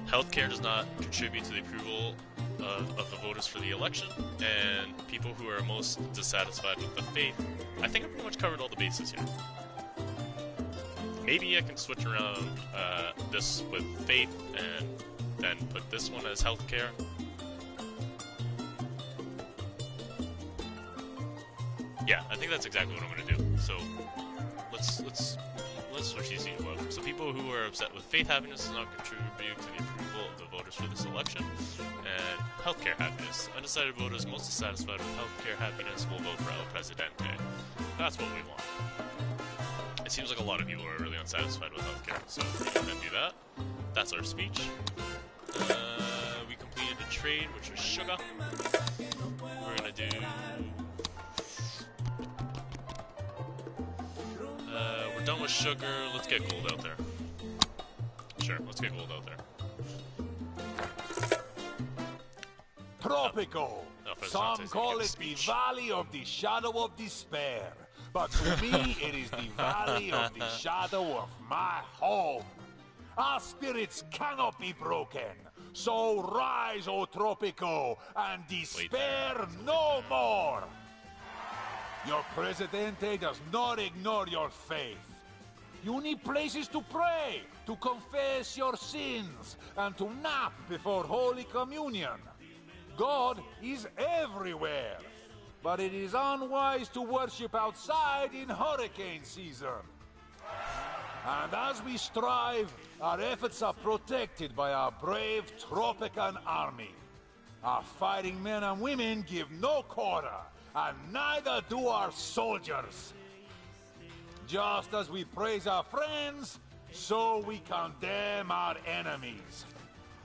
healthcare does not contribute to the approval of the voters for the election, and people who are most dissatisfied with the faith, I think I pretty much covered all the bases here. Maybe I can switch around this with faith and then put this one as healthcare. Yeah, I think that's exactly what I'm going to do. So let's switch these up. So people who are upset with faith happiness does not contribute to the approval of the voters for this election, and healthcare happiness. Undecided voters most dissatisfied with healthcare happiness will vote for El Presidente. That's what we want. It seems like a lot of people are really unsatisfied with healthcare, so we're gonna do that. That's our speech. We completed a trade, which was sugar. We're gonna do. We're done with sugar. Let's get gold out there. Sure, let's get gold out there. Tropico. Some call it the Valley of the Shadow of Despair. But to me, it is the Valley of the Shadow of my home. Our spirits cannot be broken. So rise, O Tropico, and despair no more. Your Presidente does not ignore your faith. You need places to pray, to confess your sins, and to nap before Holy Communion. God is everywhere, but it is unwise to worship outside in hurricane season. And as we strive, our efforts are protected by our brave Tropican army. Our fighting men and women give no quarter, and neither do our soldiers. Just as we praise our friends, so we condemn our enemies.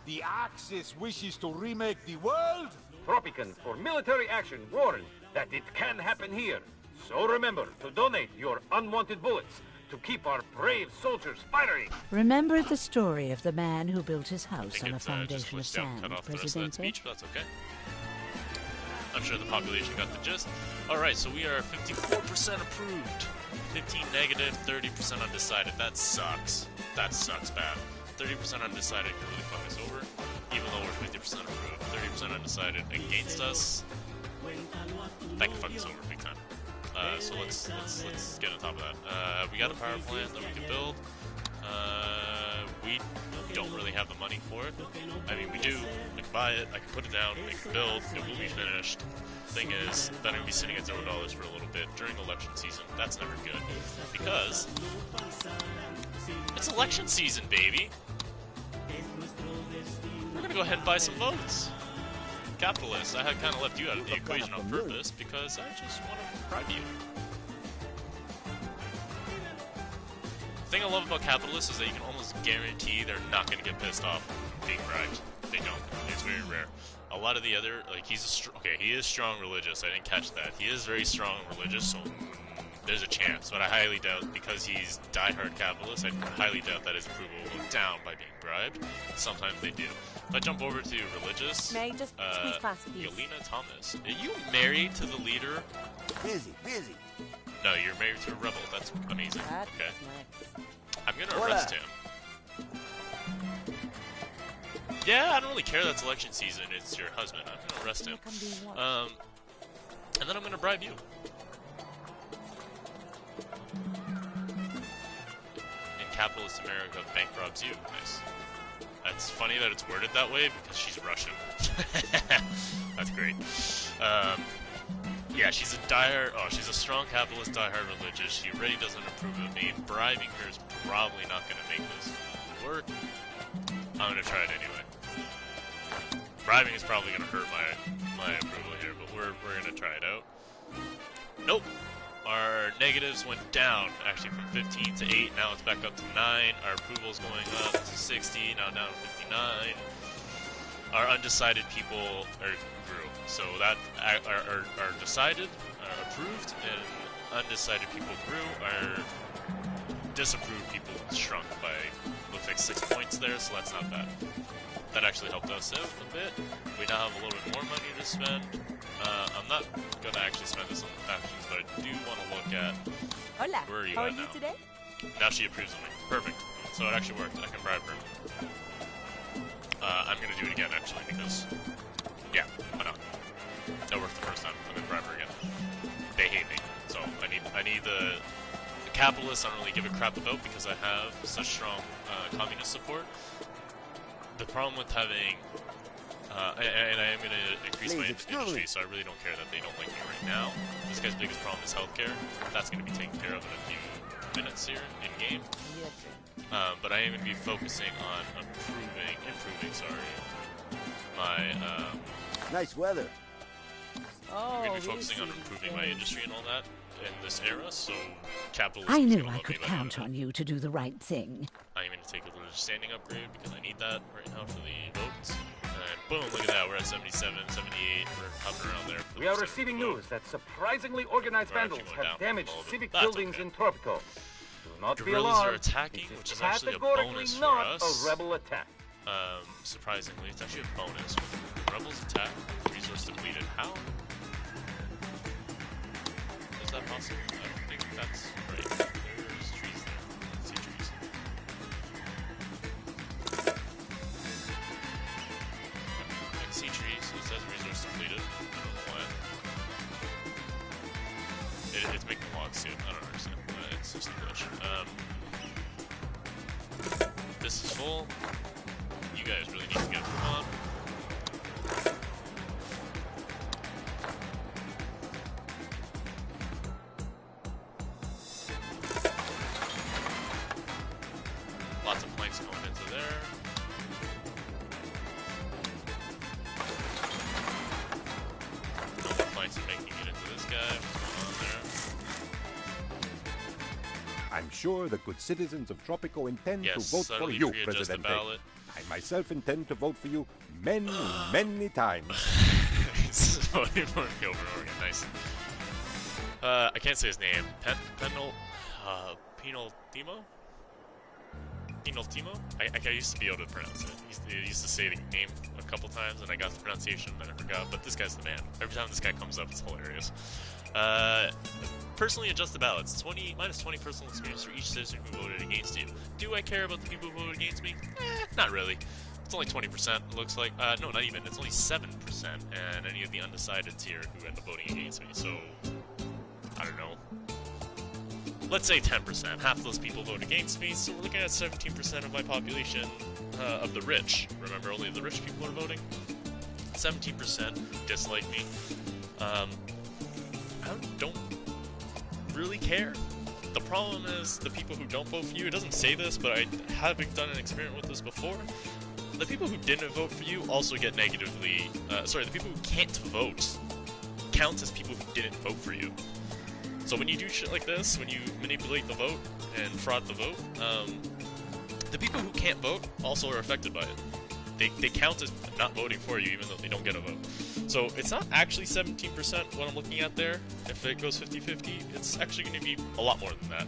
The Axis wishes to remake the world. Tropican, for military action, warn that it can happen here. So remember to donate your unwanted bullets to keep our brave soldiers firing. Remember the story of the man who built his house on a foundation of sand, Presidente? Speech, but that's okay. I'm sure the population got the gist. Alright, so we are 54% approved, 15 negative, 30% undecided. That sucks. That sucks bad. 30% undecided can really fuck us over, even though we're 50% approved. 30% undecided against us, that can fuck us over big time. So let's get on top of that. We got a power plant that we can build. We don't really have the money for it. I mean, we do. I can buy it, I can put it down, we can build, it will be finished. Thing is, that I'm going to be sitting at $0 for a little bit during election season. That's never good. Because it's election season, baby. We're going to go ahead and buy some votes. Capitalists, I had kind of left you out of the equation on purpose because I just want to bribe you. The thing I love about capitalists is that you can almost guarantee they're not going to get pissed off being bribed. They don't. It's very rare. A lot of the other, like, he is strong religious. I didn't catch that. He is very strong religious, so there's a chance. But I highly doubt, because he's diehard capitalist, I highly doubt that his approval will go down by being bribed. Sometimes they do. If I jump over to religious, May I just squeeze past, please? Yelena Thomas. Are you married to the leader? Busy. No, you're married to a rebel. That's amazing. That's okay. nice. I'm gonna arrest him. Yeah, I don't really care that's election season. It's your husband. I'm gonna arrest him. And then I'm gonna bribe you. In capitalist America, bank robs you. Nice. That's funny that it's worded that way because she's Russian. That's great. Yeah, she's she's a strong capitalist, diehard religious. She already doesn't approve of me. Bribing her is probably not going to make this work. I'm going to try it anyway. Bribing is probably going to hurt my approval here, but we're going to try it out. Nope. Our negatives went down, actually, from 15 to 8. Now it's back up to 9. Our approval's going up to 60, now down to 59. Our undecided people grew. So that are decided, approved, and undecided people grew. Our disapproved people shrunk by, looks like 6 points there, so that's not bad. That actually helped us out a bit. We now have a little bit more money to spend. I'm not going to actually spend this on the factions, but I do want to look at where are you How at are you now? today? Now she approves of me. Perfect. So it actually worked. I can bribe her. I'm going to do it again, actually, because, yeah, why not? That worked the first time. I'm going to bribe her again. They hate me, so I need the capitalists I don't really give a crap about because I have such strong communist support. The problem with having, and I am going to increase my industry, so I really don't care that they don't like me right now. This guy's biggest problem is healthcare. That's going to be taken care of in a few minutes here in game. But I am going to be focusing on improving, my, nice weather. I'm going to be focusing on improving my industry and all that in this era, so capitalism I is knew going to I love me could by count on you to do the right thing. I'm going to take a little standing upgrade because I need that right now for the votes. And boom, look at that, we're at 77, 78, we're hopping around there. We are receiving news that surprisingly organized vandals have damaged civic buildings in Tropico. Do not be Guerrillas alarmed. are attacking, which is actually a categorically bonus for not us. a rebel attack. Surprisingly, it's actually a bonus. Rebels attack, resource depleted. How? Is that possible? I don't think that's right. There's trees there. Let's see trees. I can see trees. It says resource depleted. I don't know why. It's making logs too. I don't understand. It's just a glitch. This is full. You guys really need to get a move on. Lots of planks going into there. No more planks are making it into this guy. What's going on there? I'm sure the good citizens of Tropico intend Yes, to vote for subtly you, pre-adjust the Presidente. ballot. I myself intend to vote for you many, many times. This is voting for me over and over again. Nice. I can't say his name. Penultimo? Penultimo? I used to be able to pronounce it. He used to say the name a couple times, and I got the pronunciation, and then I forgot. But this guy's the man. Every time this guy comes up, it's hilarious. Personally adjust the ballots. Minus 20 personal experience for each citizen who voted against you. Do I care about the people who voted against me? Not really. It's only 20%, it looks like. No, not even. It's only 7%, and any of the undecideds here who end up voting against me. So, I don't know. Let's say 10%. Half of those people vote against me, so we're looking at 17% of my population of the rich. Remember, only the rich people are voting. 17% dislike me. I don't really care. The problem is the people who don't vote for you. It doesn't say this, but I have done an experiment with this before. The people who didn't vote for you also get negatively... the people who can't vote count as people who didn't vote for you. So when you do shit like this, when you manipulate the vote and fraud the vote, the people who can't vote also are affected by it. They count as not voting for you even though they don't get a vote. So it's not actually 17% what I'm looking at there. If it goes 50-50, it's actually going to be a lot more than that.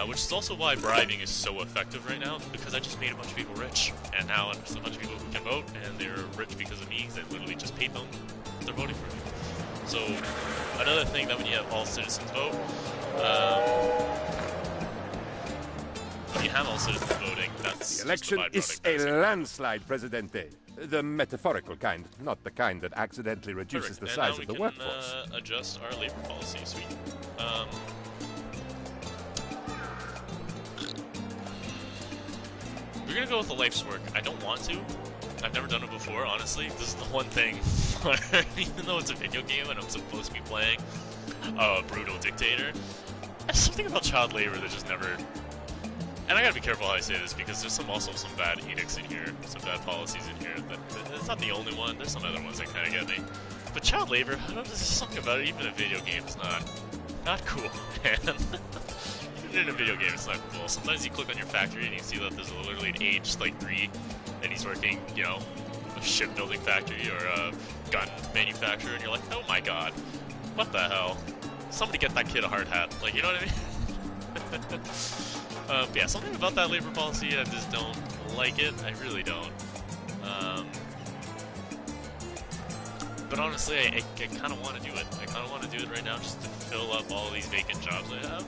Which is also why bribing is so effective right now, because I just made a bunch of people rich. And now there's a bunch of people who can vote, and they're rich because of me, because I literally just paid them. They're voting for me. So another thing that when you have all citizens vote, But you have all citizens voting. That's The election is a landslide, Presidente. The metaphorical kind, not the kind that accidentally reduces the size of the workforce. Adjust our labor policy. Sweet. We're gonna go with the life's work. I don't want to. I've never done it before, honestly. This is the one thing where, even though it's a video game and I'm supposed to be playing a brutal dictator, there's something about child labor that just never... And I gotta be careful how I say this, because there's also some bad edicts in here, some bad policies in here. It's not the only one. There's some other ones that kind of get me. But child labor, I don't know, there's something about it. Even in a video game, it's not cool, man. Even in a video game, it's not cool. Sometimes you click on your factory and you see that there's literally an age like 3, and he's working, you know, a shipbuilding factory or a gun manufacturer, and you're like, oh my god, what the hell? Somebody get that kid a hard hat. Like, you know what I mean? But yeah, something about that labor policy, I just don't like it. I really don't. But honestly, I kind of want to do it. I kind of want to do it right now just to fill up all these vacant jobs I have.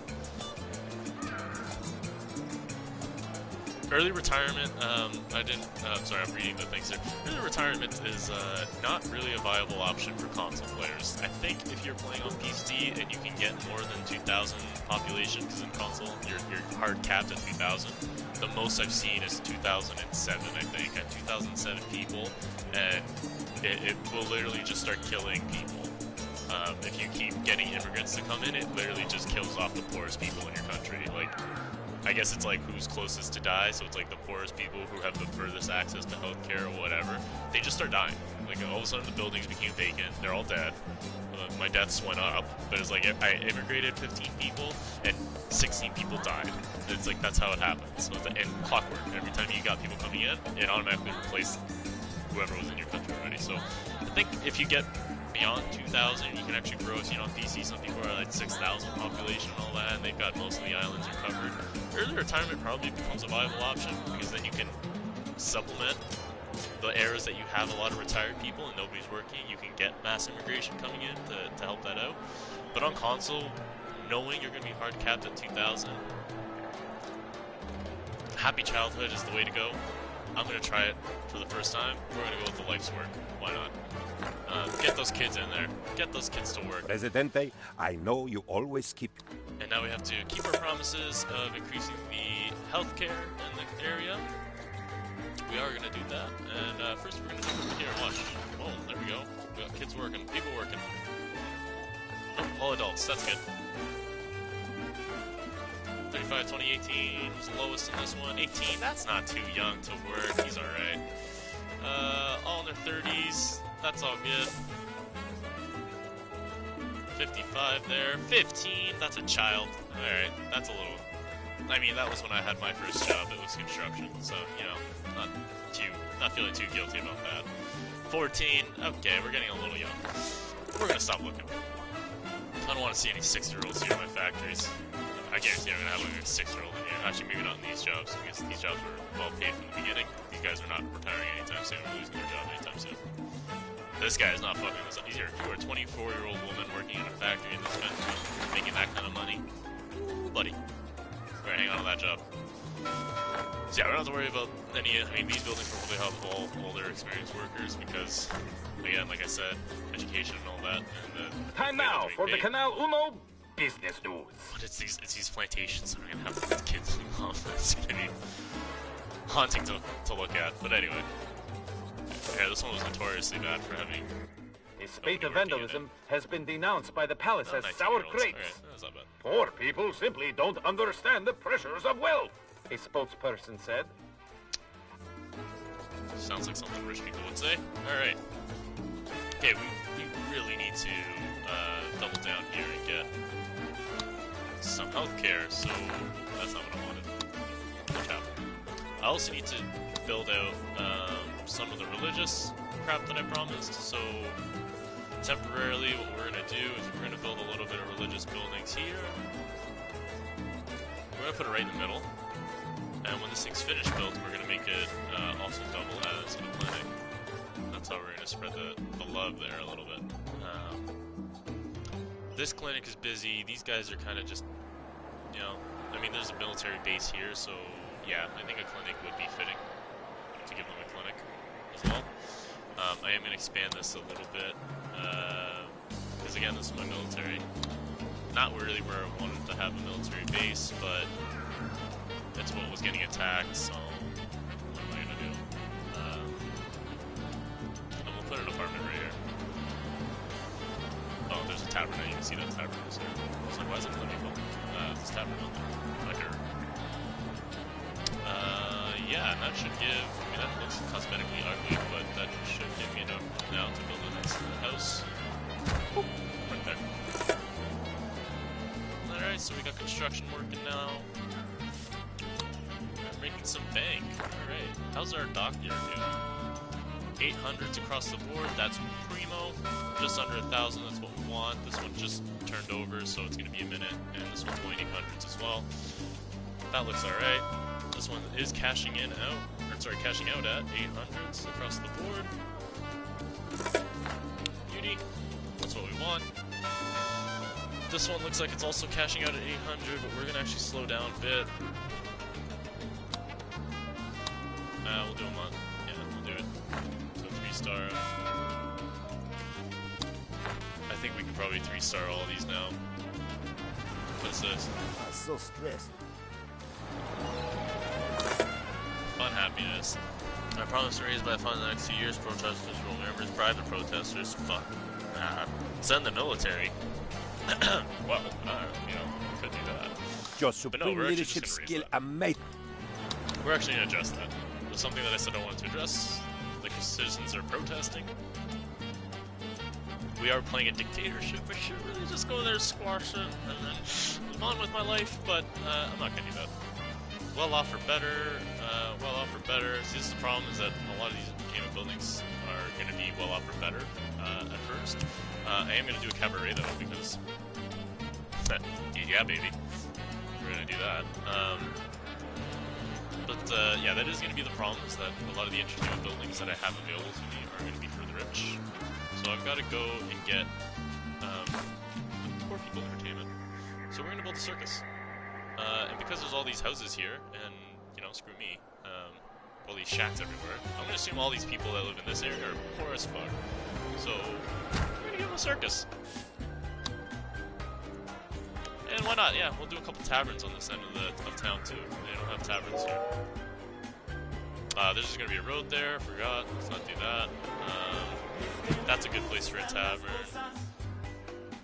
Early retirement, sorry, I'm reading the things here. Early retirement is not really a viable option for console players. I think if you're playing on PC and you can get more than 2,000 population, because in console you're hard capped at 2,000. The most I've seen is 2007, I think, at 2007 people, and it will literally just start killing people. If you keep getting immigrants to come in, it literally just kills off the poorest people in your country. Like, I guess it's like who's closest to die, so it's like the poorest people who have the furthest access to healthcare or whatever, they just start dying. Like, all of a sudden the buildings became vacant, they're all dead. My deaths went up, but it's like I immigrated 15 people and 16 people died. It's like, that's how it happens. So and clockwork, every time you got people coming in, it automatically replaced whoever was in your country already. So I think if you get beyond 2,000, you can actually grow. So, you know, on PC, some people are like 6,000 population and all that, and they've got most of the islands are covered. Early retirement probably becomes a viable option, because then you can supplement the areas that you have a lot of retired people and nobody's working. You can get mass immigration coming in to help that out. But on console, knowing you're going to be hard capped at 2,000, happy childhood is the way to go. I'm going to try it for the first time. We're going to go with the life's work. Why not? Get those kids in there. Get those kids to work. Presidente, I know you always keep... And now we have to keep our promises of increasing the healthcare in the area. We are going to do that. And first we're going to jump over here and watch. Oh, there we go. We got kids working. People working. Oh, all adults. That's good. 35, 20, 18 was the lowest in this one. 18, that's not too young to work. He's alright. All in their 30s. That's all good. 55 there. 15, that's a child. Alright, that's a little... I mean, that was when I had my first job. It was construction. So, you know, not feeling too guilty about that. 14, okay, we're getting a little young. We're gonna stop looking. I don't want to see any 6-year-olds here in my factories. I guarantee I'm gonna have like a 6-year-old in here. Actually, maybe not in these jobs, because these jobs were well paid from the beginning. These guys are not retiring anytime soon or losing their job anytime soon. This guy is not fucking this up. You are a 24-year-old woman working in a factory in this country, making that kind of money. Ooh, buddy. Better hang on to that job. So yeah, we don't have to worry about any... I mean, these buildings probably have all older, experienced workers, because, again, like I said, education and all that. And time now for the Canal Uno business news. But it's these plantations that are gonna have these kids involved. It's gonna be haunting to look at. But anyway, yeah, this one was notoriously bad for having. A spate of vandalism has been denounced by the palace as sour grapes. Right, that's not bad. Poor people simply don't understand the pressures of wealth, a spokesperson said. Sounds like something rich people would say. Alright. Okay, we really need to double down here and get some healthcare, so that's not what I wanted. Watch out. I also need to build out some of the religious crap that I promised, so temporarily what we're going to do is we're going to build a little bit of religious buildings here. We're going to put it right in the middle, and when this thing's finished built, we're going to make it also double as a clinic. That's how we're going to spread the love there a little bit. This clinic is busy. These guys are kind of just military base here, so yeah, I think a clinic would be fitting to give them a clinic as well. I am going to expand this a little bit, because again, this is my military. Not really where I wanted to have a military base, but that's what was getting attacked, so what am I going to do? And we'll put an apartment right here. Oh, there's a tavern now. You can see that tavern is there. I was like, why isn't it letting me go? There's this tavern on there. Okay. Yeah, and that should give, I mean, that looks cosmetically ugly, but that should give me enough now to build a nice house. Boop, right there. Alright, so we got construction working now. We're making some bank. Alright, how's our dockyard doing? 800s across the board, that's primo. Just under 1,000, that's what we want. This one just turned over, so it's going to be a minute. And this one's going 800s as well. That looks alright. This one is cashing in out, or sorry, cashing out at 800s across the board. Beauty. That's what we want. This one looks like it's also cashing out at 800, but we're going to actually slow down a bit. We'll do a month. Yeah, we'll do it. So 3-star. I think we can probably 3-star all these now. What's this? I'm so stressed. Fun happiness. I promise to raise by a fund in the next 2 years. Protesters will members, private protesters. Fuck. Send the military. Well, you know, could do that. Your supreme leadership skill amazing. We're actually going to address that. It was something that I said I wanted to address. Like, citizens are protesting. We are playing a dictatorship. I should really just go there, squash it, and then move on with my life, but I'm not going to do that. Well off or better, well off or better. See, this is the problem, is that a lot of these entertainment buildings are going to be well off or better at first. I am going to do a cabaret though, because yeah, baby, we're going to do that. Yeah, that is going to be the problem, is that a lot of the entertainment buildings that I have available to me are going to be for the rich. So I've got to go and get poor people entertainment. So we're going to build a circus. And because there's all these houses here, and, you know, screw me, all these shacks everywhere, I'm going to assume all these people that live in this area are poor as fuck. So, we're going to give them a circus. And why not? Yeah, we'll do a couple taverns on this end of town, too. They don't have taverns here. There's just going to be a road there, forgot, let's not do that. That's a good place for a tavern.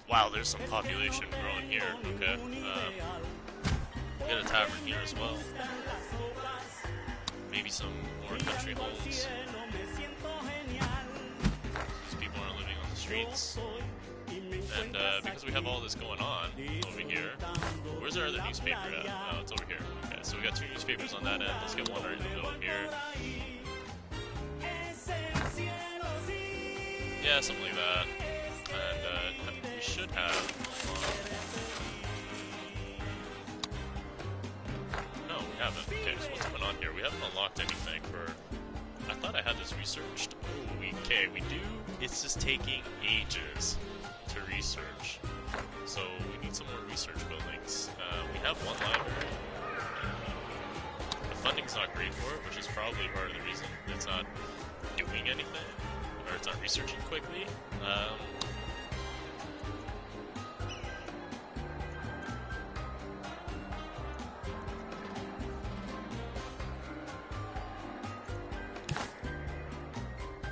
Wow, there's some population growing here, okay. Get a tavern here as well. Maybe some more country homes. These people aren't living on the streets. And because we have all this going on over here, where's our other newspaper at? Oh, it's over here. Okay, so we got 2 newspapers on that end. Let's get one right in the middle here. Yeah, something like that. And we should have... No, we haven't. Okay, so what's going on here? We haven't unlocked anything for... I thought I had this researched. Oh, okay, we do. It's just taking ages to research. So we need some more research buildings. We have one library. The funding's not great for it, which is probably part of the reason it's not doing anything, or it's not researching quickly.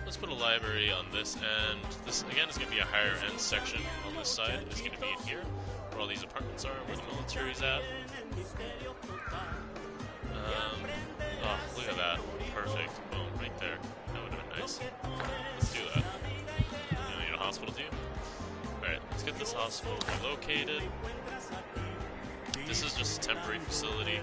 Let's put a library on this end. This, again, is going to be a higher end section on this side. It's going to be in here, where all these apartments are, where the military's at. Oh, look at that. Perfect. Boom, right there. That would have been nice. Let's do that. You need a hospital too? Alright, let's get this hospital relocated. This is just a temporary facility.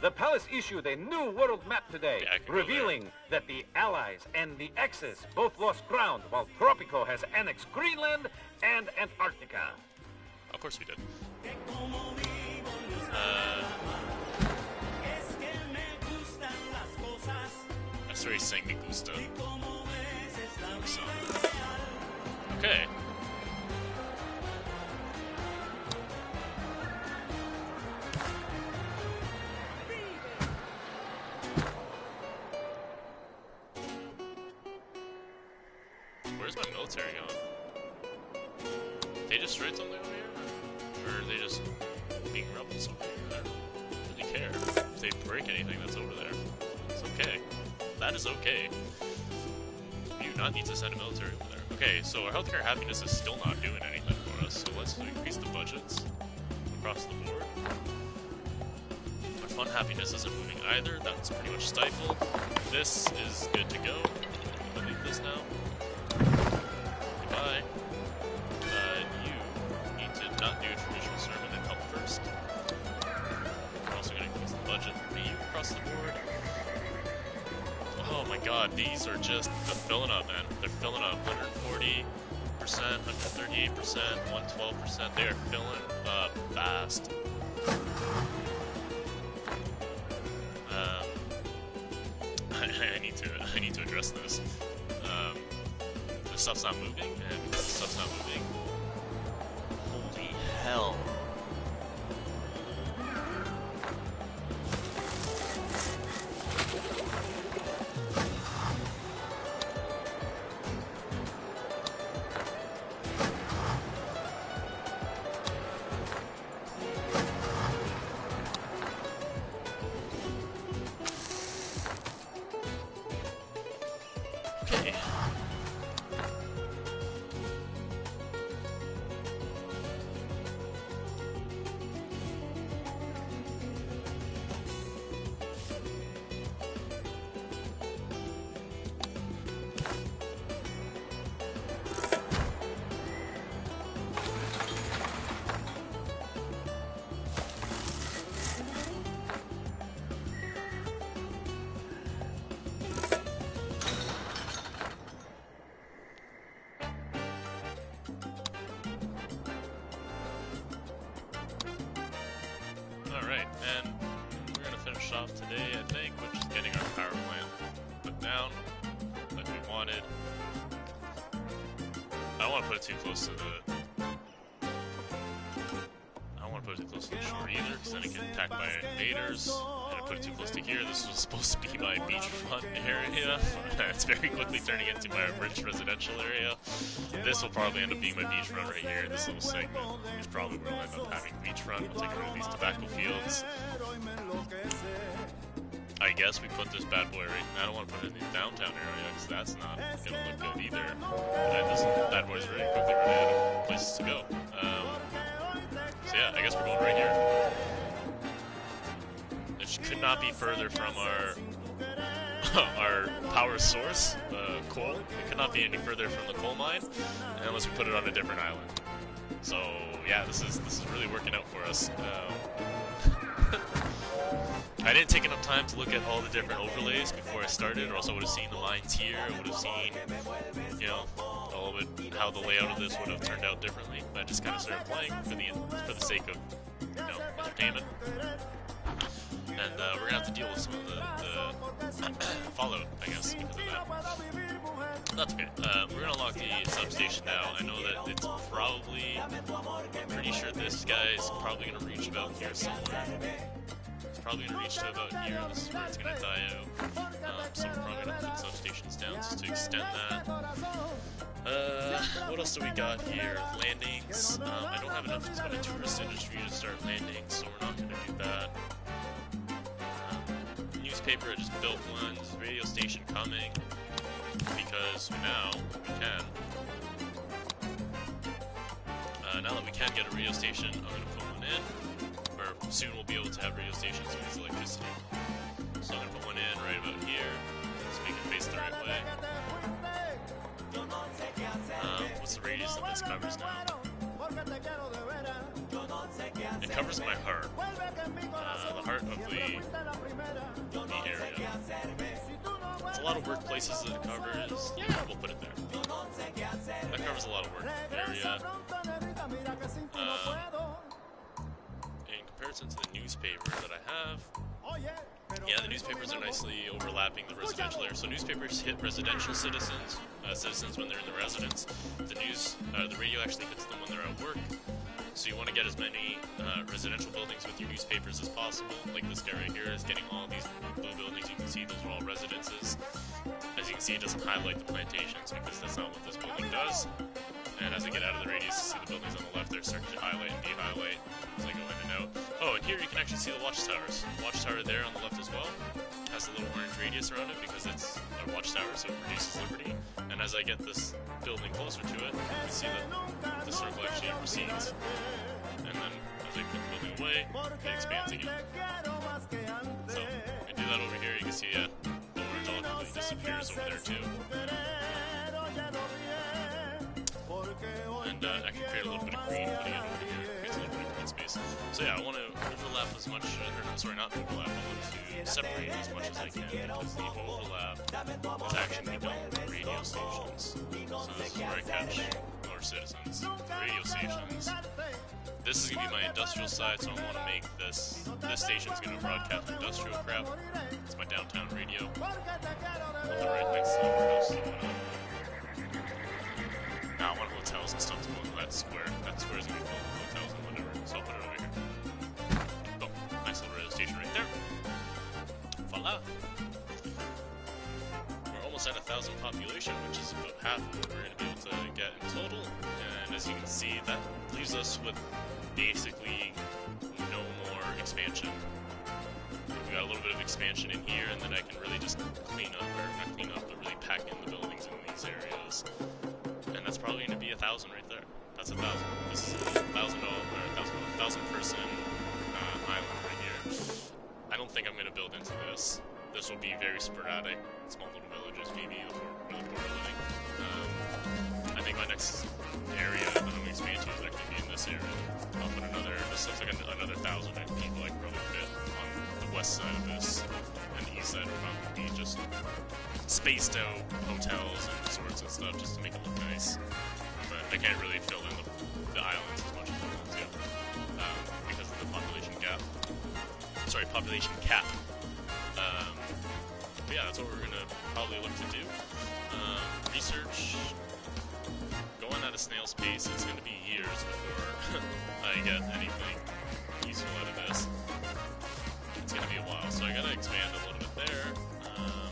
The palace issued a new world map today, revealing that the Allies and the Axis both lost ground, while Tropico has annexed Greenland and Antarctica. Of course we did. I started saying me gusta. So. Okay. military going? They destroyed something over here? Or are they just being rebels over here? I don't really care if they break anything that's over there. It's okay. That is okay. We do not need to send a military over there. Okay, so our healthcare happiness is still not doing anything for us, so let's increase the budgets across the board. Our fun happiness isn't moving either. That's pretty much stifled. This is good to go. Delete this now. Goodbye. You need to not do a traditional sermon and help first. We're also going to increase the budget for you across the board. Oh my god, these are just, they're filling up, man. They're filling up. 140%, 138%, 112%. They are filling up fast. I need to address this. This stuff's not moving, and this stuff's not moving. Holy hell. Alright, and we're gonna finish off today, I think, with just getting our power plant put down, like we wanted. I don't want to put it too close to the... I don't want to put it too close to the shore either, because then it gets attacked by invaders. And I put it too close to here. This was supposed to be my beachfront area. It's very quickly turning into my rich residential area. This will probably end up being my beachfront right here. This little segment is probably where we'll end up having beachfront. We'll take rid of these tobacco fields. I guess we put this bad boy right... I don't want to put it in the downtown area, because that's not going to look good either. This bad boy's very quickly running out of places to go. So yeah, I guess we're going right here. It could not be further from our power source, coal. It could not be any further from the coal mine, unless we put it on a different island. So yeah, this is really working out for us. I didn't take enough time to look at all the different overlays before I started, or else I would have seen the lines here. I would have seen, you know, a little bit how the layout of this would have turned out differently. But I just kind of started playing for the sake of, you know, entertainment. And we're gonna have to deal with some of the fallout, I guess, because of that. That's okay. We're gonna lock the substation now. I know that it's probably, I'm pretty sure this guy is probably gonna reach about here somewhere. It's probably gonna reach to about here. This is where it's gonna die out. So we're probably gonna put substations down just to extend that. What else do we got here? Landings. I don't have enough of a tourist industry to start landing, so we're not gonna do that. Newspaper, I just built one. There's a radio station coming because now we can. Now that we can get a radio station, I'm gonna put one in. Or soon we'll be able to have radio stations with electricity. So I'm gonna put one in right about here, so we can face the right way. What's the radius that this covers now? It covers my heart. The heart of the area. It's a lot of workplaces that it covers. Yeah, we'll put it there. That covers a lot of work area. In comparison to the newspaper that I have, yeah, the newspapers are nicely overlapping the residential area. So newspapers hit residential citizens when they're in the residence. The radio actually hits them when they're at work. So you want to get as many residential buildings with your newspapers as possible. Like this guy right here is getting all these blue buildings. You can see those are all residences. As you can can see it doesn't highlight the plantations because that's not what this building does. And as I get out of the radius, you see the buildings on the left, they're starting to highlight and de-highlight as I go in and out. Oh, and here you can actually see the watchtowers. Watchtower there on the left as well has a little orange radius around it because it's a watchtower, so it reduces liberty. And as I get this building closer to it, you can see that the circle actually proceeds. And then as I put the building away, it expands again. So I do that over here, you can see the orange all completely disappears over there too. And I can create a little bit of green, putting it over here, creates a little bit of green space. So yeah, I want to overlap as much, sorry, not overlap, I want to separate as much as I can, because the overlap is actually done with radio stations. So this is where I catch more citizens. The radio stations. This is going to be my industrial side, so I want to make this station's going to broadcast industrial crap. It's my downtown radio. Put it right next to the warehouse. Now I want hotels and stuff to go into that square. That square is going to be full of hotels and whatever, so I'll put it over here. Boom. Nice little radio station right there. Voila. We're almost at 1,000 population, which is about half of what we're going to be able to get in total. And as you can see, that leaves us with basically no more expansion. We got a little bit of expansion in here, and then I can really just clean up, or not clean up, but really pack in the buildings in these areas. And that's probably going to be 1,000 right there. That's 1,000. This is a 1,000 person island right here. I don't think I'm going to build into this. This will be very sporadic, small little villages, maybe really poor living. I think my next area that I'm going to expand to is actually in this area. I'll put another, this looks like another 1,000 people I can probably fit on the west side of this, and the east side will probably be just spaced out hotels and resorts and stuff just to make it look nice. But I can't really fill in the islands as much as I want to because of the population gap. Sorry, population cap. But yeah, that's what we're gonna probably look to do. Research. Going at a snail's pace, it's gonna be years before I get anything useful out of this. It's gonna be a while, so I gotta expand a little bit there. I'm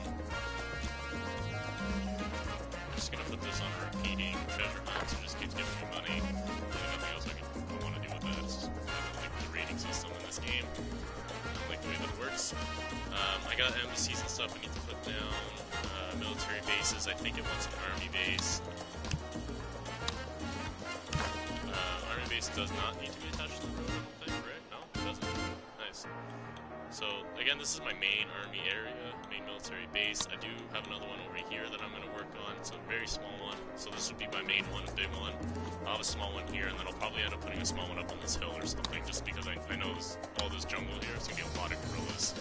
just gonna put this on a repeating treasure hunt, so it just keeps giving me money. Really nothing else I want to do with that. It's just, I don't like the rating system in this game. I don't like the way that it works. I got embassies and stuff I need to put down. Military bases, I think it wants an army base. Army base does not need to be attached to the road, I don't think, right? No, it doesn't. Nice. So, again, this is my main army area, main military base. I do have another one over here that I'm going to work on. It's a very small one, so this would be my main one, a big one. I'll have a small one here, and then I'll probably end up putting a small one up on this hill or something, just because I know all this jungle here, it's going to be a lot of guerrillas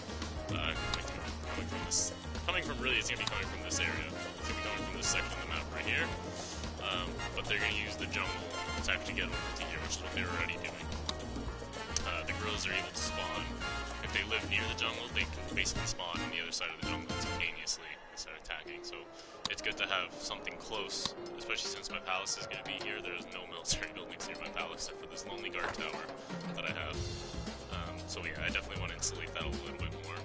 coming from really, it's going to be coming from this area. It's going to be coming from this section of the map right here. But they're going to use the jungle to actually get over to here, which is what they're already doing. The guerrillas are able to spawn. If they live near the jungle, they can basically spawn on the other side of the jungle instantaneously and start attacking. So it's good to have something close, especially since my palace is going to be here. There's no military buildings near my palace except for this lonely guard tower that I have. So yeah, I definitely want to insulate that a little bit more.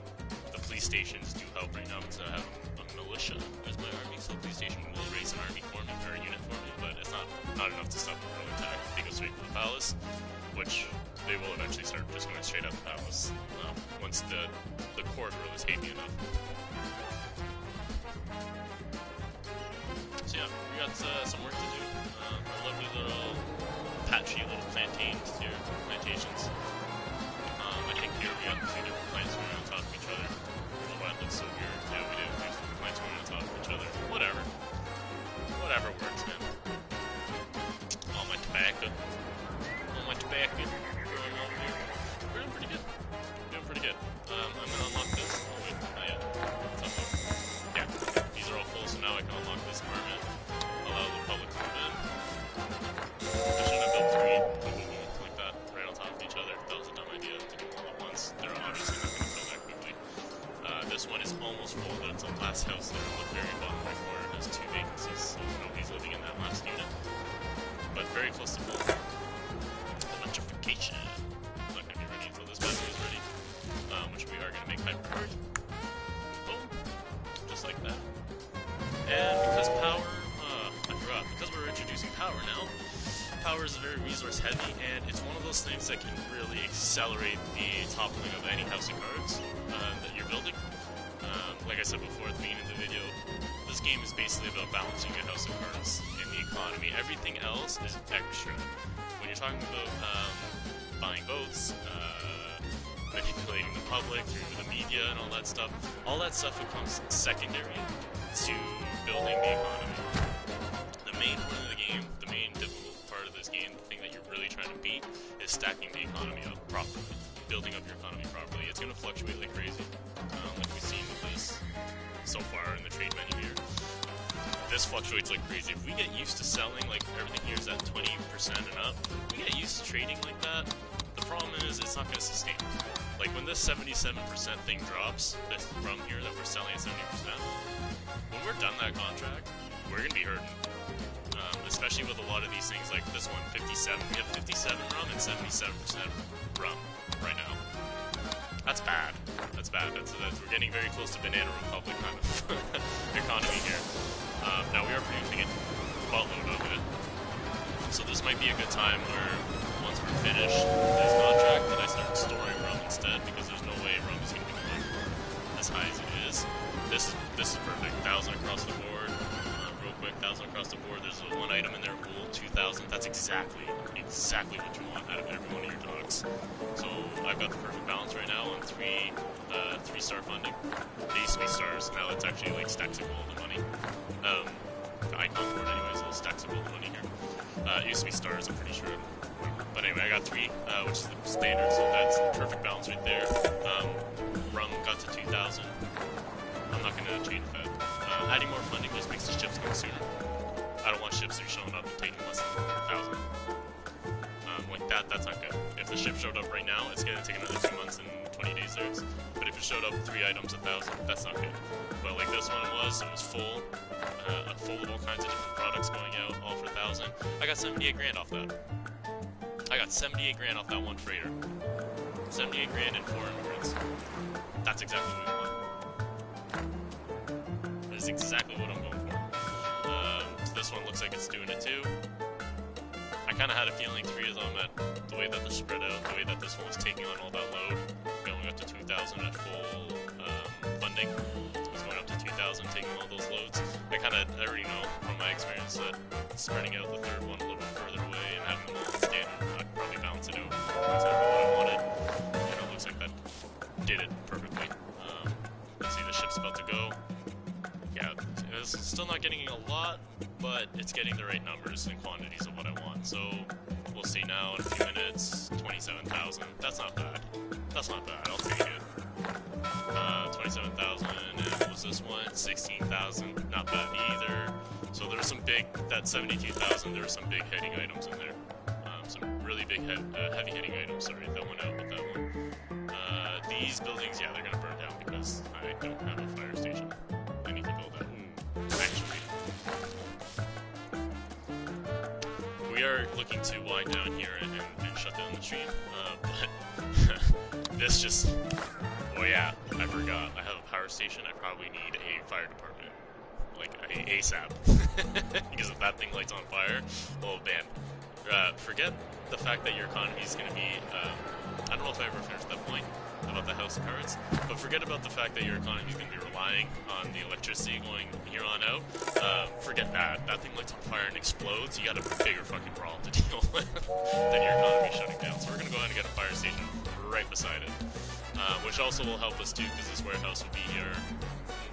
The police stations do help right now because I have a militia as my army, so police station will raise an army for me, or a unit for me, but it's not enough to stop the guerrilla attack. They go straight to the palace, which they will eventually start just going straight at the palace once the core guerrillas hate me enough. So yeah, we got some work to do. Our lovely little patchy little plantations. I think here we got two different plants growing on top of each other. I don't know why it looks so weird. Yeah, we do. There's plants growing on top of each other. Whatever. Whatever works, man. All my tobacco. All my tobacco growing on here. We're doing pretty good. Doing pretty good. I'm gonna unlock this. Oh wait, not yet. It's up there. Yeah. These are all full, so now I can unlock this apartment. Allow the public to move in. I shouldn't have built three like that right on top of each other. That was a dumb idea to do all at once. They're obviously not going to fill that quickly. This one is almost full, but it's the last house there on the very bottom right corner. It has 2 vacancies, so nobody's living in that last unit. But very close to full. Electrification. I'm not going to be ready until this battery is ready. Which we are going to make hyper hard. Boom. Just like that. power now. Power is very resource heavy, and it's one of those things that can really accelerate the toppling of any house of cards that you're building. Like I said before at the beginning of the video, this game is basically about balancing a house of cards in the economy. Everything else is extra. When you're talking about buying votes, manipulating the public through the media and all that stuff becomes secondary to building the economy. The main point of the game, the main difficult part of this game, the thing that you're really trying to beat, is stacking the economy up properly, building up your economy properly. It's going to fluctuate like crazy, like we've seen with this so far in the trade menu here. This fluctuates like crazy. If we get used to selling, like everything here is at 20% and up, we get used to trading like that, the problem is it's not going to sustain. Like when this 77% thing drops, this rum here that we're selling at 70%, when we're done that contract, we're going to be hurting. Especially with a lot of these things like this one, 57. We have 57 rum and 77% rum right now. That's bad. That's bad. We're getting very close to Banana Republic kind of economy here. Now we are producing it, buttload of it. So this might be a good time where once we're finished this contract, that I start storing rum instead, because there's no way rum is going to be going as high as it is. This is perfect. 1,000 across the board. Real quick, 1,000 across the board. There's one item in there, wool, 2,000. That's exactly what you want out of every one of your dogs. So I've got the perfect balance right now on 3-star funding. They used to be stars, now it's actually like stacks of gold and money. The icon for it anyways, little stacks of gold and money here. It used to be stars, I'm pretty sure. But anyway, I got 3, which is the standard, so that's the perfect balance right there. Rum got to 2,000. I'm not going to change that. Adding more funding just makes the ships go sooner. I don't want ships that are showing up and taking less than 1,000. Like that's not good. If the ship showed up right now, it's going to take another 2 months and 20 days there. But if it showed up with 3 items, 1,000, that's not good. But like this one it was full. Full of all kinds of different products going out, all for 1,000. I got 78 grand off that. I got 78 grand off that one freighter. 78 grand and 4 immigrants. That's exactly what we want. That is exactly what I'm going for. So this one looks like it's doing it too. I kind of had a feeling 3 of them, at the way that they're spread out, the way that this one was taking on all that load, going up to 2,000 at full funding. It was going up to 2,000, taking all those loads. I already know from my experience that spreading out the third one a little bit further away and having them all in standard, I'd probably balance it out exactly what I wanted. And it looks like that did it perfectly. Let's see, the ship's about to go. Yeah, it's still not getting a lot, but it's getting the right numbers and quantities of what I want. So we'll see now in a few minutes. 27,000. That's not bad. That's not bad. I'll take it. 27,000. And what was this one? 16,000. Not bad either. So there was some big. That 72,000. There were some big heading items in there. Some really big heavy hitting items. Sorry, that went out with that one. These buildings, yeah, they're gonna burn down because I don't have a fire station. I need to build that. Actually, we are looking to wind down here and shut down the stream. But this just, oh yeah, I forgot. I have a power station. I probably need a fire department, like ASAP, because if that thing lights on fire, oh man. Forget the fact that your economy is going to be, I don't know if I ever finished that point about the house of cards, but forget about the fact that your economy is going to be relying on the electricity going here on out. Forget that. That thing lights on fire and explodes, you got a bigger fucking problem to deal with than your economy shutting down. So we're going to go ahead and get a fire station right beside it, which also will help us too, because this warehouse will be here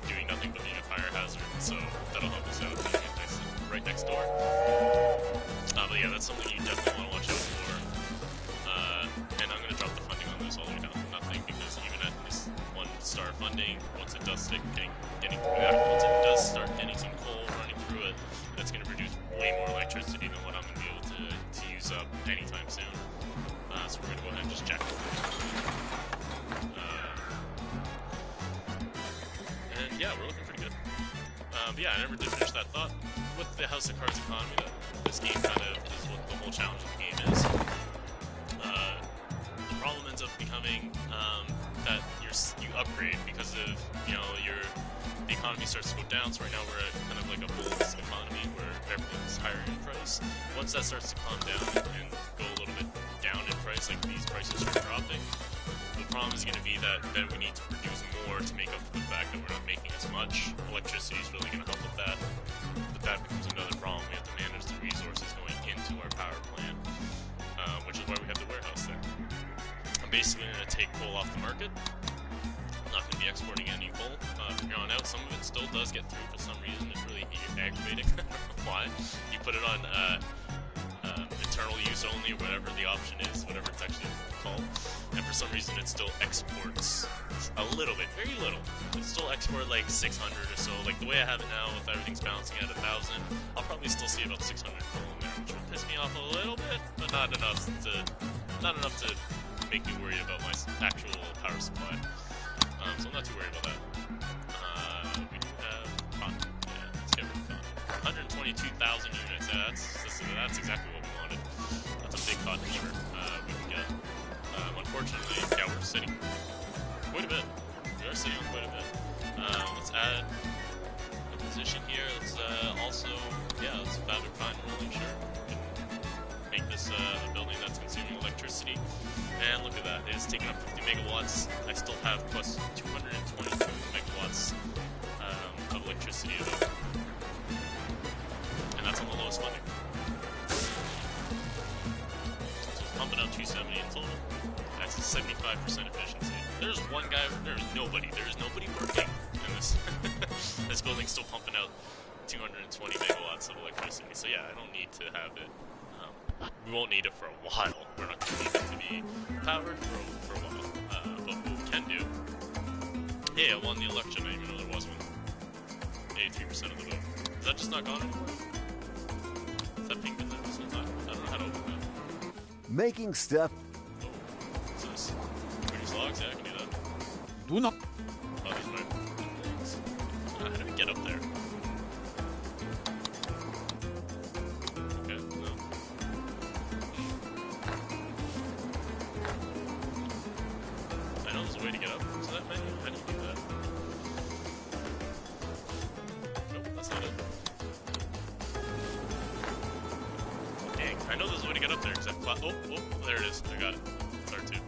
doing nothing but being a fire hazard, so that'll help us out being right next door. But yeah, that's something you definitely want to watch out for. And I'm going to drop the funding on this all the way down to nothing, because even at this 1-star funding, once it does start getting some coal running through it, that's going to produce way more electricity than what I'm going to be able to use up anytime soon. So we're going to go ahead and just jack it. And yeah, we're looking pretty good. But yeah, I never did finish that thought. With the House of Cards economy, this game kind of is what the whole challenge of the game is. The problem ends up becoming that you upgrade because of, you know, the economy starts to go down. So right now we're at kind of like a bull's economy where everything's higher in price. Once that starts to calm down and go a little bit down in price, like these prices start dropping, the problem is going to be that then we need to produce more to make up for the fact that we're not making as much. Electricity is really going to help with that, but that becomes another problem. We have to manage the resources going into our power plant, which is why we have the warehouse there. I'm basically going to take coal off the market. I'm not going to be exporting any coal from here on out. Some of it still does get through for some reason. It's really aggravating. I don't know why. You put it on internal use only, whatever the option is, whatever it's actually called, and for some reason it still exports a little bit, very little. It still export like 600 or so. Like the way I have it now, if everything's bouncing at 1,000, I'll probably still see about 600 coal in there, which will piss me off a little bit, but not enough to make me worry about my actual power supply. So I'm not too worried about that. We do have cotton. Yeah, let's get rid of cotton. 122,000 units. Yeah, that's exactly what we wanted. That's a big cotton number we can get. Unfortunately, yeah, we're sitting quite a bit. We are sitting on quite a bit. Let's add a position here. Let's let's fabric pine rolling, sure. Make this a building that's consuming electricity. And look at that, it's taking up 50 megawatts. I still have plus 222 megawatts of electricity available. And that's on the lowest funding. So it's pumping out 270 in total. That's a 75% efficiency. There's nobody working in this. This building's still pumping out 220 megawatts of electricity. So yeah, I don't need to have it. We won't need it for a while. We're not going to need it to be powered for a while. But what we can do... Hey, I won the election. I didn't even know there was one. 83% of the vote. Is that just not gone anymore? Is that pink in there? I don't know how to open that. Making stuff. Oh, what's this? Produce logs? Yeah, I can do that. Do not. Oh, these are my logs. How do we get up there? Way to get up to that menu? How do you do that? Nope, that's not it. Dang, I know there's a way to get up there because I've oh, there it is. I got it. It's R2.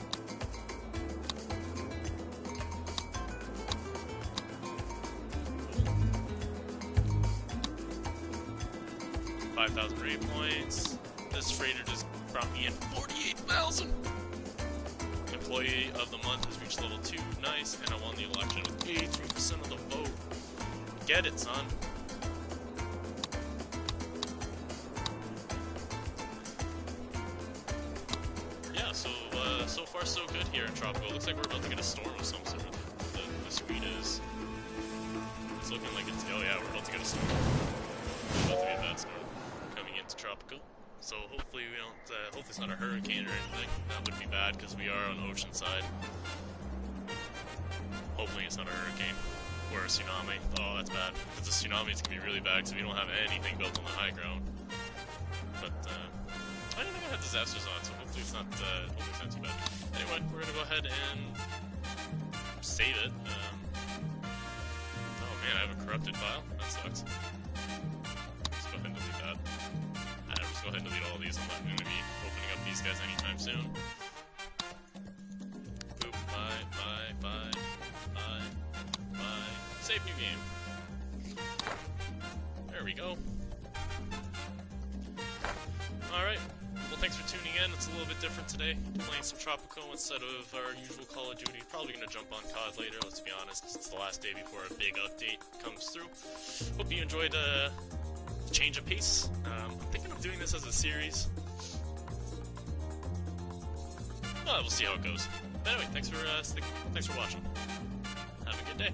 $5,000 rate points. This freighter just brought me in 48,000. Employee of the month has reached level 2, nice, and I won the election with 83% of the vote. Get it, son. Yeah, so far so good here in Tropico. Looks like we're about to get a storm of some sort. The screen is looking like it's, oh yeah, we're about to get a storm. It's about to be a bad storm coming into Tropico. So hopefully we don't, hopefully it's not a hurricane or anything. That would be bad because we are on the ocean side. Hopefully it's not a hurricane or a tsunami. Oh, that's bad. If it's a tsunami, it's going to be really bad because we don't have anything built on the high ground. But, I don't know what disasters on, so hopefully it's not too bad. Anyway, we're going to go ahead and save it. Oh man, I have a corrupted file? That sucks. Let's go ahead and delete that. Go ahead and delete all of these. I'm not going to be opening up these guys anytime soon. Boop, bye. Save new game. There we go. Alright. Well, thanks for tuning in. It's a little bit different today. Playing some Tropico instead of our usual Call of Duty. Probably going to jump on COD later, let's be honest. It's the last day before a big update comes through. Hope you enjoyed change of pace. I'm thinking of doing this as a series. Well, we'll see how it goes. But anyway, thanks for watching. Have a good day.